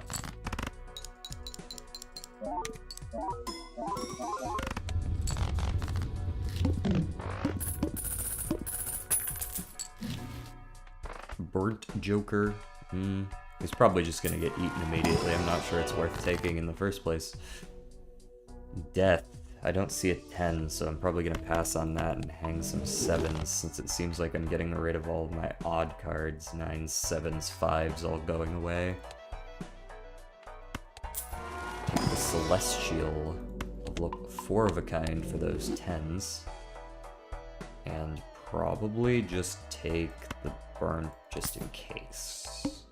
Burnt Joker. He's probably just gonna get eaten immediately. I'm not sure it's worth taking in the first place. Death. I don't see a 10, so I'm probably gonna pass on that and hang some 7s since it seems like I'm getting rid of all of my odd cards. 9s, 7s, 5s all going away. Take the Celestial. Look 4 of a kind for those 10s. And probably just take the burn just in case.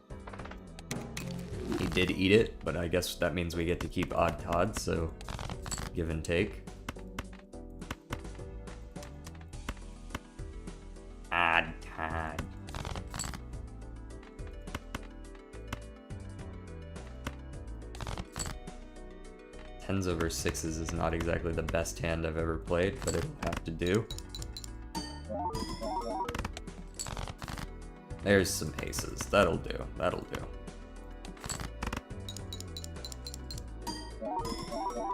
He did eat it, but I guess that means we get to keep odd Todd, so give and take. Odd Todd. Tens over 6s is not exactly the best hand I've ever played, but it'll have to do. There's some aces. That'll do. That'll do.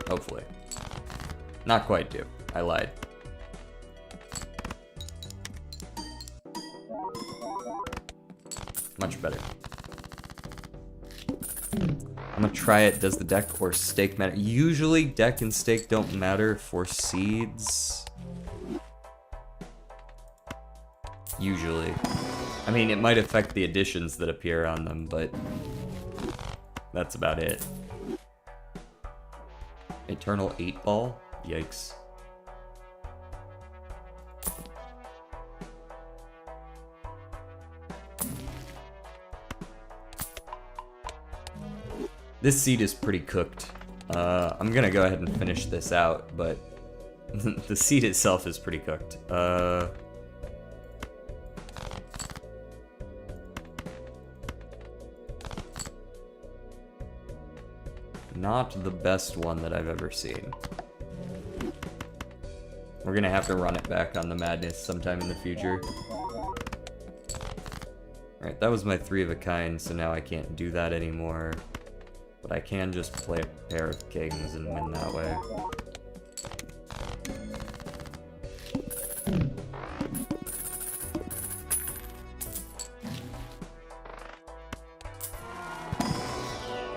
Hopefully. Not quite do. I lied. Much better. I'm gonna try it. Does the deck or stake matter? Usually deck and stake don't matter for seeds. Usually. I mean, it might affect the additions that appear on them, but that's about it. Eternal 8-ball? Yikes. This seed is pretty cooked. I'm gonna go ahead and finish this out, but the seed itself is pretty cooked. Not the best one that I've ever seen. We're gonna have to run it back on the madness sometime in the future. Alright, that was my 3 of a kind, so now I can't do that anymore. But I can just play a pair of kings and win that way.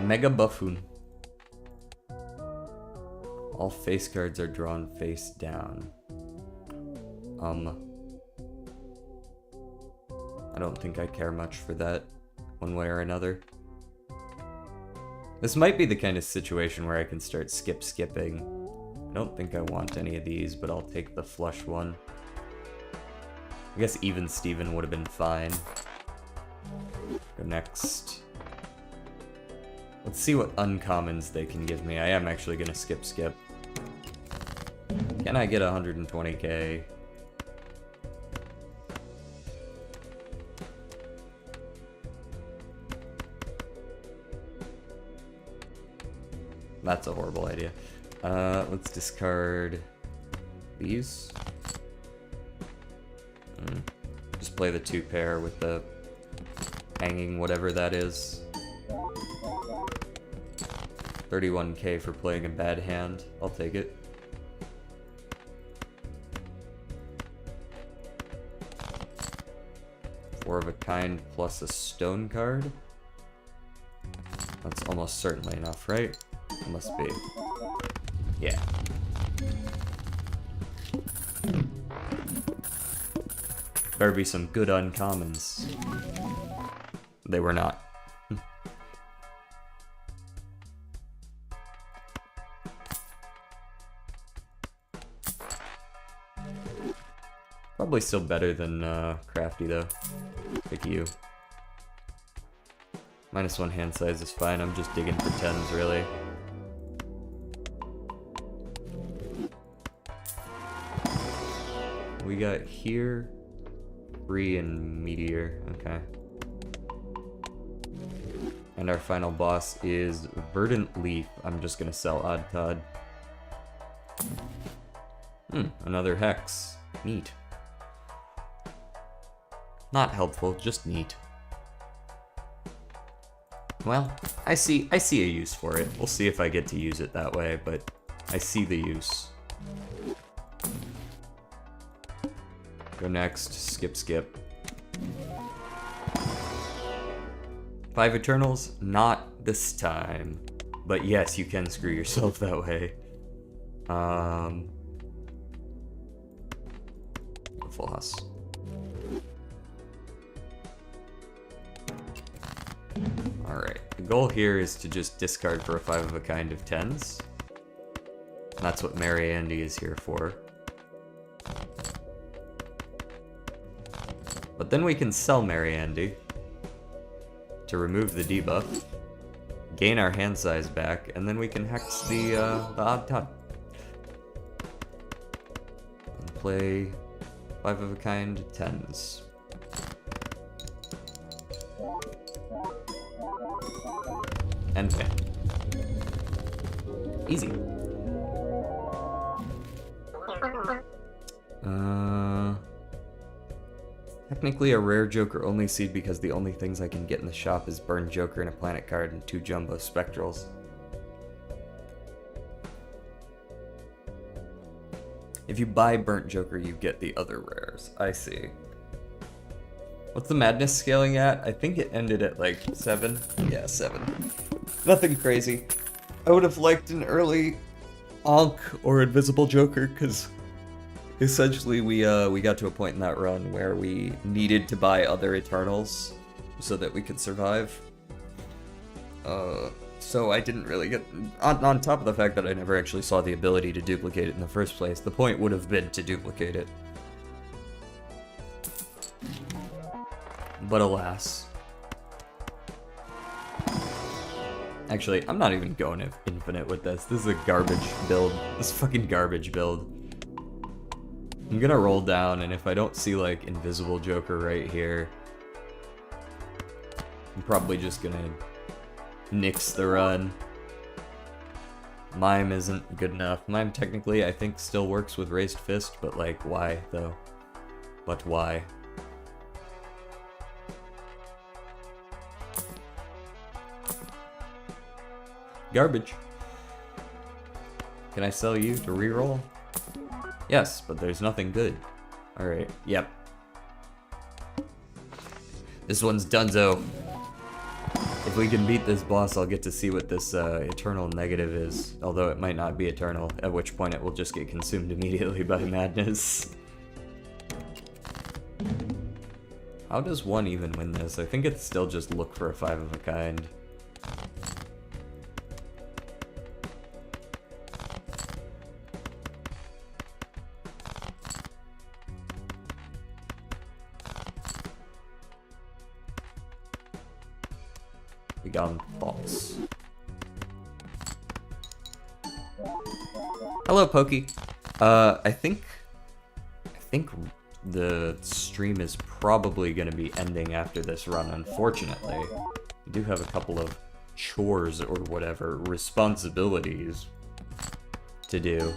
Mega Buffoon. All face cards are drawn face down. I don't think I care much for that, one way or another. This might be the kind of situation where I can start skipping. I don't think I want any of these, but I'll take the flush one. I guess even Steven would have been fine. Go next. Let's see what uncommons they can give me. I am actually gonna skip. Can I get 120k? That's a horrible idea. Let's discard these. Just play the 2 pair with the hanging whatever that is. 31k for playing a bad hand. I'll take it. Four of a kind plus a stone card. That's almost certainly enough, right? It must be. Yeah. Better be some good uncommons. They were not. Probably still better than Crafty though. Pick you. -1 hand size is fine, I'm just digging for 10s really. We got here, Free and Meteor, okay. And our final boss is Verdant Leaf. I'm just gonna sell Odd Todd. Another Hex. Neat. Not helpful, just neat. Well, I see a use for it. We'll see if I get to use it that way, but I see the use. Go next, skip. 5 Eternals, not this time. But yes, you can screw yourself that way. Full House. Alright, the goal here is to just discard for a 5 of a kind of 10s. That's what Mary Andy is here for. But then we can sell Mary Andy to remove the debuff, gain our hand size back, and then we can hex the Odd Todd. And play 5 of a kind 10s. And win. Easy. Technically a rare Joker only seed because the only things I can get in the shop is Burn Joker and a planet card and 2 Jumbo Spectrals. If you buy Burnt Joker, you get the other rares. I see. What's the madness scaling at? I think it ended at like 7. Yeah, 7. Nothing crazy. I would have liked an early Ankh or Invisible Joker, because essentially we got to a point in that run where we needed to buy other Eternals so that we could survive. So I didn't really get... On top of the fact that I never actually saw the ability to duplicate it in the first place, the point would have been to duplicate it. But alas. Actually, I'm not even going infinite with this. This is a garbage build. This is fucking garbage build. I'm gonna roll down, and if I don't see, like, Invisible Joker right here, I'm probably just gonna nix the run. Mime isn't good enough. Mime technically, I think, still works with Raised Fist, but, like, why, though? But why? Garbage. Can I sell you to reroll? Yes, but there's nothing good. Alright, yep. This one's donezo. If we can beat this boss, I'll get to see what this eternal negative is. Although it might not be eternal, at which point it will just get consumed immediately by madness. How does one even win this? I think it's still just look for a 5 of a kind. We got thoughts. Hello, Pokey. I think the stream is probably going to be ending after this run, unfortunately. We do have a couple of chores or whatever, responsibilities to do.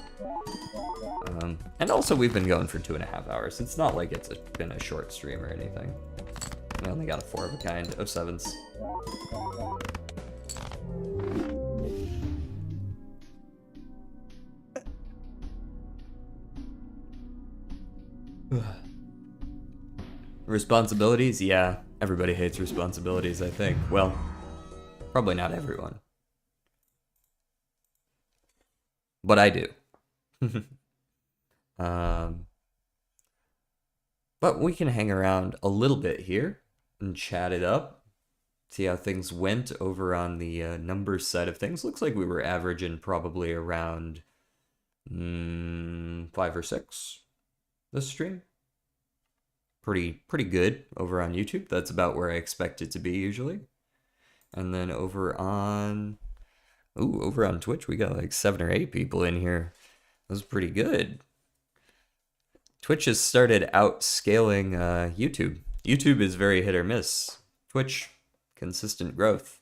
And also we've been going for 2.5 hours. It's not like it's been a short stream or anything. I only got a 4 of a kind of 7s. Responsibilities? Yeah, everybody hates responsibilities, I think. Well, probably not everyone. But I do. But we can hang around a little bit here and chat it up. See how things went over on the numbers side of things. Looks like we were averaging probably around 5 or 6 this stream. Pretty good over on YouTube. That's about where I expect it to be usually. And then over on Twitch, we got like 7 or 8 people in here. That was pretty good. Twitch has started outscaling YouTube. YouTube is very hit or miss. Twitch, consistent growth.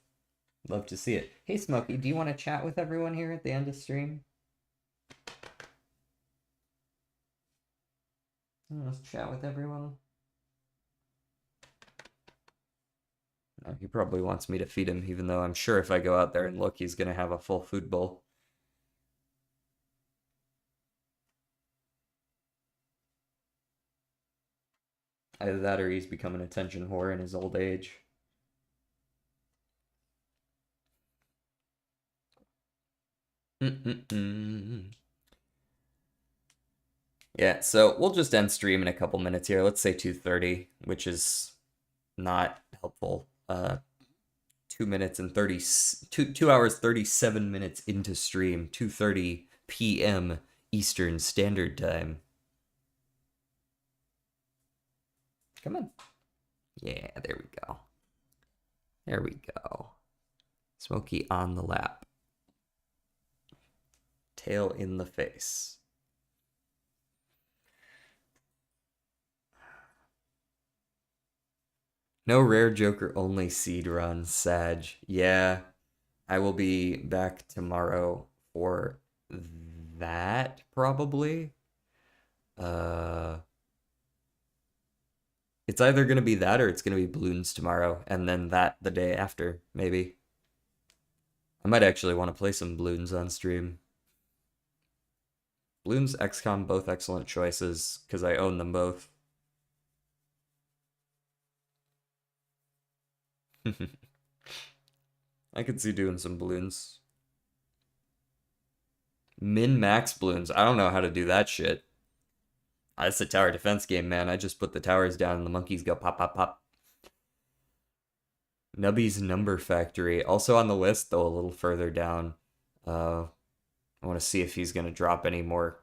Love to see it. Hey, Smokey, do you want to chat with everyone here at the end of stream? Let's chat with everyone. No, he probably wants me to feed him, even though I'm sure if I go out there and look, he's going to have a full food bowl. Either that or he's become an attention whore in his old age. Yeah, so we'll just end stream in a couple minutes here. Let's say 2:30, which is not helpful. 2 hours 37 minutes into stream, 2:30 p.m. Eastern Standard Time. Come on. Yeah, there we go. There we go. Smokey on the lap. Tail in the face. No rare Joker, only seed runs, Sag. Yeah, I will be back tomorrow for that, probably. It's either going to be that or it's going to be balloons tomorrow, and then that the day after, maybe. I might actually want to play some balloons on stream. Balloons, XCOM, both excellent choices, because I own them both. I could see doing some balloons. Min-max balloons. I don't know how to do that shit. It's a tower defense game, man. I just put the towers down and the monkeys go pop, pop, pop. Nubby's Number Factory. Also on the list, though a little further down. I want to see if he's going to drop any more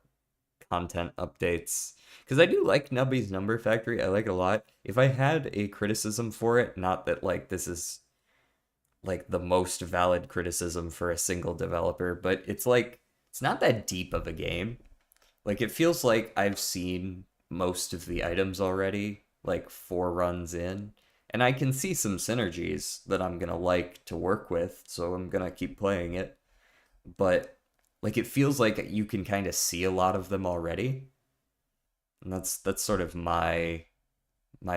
content updates. Because I do like Nubby's Number Factory. I like it a lot. If I had a criticism for it, not that, like, this is like the most valid criticism for a single developer, but it's like it's not that deep of a game. Like it feels like I've seen most of the items already, like 4 runs in, and I can see some synergies that I'm gonna like to work with, so I'm gonna keep playing it. But like it feels like you can kind of see a lot of them already, and that's sort of my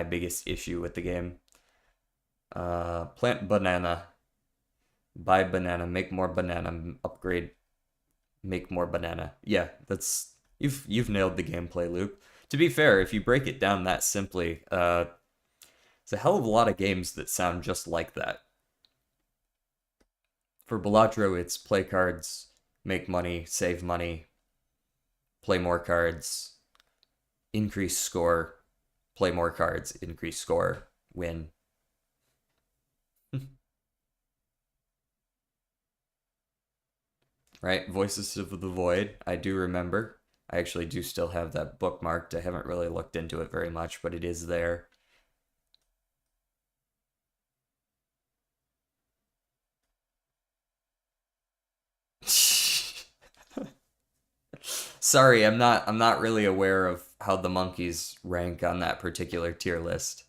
biggest issue with the game. Plant banana, buy banana, make more banana, upgrade, make more banana. Yeah, that's you've nailed the gameplay loop. To be fair, if you break it down that simply, it's a hell of a lot of games that sound just like that. For Balatro, it's play cards, make money, save money, play more cards, increase score, play more cards, increase score, win. Right? Voices of the Void, I do remember. I actually do still have that bookmarked. I haven't really looked into it very much, but it is there. Sorry, I'm not really aware of how the monkeys rank on that particular tier list.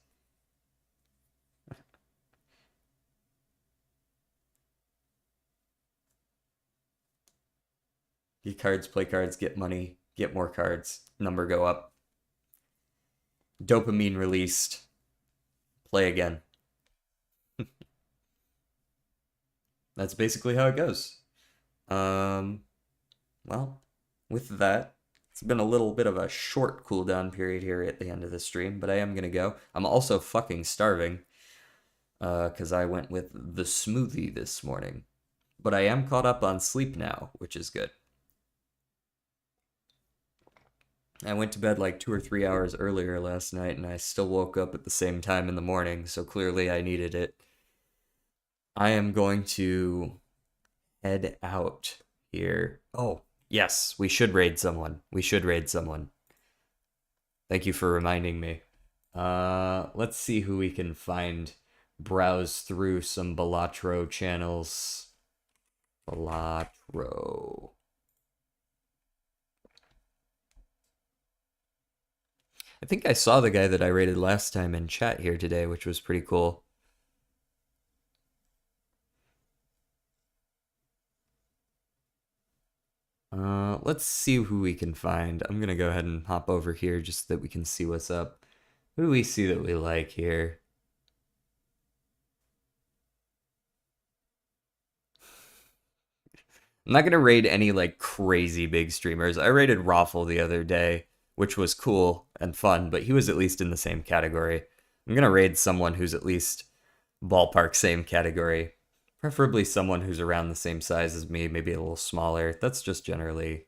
Get cards, play cards, get money, get more cards, number go up. Dopamine released. Play again. That's basically how it goes. Um, well, with that, it's been a little bit of a short cooldown period here at the end of the stream, but I am gonna go. I'm also fucking starving, because I went with the smoothie this morning. But I am caught up on sleep now, which is good. I went to bed like 2 or 3 hours earlier last night, and I still woke up at the same time in the morning, so clearly I needed it. I am going to head out here. Oh, yes, we should raid someone. We should raid someone. Thank you for reminding me. Let's see who we can find. Browse through some Balatro channels. Balatro. I think I saw the guy that I rated last time in chat here today, which was pretty cool. Let's see who we can find. I'm gonna go ahead and hop over here just so that we can see what's up. Who do we see that we like here? I'm not gonna raid any like crazy big streamers. I rated Raffle the other day, which was cool and fun, but he was at least in the same category. I'm gonna raid someone who's at least ballpark same category. Preferably someone who's around the same size as me, maybe a little smaller. That's just generally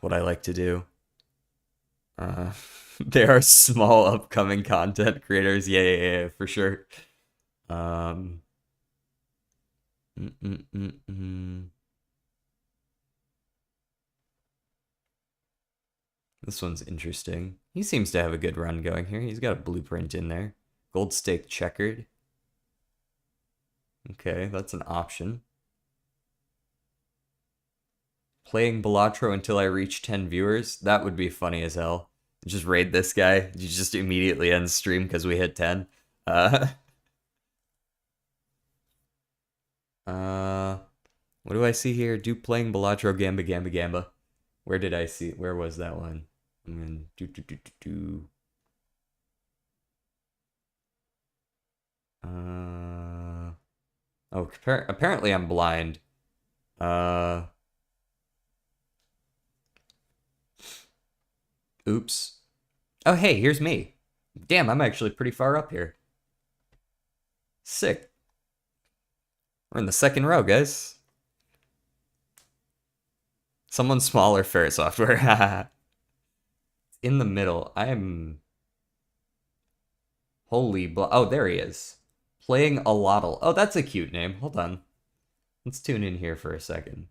what I like to do. They are small upcoming content creators. Yeah, yeah, yeah, for sure. Um, mm, mm, mm, mm. This one's interesting. He seems to have a good run going here. He's got a blueprint in there. Gold stake checkered. Okay, that's an option. Playing Balatro until I reach 10 viewers. That would be funny as hell. Just raid this guy. You just immediately end stream because we hit 10. Uh, uh, what do I see here? Do playing Balatro Gamba Gamba Gamba. Where did I see? Where was that one? Do do do do do. Oh, apparently I'm blind. Uh, oops. Oh, hey, here's me. Damn, I'm actually pretty far up here. Sick. We're in the second row, guys. Someone smaller, fair software. In the middle. I'm. Holy. Oh, there he is. Playing a lottle. Oh, that's a cute name. Hold on. Let's tune in here for a second.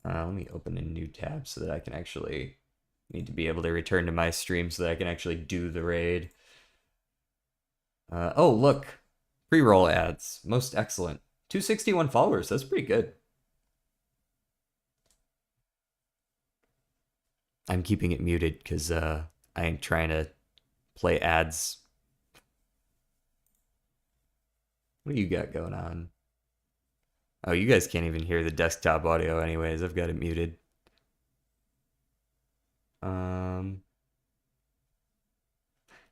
Let me open a new tab so that I can actually need to be able to return to my stream so that I can actually do the raid. Oh, look. Pre-roll ads. Most excellent. 261 followers. That's pretty good. I'm keeping it muted because I ain't trying to play ads. What do you got going on? Oh, you guys can't even hear the desktop audio anyways. I've got it muted. Um,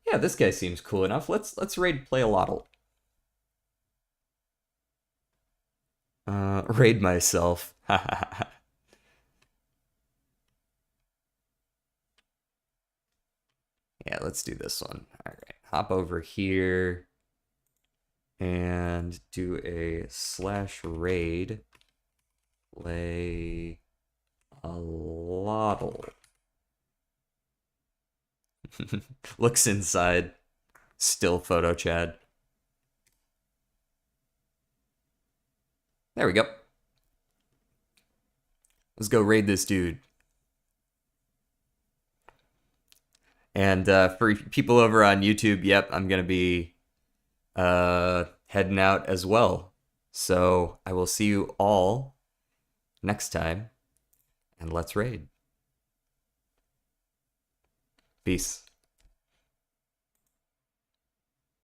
yeah, this guy seems cool enough. Let's raid play a lotl. Raid myself. Yeah, let's do this one. All right, hop over here and do a /raid play a lotl. Looks inside. Still photo Chad. There we go. Let's go raid this dude. And for people over on YouTube, yep, I'm gonna be heading out as well. So I will see you all next time, and let's raid. Peace.